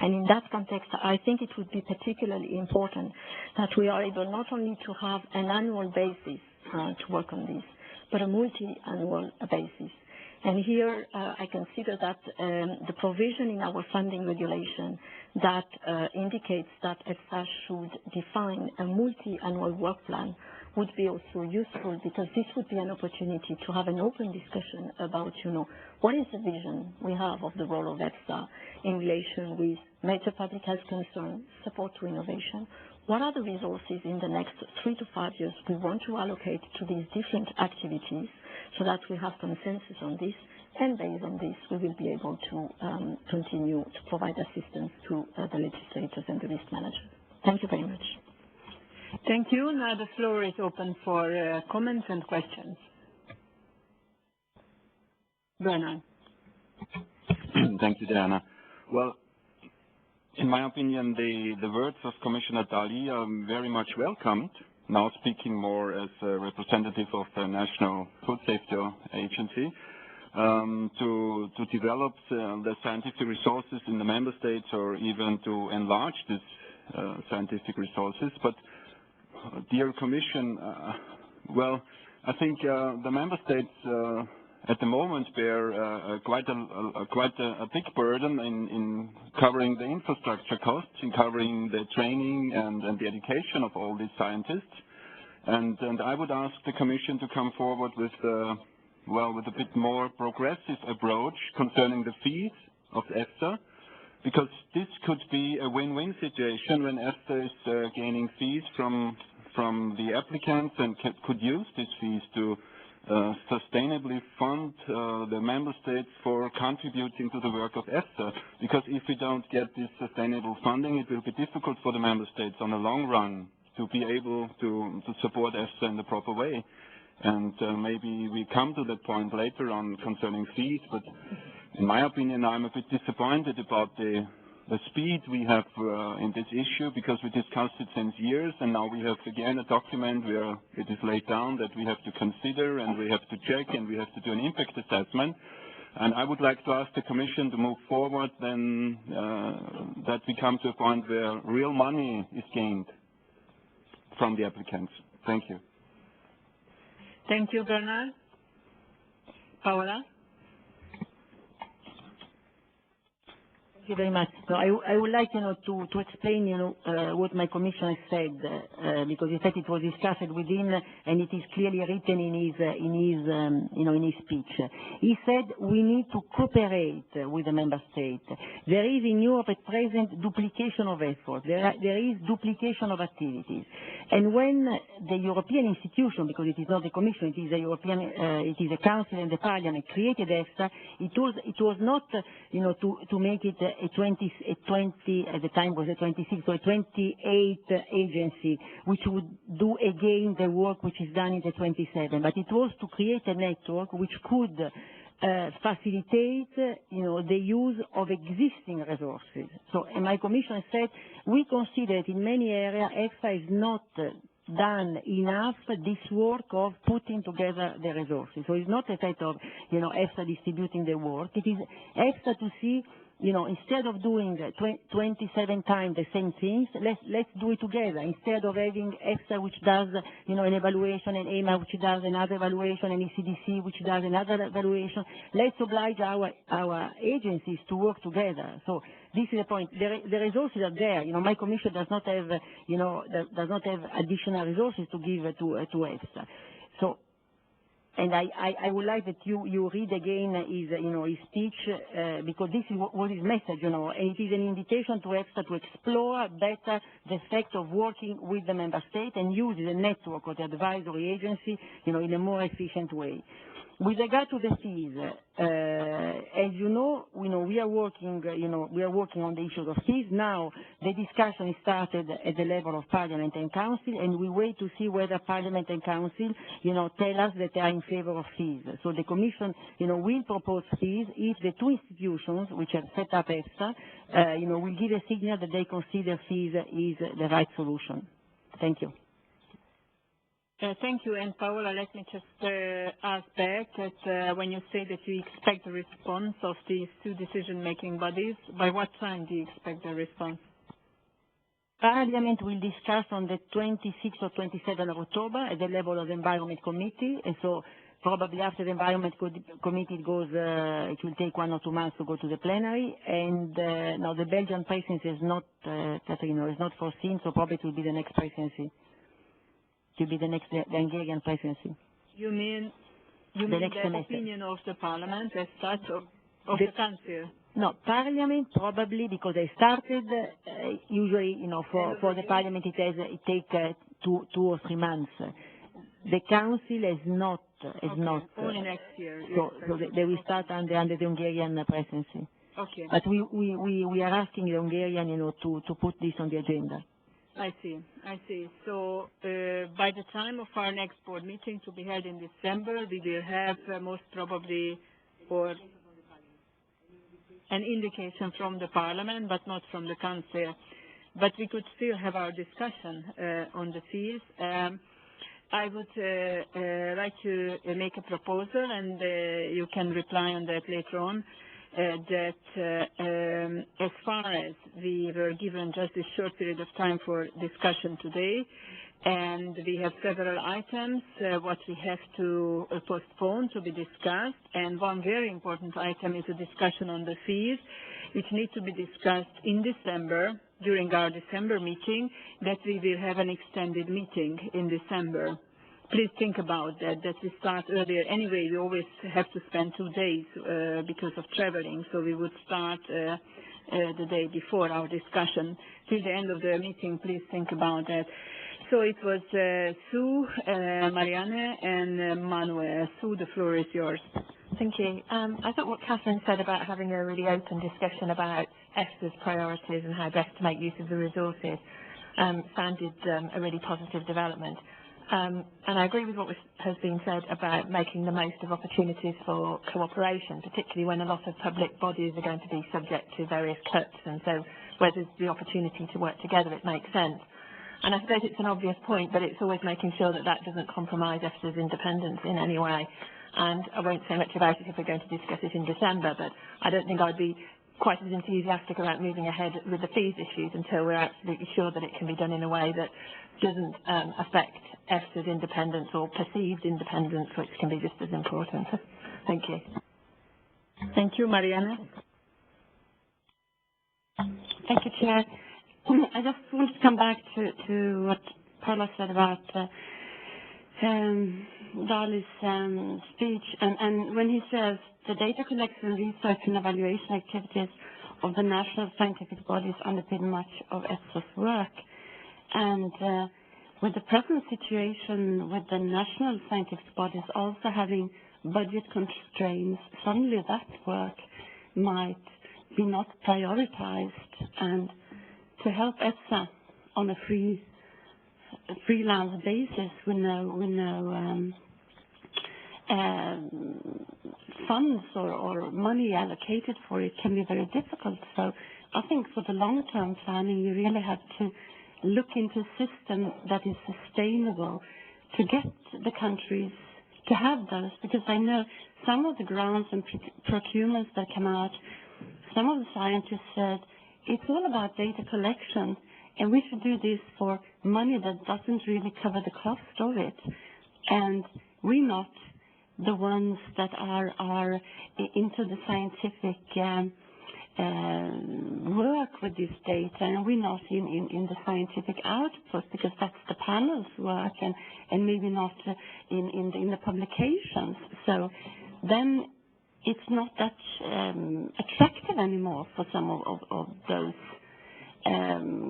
And in that context, I think it would be particularly important that we are able not only to have an annual basis to work on this, but a multi-annual basis. And here I consider that the provision in our funding regulation that indicates that EFSA should define a multi-annual work plan would be also useful, because this would be an opportunity to have an open discussion about, what is the vision we have of the role of EFSA in relation with major public health concerns, support to innovation. What are the resources in the next 3 to 5 years we want to allocate to these different activities so that we have consensus on this, and based on this we will be able to continue to provide assistance to the legislators and the risk managers. Thank you very much. Thank you. Now the floor is open for comments and questions. Bernard. Thank you, Diana. Well, in my opinion, the words of Commissioner Dalli are very much welcomed. Now speaking more as a representative of the National Food Safety Agency, to develop the scientific resources in the member states, or even to enlarge these scientific resources. But, dear Commission, well, I think the member states at the moment bear quite a big burden in covering the infrastructure costs, in covering the training and the education of all these scientists. And I would ask the Commission to come forward with a bit more progressive approach concerning the fees of EFSA, because this could be a win-win situation when EFSA is gaining fees from the applicants and could use these fees to sustainably fund the member states for contributing to the work of EFSA. Because if we don't get this sustainable funding, it will be difficult for the member states on the long run to be able to support EFSA in the proper way. And maybe we come to that point later on concerning fees, but in my opinion, I'm a bit disappointed about the speed we have in this issue, because we discussed it since years, and now we have again a document where it is laid down that we have to consider and we have to check and we have to do an impact assessment. And I would like to ask the Commission to move forward then that we come to a point where real money is gained from the applicants. Thank you. Thank you, Bernard. Paola? Thank you very much. So I would like, to explain, what my commissioner said, because in fact it was discussed within, and it is clearly written in his speech. He said we need to cooperate with the member state. There is in Europe at present duplication of effort. There is duplication of activities, and when the European institution, because it is not the Commission, it is the European, it is the Council and the Parliament created EFSA, it was not, to make it a 20, at the time was a 26 or a 28 agency, which would do again the work which is done in the 27. But it was to create a network which could facilitate, the use of existing resources. So, and my commissioner said, we consider that in many areas EFSA is not done enough this work of putting together the resources. So it's not a fact of, EFSA distributing the work. It is EFSA to see, instead of doing 27 times the same things, let's do it together. Instead of having EFSA which does, an evaluation, and EMA which does another evaluation, and ECDC which does another evaluation, let's oblige our agencies to work together. So this is the point. The resources are there. My commission does not have, does not have additional resources to give to EFSA. So. And I would like that you read again his speech, because this is what his message, and it is an invitation to EFSA to explore better the effect of working with the member state and use the network of the advisory agency, in a more efficient way. With regard to the fees, as you know, we are working on the issue of fees. Now, the discussion is started at the level of Parliament and Council, and we wait to see whether Parliament and Council, tell us that they are in favor of fees. So the Commission, will propose fees if the two institutions which have set up EFSA, will give a signal that they consider fees is the right solution. Thank you. Thank you. And Paola, let me just ask back that when you say that you expect a response of these two decision-making bodies, by what time do you expect the response? Parliament will discuss on the 26th or 27th of October at the level of the Environment Committee, and so probably after the Environment Committee it will take 1 or 2 months to go to the plenary, and now the Belgian presidency is not, Caterina, is not foreseen, so probably it will be the next presidency. To be the Hungarian presidency. You mean the opinion of the Parliament as such, of the Council? No, Parliament probably, because they started, usually, for the Parliament it takes 2 or 3 months. The Council is not. Only next year. So they will start under the Hungarian presidency. Okay. But we are asking the Hungarian, to put this on the agenda. I see. So by the time of our next board meeting to be held in December, we will have most probably an indication from the Parliament, but not from the Council. But we could still have our discussion on the fees. I would like to make a proposal, and you can reply on that later on. That as far as we were given just a short period of time for discussion today, and we have several items what we have to postpone to be discussed, and one very important item is a discussion on the fees, which need to be discussed in December, during our December meeting, that we will have an extended meeting in December. please think about that we start earlier. Anyway, we always have to spend 2 days because of traveling, so we would start the day before our discussion. Till the end of the meeting, please think about that. So it was Sue, Marianne, and Manuel. Sue, the floor is yours. Thank you. I thought what Catherine said about having a really open discussion about EFSA's priorities and how best to make use of the resources sounded a really positive development. And I agree with what has been said about making the most of opportunities for cooperation, particularly when a lot of public bodies are going to be subject to various cuts, and so where there's the opportunity to work together, it makes sense. And I suppose it's an obvious point, but it's always making sure that that doesn't compromise EFSA's independence in any way. And I won't say much about it if we're going to discuss it in December, but I don't think I'd be quite as enthusiastic about moving ahead with the fees issues until we're absolutely sure that it can be done in a way that doesn't affect EFSA's independence or perceived independence, which can be just as important. Thank you. Thank you, Marianne. Thank you, Chair. I just want to come back to what Paula said about Dali's speech, and when he says the data collection, research and evaluation activities of the national scientific bodies underpin much of EFSA's work. And with the present situation with the national scientific bodies also having budget constraints, suddenly that work might be not prioritized, and to help EFSA on a freelance basis with no funds or money allocated for it can be very difficult. So I think for the long-term planning, you really have to look into a system that is sustainable to get the countries to have those, because I know some of the grants and procurements that come out, some of the scientists said, it's all about data collection, and we should do this for money that doesn't really cover the cost of it. And we're not the ones that are into the scientific work with this data, and we're not in the scientific output, because that's the panel's work, and maybe not in the publications. So then it's not that attractive anymore for some of those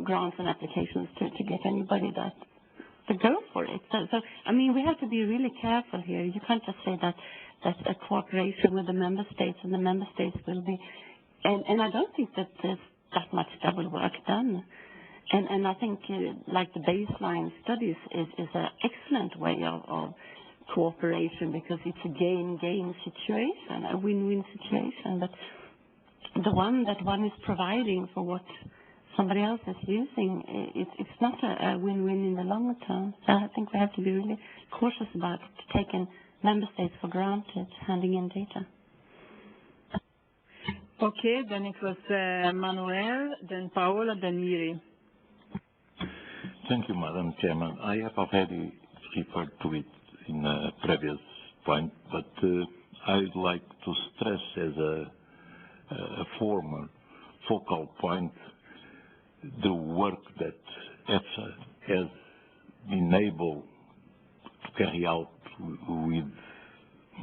grants and applications to get anybody to go for it. So I mean, we have to be really careful here. You can't just say that a cooperation with the member states, and the member states will be, and I don't think that there's that much double work done. And I think like the baseline studies is an excellent way of cooperation, because it's a gain-gain situation, a win-win situation. But the one that one is providing for what somebody else is using, it's not a win-win in the longer term. So I think we have to be really cautious about taking member states for granted, handing in data. Okay, then it was Manuel, then Paola, then Miri. Thank you, Madam Chairman. I have already referred to it in a previous point, but I'd like to stress as a former focal point the work that EFSA has been able to carry out with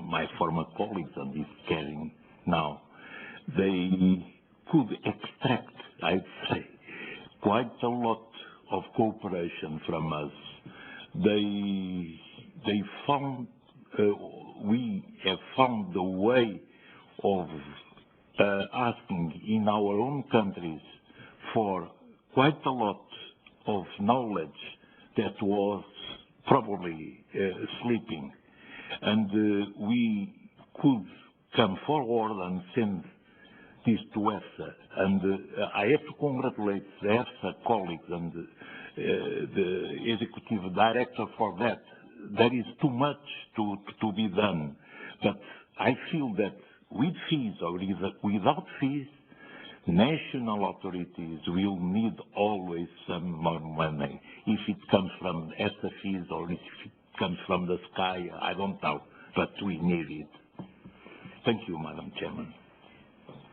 my former colleagues and is carrying now. They could extract, I'd say, quite a lot of cooperation from us. They found, we have found the way of asking in our own countries for quite a lot of knowledge that was probably sleeping. And we could come forward and send this to EFSA. And I have to congratulate the EFSA colleagues and the executive director for that. There is too much to be done. But I feel that with fees or without fees, national authorities will need always some more money. If it comes from EFSA fees or if it comes from the sky, I don't know, but we need it. Thank you, Madam Chairman.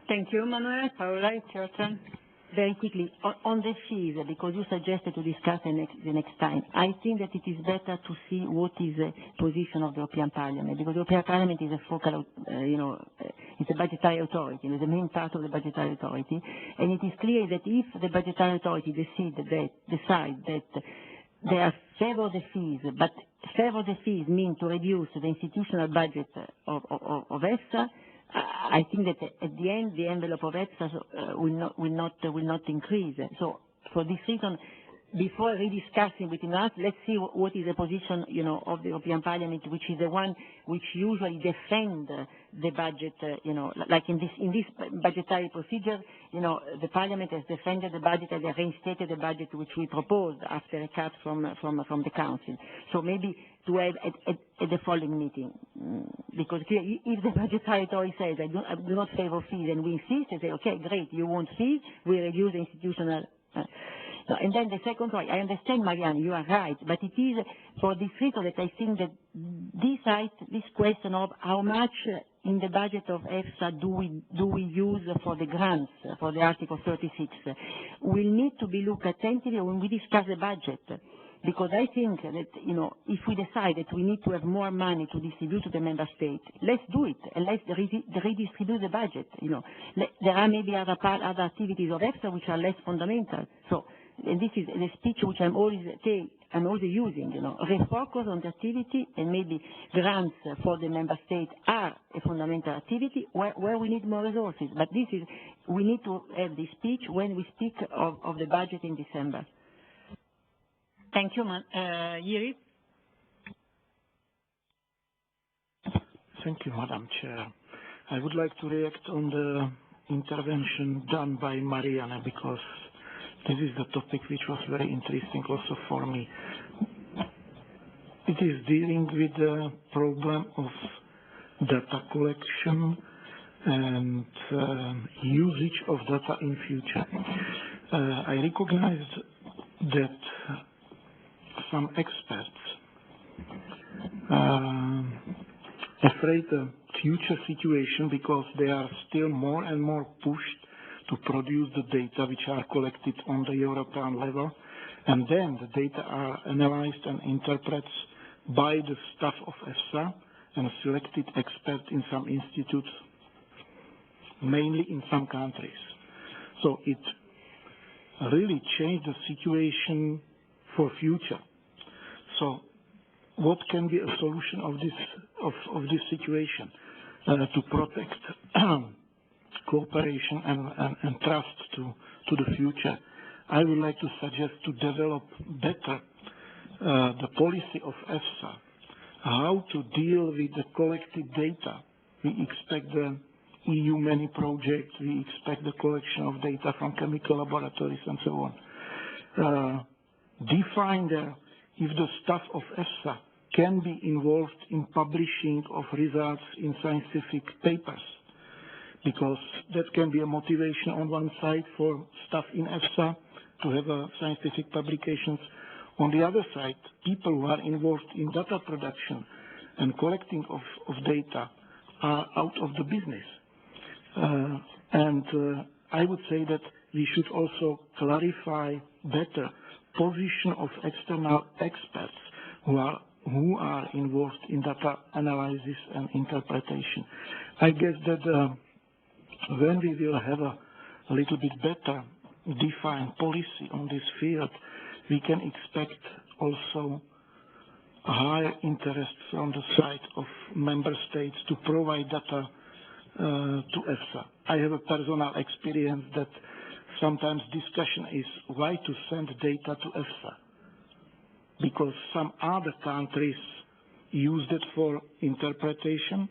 Thank you, Manuel. Paola, it's your turn. very quickly, on the fees, because you suggested to discuss the next time, I think that it is better to see what is the position of the European Parliament, because the European Parliament is a focal, it's a budgetary authority, it's the main part of the budgetary authority, and it is clear that if the budgetary authority decide that they are favor the fees, but favor the fees mean to reduce the institutional budget of EFSA, I think that at the end, the envelope of EFSA will not increase. So for this reason, before rediscussing between us, let's see what is the position, of the European Parliament, which is the one which usually defend the budget, like in this budgetary procedure, the Parliament has defended the budget and reinstated the budget which we proposed after a cut from the Council. So maybe to have at the following meeting, because if the budgetary authority says I do not favor fees, and we insist, they say, okay, great, you want fees, we reduce the institutional. And then the second point, I understand, Marianne, you are right, but it is for this reason that I think that this question of how much in the budget of EFSA do we use for the grants, for the Article 36, will need to be looked attentively when we discuss the budget. Because I think that, if we decide that we need to have more money to distribute to the member states, let's do it, and let's redistribute the budget. There are maybe other activities of EFSA which are less fundamental. So, and this is the speech which I'm always using, refocus on the activity, and maybe grants for the member states are a fundamental activity where we need more resources. But we need to have this speech when we speak of the budget in December. Thank you, Yuri. Thank you, Madam Chair. I would like to react on the intervention done by Marianne, because this is the topic which was very interesting also for me. It is dealing with the problem of data collection and usage of data in future. I recognize that some experts afraid of future situation because they are still more and more pushed to produce the data which are collected on the European level, and then the data are analyzed and interpreted by the staff of EFSA and selected experts in some institutes, mainly in some countries. So it really changed the situation for future. So what can be a solution of this situation to protect cooperation and trust to the future? I would like to suggest to develop better the policy of EFSA, how to deal with the collected data. We expect the EU many projects, we expect the collection of data from chemical laboratories and so on. Define if the staff of EFSA can be involved in publishing of results in scientific papers, because that can be a motivation on one side for staff in EFSA to have scientific publications. On the other side, people who are involved in data production and collecting of data are out of the business. I would say that we should also clarify better position of external experts who are involved in data analysis and interpretation. I guess that when we will have a little bit better defined policy on this field, we can expect also a higher interest from the side of member states to provide data to EFSA. I have a personal experience that sometimes discussion is why to send data to EFSA, because some other countries use it for interpretation,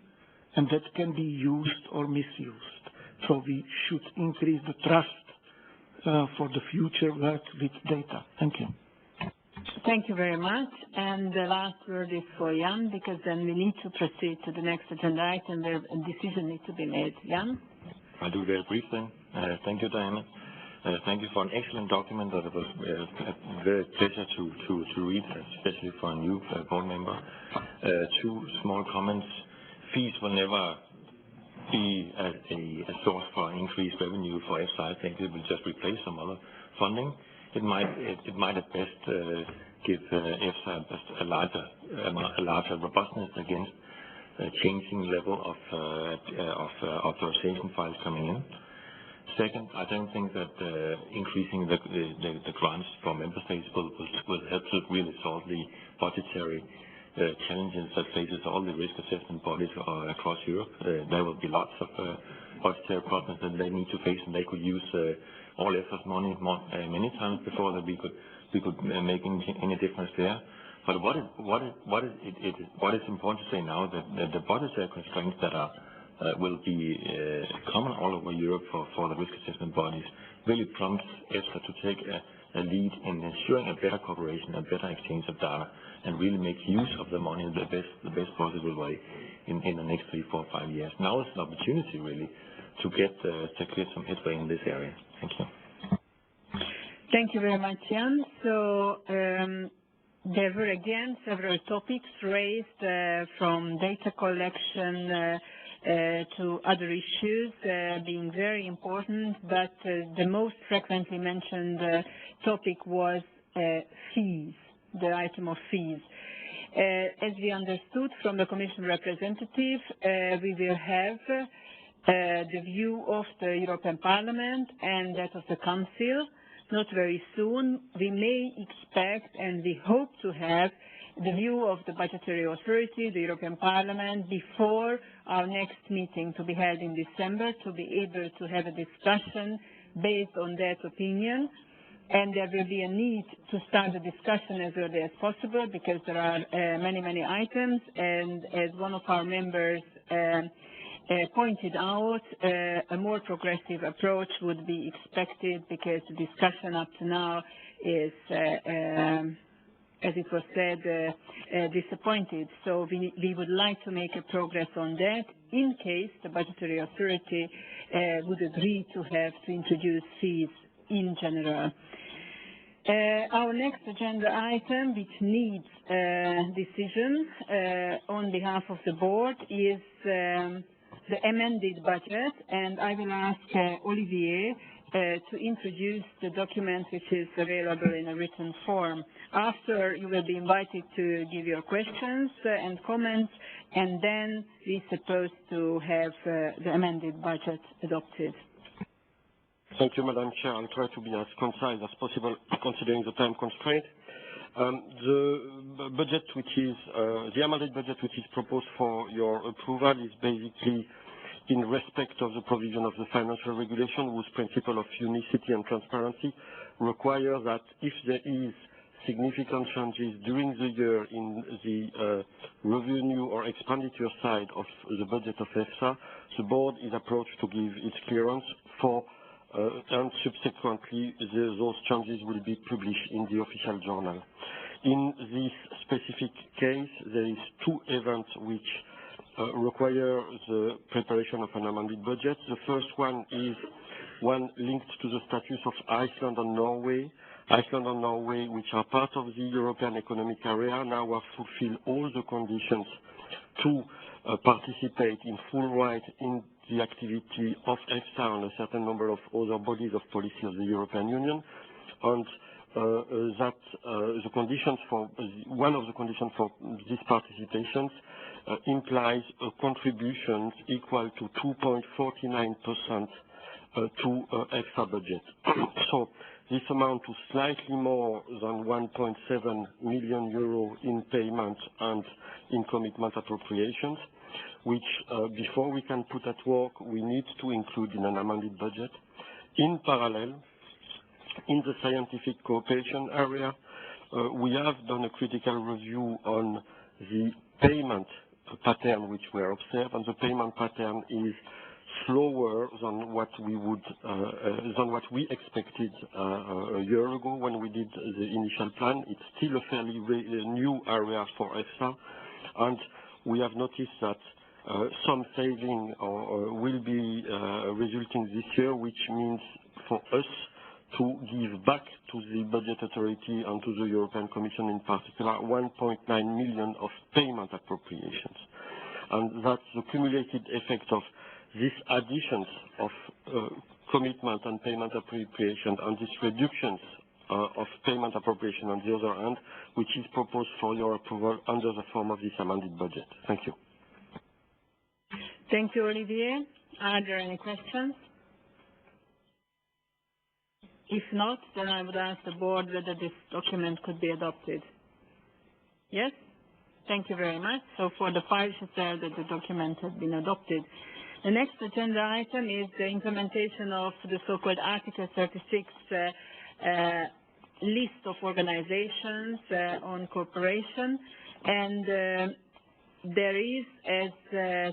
and that can be used or misused. So we should increase the trust for the future work with data. Thank you. Thank you very much. And the last word is for Jan, because then we need to proceed to the next agenda item where a decision needs to be made. Jan? I'll do very briefly. Thank you, Diana. Thank you for an excellent document that it was a very pleasure to read, especially for a new board member. Two small comments. Fees will never be a source for increased revenue for EFSA. I think it will just replace some other funding. It might at best give EFSA a larger robustness against a changing level of authorization files coming in. Second, I don't think that increasing the grants for member states will help to really solve the budgetary challenges that faces all the risk assessment bodies across Europe. There will be lots of budgetary problems that they need to face, and they could use all EFSA's money many times before that we could make any difference there. But what is important to say now that the budgetary constraints that will be common all over Europe for the risk assessment bodies really prompts EFSA to take a lead in ensuring a better cooperation, a better exchange of data, and really make use of the money in the best possible way in the next 3, 4, 5 years. Now is an opportunity really to get some headway in this area. Thank you. Thank you very much, Jan. So there were again several topics raised from data collection to other issues being very important, but the most frequently mentioned topic was fees, the item of fees. As we understood from the Commission representative, we will have the view of the European Parliament and that of the Council not very soon. We may expect and we hope to have the view of the budgetary authority, the European Parliament, before our next meeting to be held in December, to be able to have a discussion based on that opinion. And there will be a need to start the discussion as early as possible because there are many, many items. And as one of our members pointed out, a more progressive approach would be expected because the discussion up to now is as it was said, disappointed. So we would like to make a progress on that in case the budgetary authority would agree to introduce fees in general. Our next agenda item, which needs decision on behalf of the board, is the amended budget, and I will ask Olivier to introduce the document which is available in a written form. After, you will be invited to give your questions and comments, and then we're supposed to have the amended budget adopted. Thank you, Madam Chair. I'll try to be as concise as possible considering the time constraint. The budget which is, the amended budget which is proposed for your approval is basically in respect of the provision of the financial regulation, whose principle of unicity and transparency require that if there is significant changes during the year in the revenue or expenditure side of the budget of EFSA, the board is approached to give its clearance for and subsequently those changes will be published in the official journal. In this specific case, there is two events which require the preparation of an amended budget. The first one is one linked to the status of Iceland and Norway. Iceland and Norway, which are part of the European Economic Area, now have fulfilled all the conditions to participate in full right in the activity of EFSA and a certain number of other bodies of policy of the European Union, and that the conditions for one of the conditions for these participations implies contributions equal to 2.49% to EFSA budget. So this amount to slightly more than 1.7 million euro in payments and in commitment appropriations, which before we can put at work, we need to include in an amended budget. In parallel, in the scientific cooperation area, we have done a critical review on the payment pattern which were observed, and the payment pattern is slower than what we expected a year ago when we did the initial plan. It's still a fairly new area for EFSA, and we have noticed that some saving will be resulting this year, which means for us to give back to the budget authority and to the European Commission in particular 1.9 million of payment appropriations. and that's the cumulative effect of these additions of commitment and payment appropriation and these reductions of payment appropriation on the other hand, which is proposed for your approval under the form of this amended budget. Thank you. Thank you, Olivier. Are there any questions? If not, then I would ask the board whether this document could be adopted. Yes? Thank you very much. So for the file share that the document has been adopted. The next agenda item is the implementation of the so-called Article 36 list of organizations on cooperation. And there is, as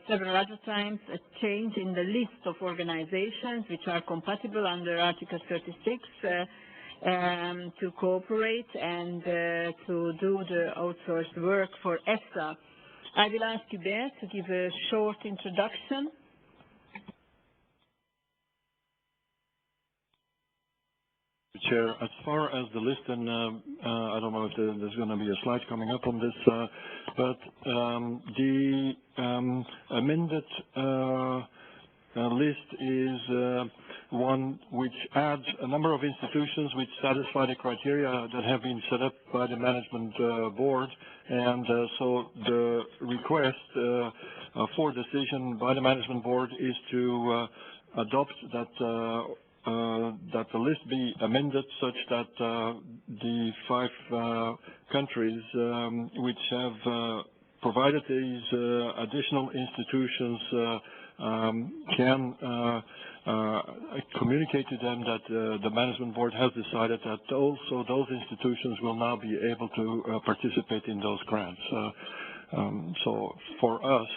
several other times, a change in the list of organizations which are compatible under Article 36 to cooperate and to do the outsourced work for EFSA. I will ask Hubert to give a short introduction. Chair, as far as the list, and I don't know if there's going to be a slide coming up on this, but the amended list is one which adds a number of institutions which satisfy the criteria that have been set up by the management board, and so the request for decision by the management board is to adopt that that the list be amended such that the 5 countries which have provided these additional institutions can communicate to them that the management board has decided that also those institutions will now be able to participate in those grants. So for us,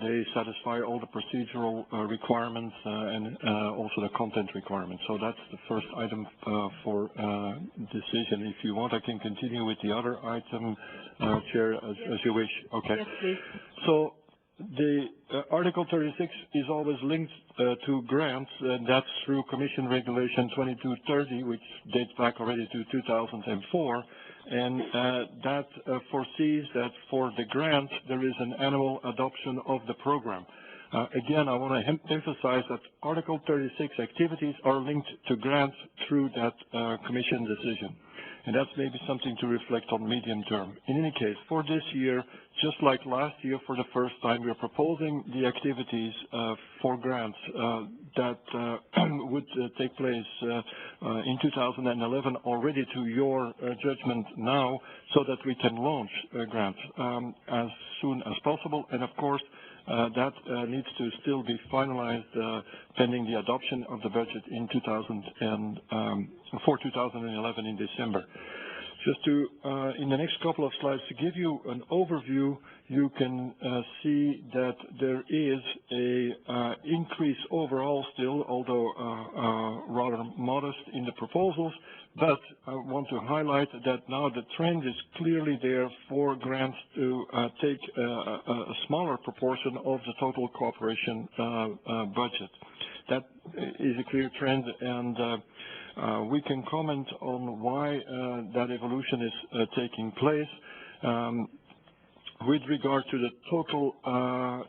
they satisfy all the procedural requirements and also the content requirements. So that's the first item for decision. If you want, I can continue with the other item, Chair, as you wish. Okay. Yes, please. So the Article 36 is always linked to grants, and that's through Commission Regulation 2230, which dates back already to 2004. And that foresees that for the grant, there is an annual adoption of the program. Again, I want to emphasize that Article 36 activities are linked to grants through that Commission decision. And that's maybe something to reflect on medium term. In any case, for this year, just like last year for the first time, we are proposing the activities for grants that would take place in 2011 already to your judgment now, so that we can launch grants as soon as possible. And of course, that needs to still be finalized pending the adoption of the budget in 2011 in December. Just to, in the next couple of slides, to give you an overview, you can see that there is a increase overall still, although rather modest in the proposals. But I want to highlight that now the trend is clearly there for grants to take a smaller proportion of the total cooperation budget. That is a clear trend, and we can comment on why that evolution is taking place. With regard to the total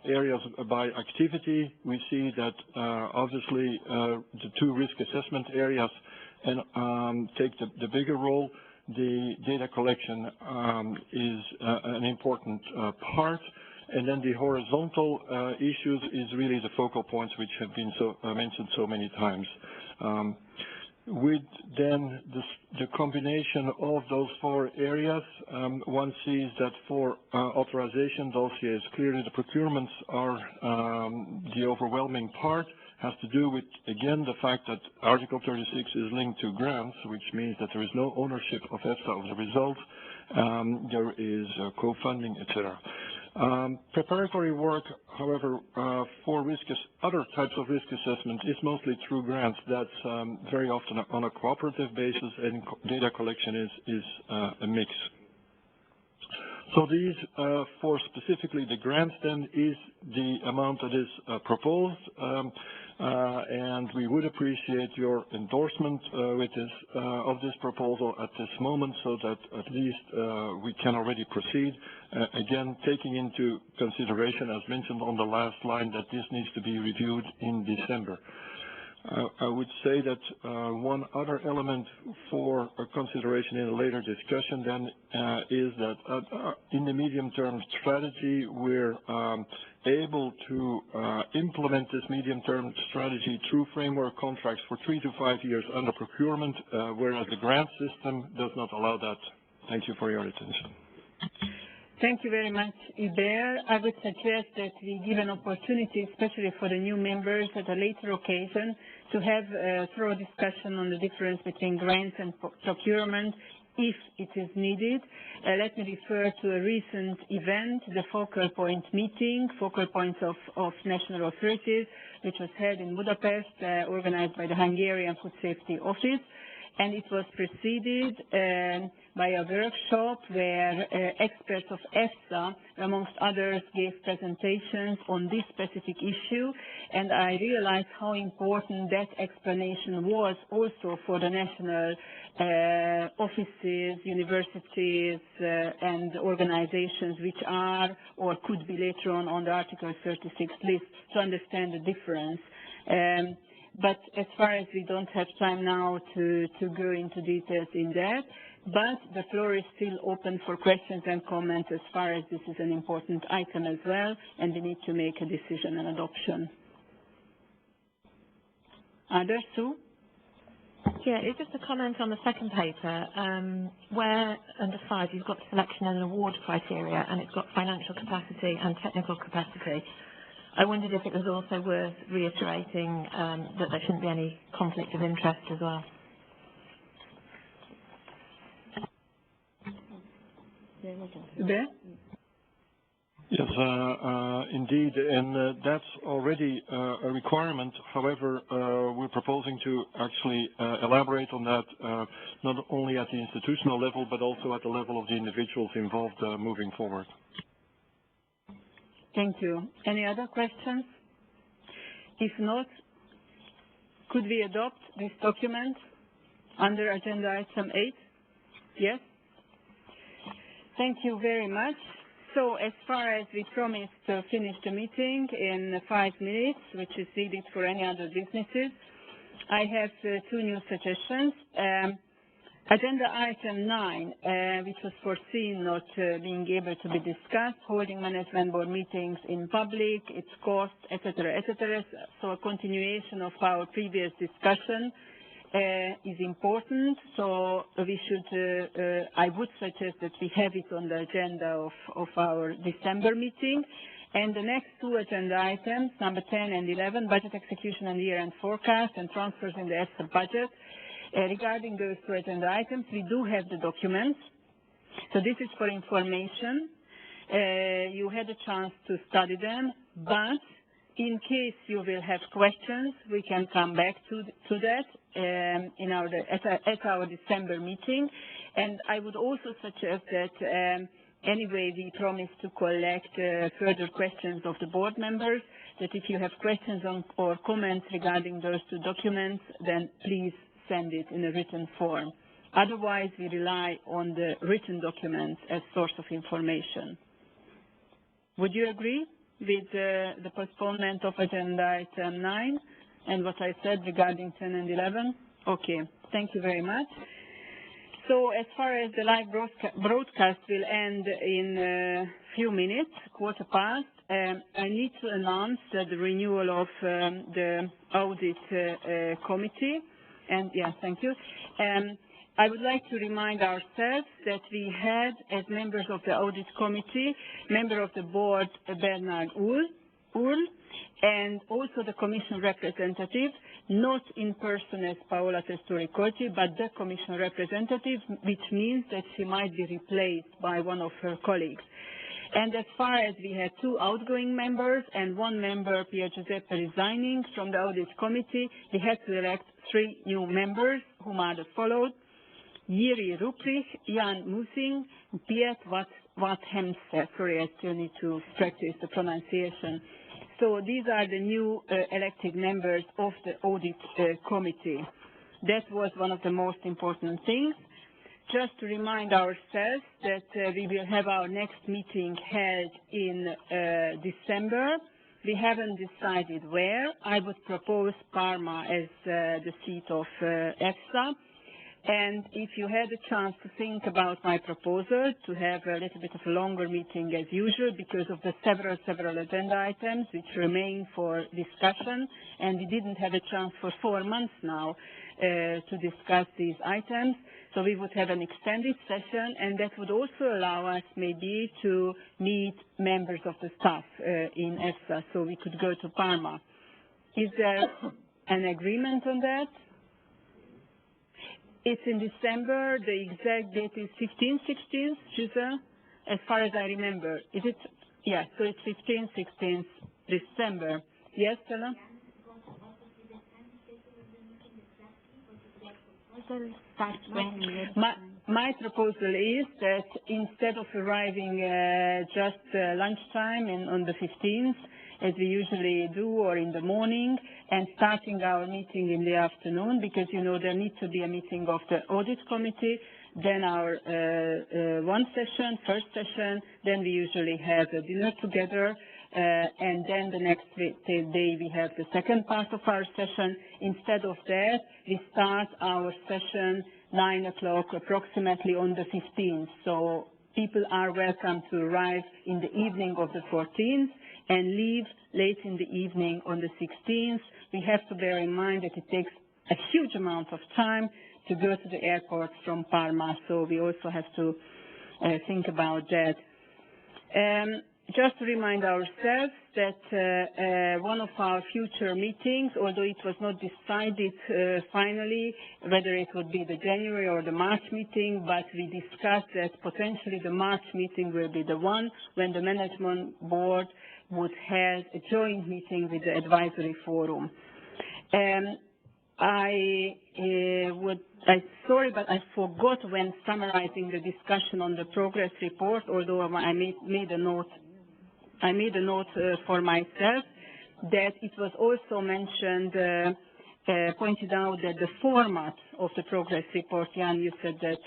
areas by activity, we see that obviously the 2 risk assessment areas take the bigger role. The data collection is an important part. And then the horizontal issues is really the focal points which have been mentioned so many times. With then the combination of those 4 areas, one sees that for authorization dossiers, clearly the procurements are the overwhelming part. Has to do with, again, the fact that Article 36 is linked to grants, which means that there is no ownership of EFSA of the result. There is co-funding, etc. Preparatory work, however, for other types of risk assessment is mostly through grants. That's very often on a cooperative basis, and data collection is a mix. So these, for specifically the grants, then, is the amount that is proposed, and we would appreciate your endorsement of this proposal at this moment, so that at least we can already proceed. Again, taking into consideration, as mentioned on the last line, that this needs to be reviewed in December. I would say that one other element for consideration in a later discussion then is that in the medium-term strategy, we're able to implement this medium-term strategy through framework contracts for 3 to 5 years under procurement, whereas the grant system does not allow that. Thank you for your attention. Thank you very much, Hubert. I would suggest that we give an opportunity, especially for the new members at a later occasion, to have a thorough discussion on the difference between grants and procurement, if it is needed. Let me refer to a recent event, the Focal Point meeting, Focal Points of National Authorities, which was held in Budapest, organized by the Hungarian Food Safety Office. And it was preceded by a workshop where experts of EFSA, amongst others, gave presentations on this specific issue. And I realized how important that explanation was also for the national offices, universities, and organizations which are or could be later on the Article 36 list, to understand the difference. But as far as we don't have time now to go into details in that, but the floor is still open for questions and comments as far as this is an important item as well, and we need to make a decision and adoption. Others, Sue? Yeah, it's just a comment on the second paper, where under 5 you've got selection and award criteria, and it's got financial capacity and technical capacity. I wondered if it was also worth reiterating that there shouldn't be any conflict of interest as well. There? Yes, indeed, and that's already a requirement. However, we're proposing to actually elaborate on that not only at the institutional level, but also at the level of the individuals involved moving forward. Thank you. Any other questions? If not, could we adopt this document under agenda item 8? Yes? Thank you very much. So as far as we promised to finish the meeting in 5 minutes, which is needed for any other businesses, I have 2 new suggestions. Agenda item 9, which was foreseen not being able to be discussed, holding management board meetings in public, its cost, etc., etc. So a continuation of our previous discussion is important. So we should, I would suggest that we have it on the agenda of our December meeting. And the next 2 agenda items, number 10 and 11, budget execution and year-end forecast and transfers in the EFSA budget. Regarding those 2 agenda items, we do have the documents. So this is for information. You had a chance to study them, but in case you will have questions, we can come back to that at our December meeting. And I would also suggest that anyway, we promised to collect further questions of the board members, that if you have questions or comments regarding those 2 documents, then please send it in a written form. Otherwise, we rely on the written documents as source of information. Would you agree with the postponement of agenda item 9 and what I said regarding 10 and 11? Okay, thank you very much. So as far as the live broadcast will end in a few minutes, 15:15, I need to announce the renewal of the audit committee. And yeah, thank you. I would like to remind ourselves that we had, as members of the audit committee, member of the board, Bernard Uhl, and also the commission representative, not in person as Paola Testori-Cogi, but the commission representative, which means that she might be replaced by one of her colleagues. And as far as we had 2 outgoing members and 1 member, Pier Giuseppe, resigning from the audit committee, we had to elect 3 new members, whom are the followed: Jiri Ruprich, Jan Musing, Piet Wathemse. Sorry, I still need to practice the pronunciation. So these are the new elected members of the audit committee. That was one of the most important things. Just to remind ourselves that we will have our next meeting held in December. We haven't decided where. I would propose Parma as the seat of EFSA. And if you had a chance to think about my proposal to have a little bit of a longer meeting as usual because of the several agenda items which remain for discussion, and we didn't have a chance for 4 months now to discuss these items, so we would have an extended session, and that would also allow us maybe to meet members of the staff in EFSA, so we could go to Parma. Is there an agreement on that? It's in December. The exact date is 15th, 16th, Giselle, as far as I remember. Is it? Yeah, so it's 15th, 16th December. Yes, Stella? My proposal is that instead of arriving just lunchtime on the 15th, as we usually do, or in the morning, and starting our meeting in the afternoon, because, you know, there needs to be a meeting of the audit committee, then our first session, then we usually have a dinner together, and then the next day we have the second part of our session. Instead of that, we start our session 9 o'clock approximately on the 15th. So people are welcome to arrive in the evening of the 14th and leave late in the evening on the 16th. We have to bear in mind that it takes a huge amount of time to go to the airport from Parma, so we also have to think about that. Just to remind ourselves that one of our future meetings, although it was not decided finally whether it would be the January or the March meeting, but we discussed that potentially the March meeting will be the one when the management board would have a joint meeting with the advisory forum. Sorry, but I forgot when summarizing the discussion on the progress report, although I made a note for myself, that it was also mentioned, pointed out that the format of the progress report, Jan, you said that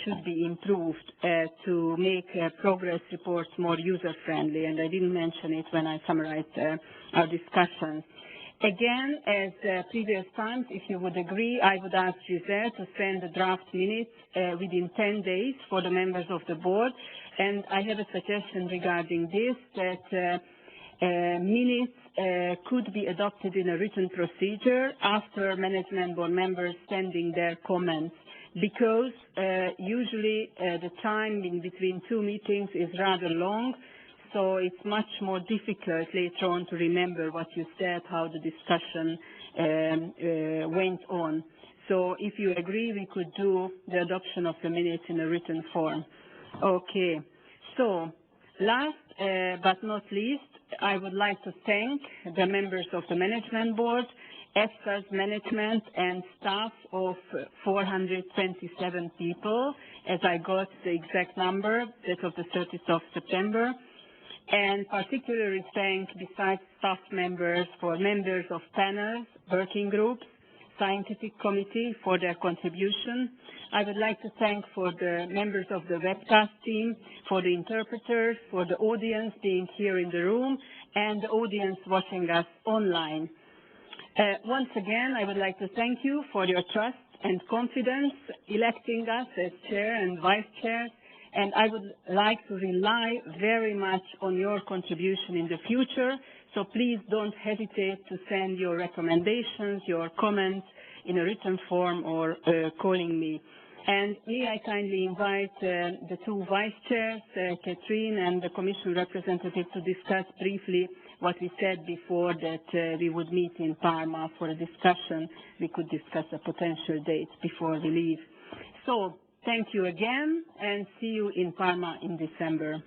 should be improved to make progress reports more user-friendly, and I didn't mention it when I summarized our discussion. Again, as previous times, if you would agree, I would ask Giselle to send the draft minutes within 10 days for the members of the board. And I have a suggestion regarding this, that minutes could be adopted in a written procedure after management board members sending their comments, because usually the time in between two meetings is rather long. So it's much more difficult later on to remember what you said, how the discussion went on. So if you agree, we could do the adoption of the minutes in a written form. Okay. So last but not least, I would like to thank the members of the management board, EFSA's management and staff of 427 people, as I got the exact number, that of the 30th of September. And particularly thank, besides staff members, for members of panels, working groups, scientific committee for their contribution. I would like to thank for the members of the webcast team, for the interpreters, for the audience being here in the room, and the audience watching us online. Once again, I would like to thank you for your trust and confidence electing us as chair and vice chair. And I would like to rely very much on your contribution in the future. So please don't hesitate to send your recommendations, your comments in a written form or calling me. And may I kindly invite the two vice chairs, Catherine and the Commission representative, to discuss briefly what we said before, that we would meet in Parma for a discussion. We could discuss a potential date before we leave. So thank you again, and see you in Parma in December.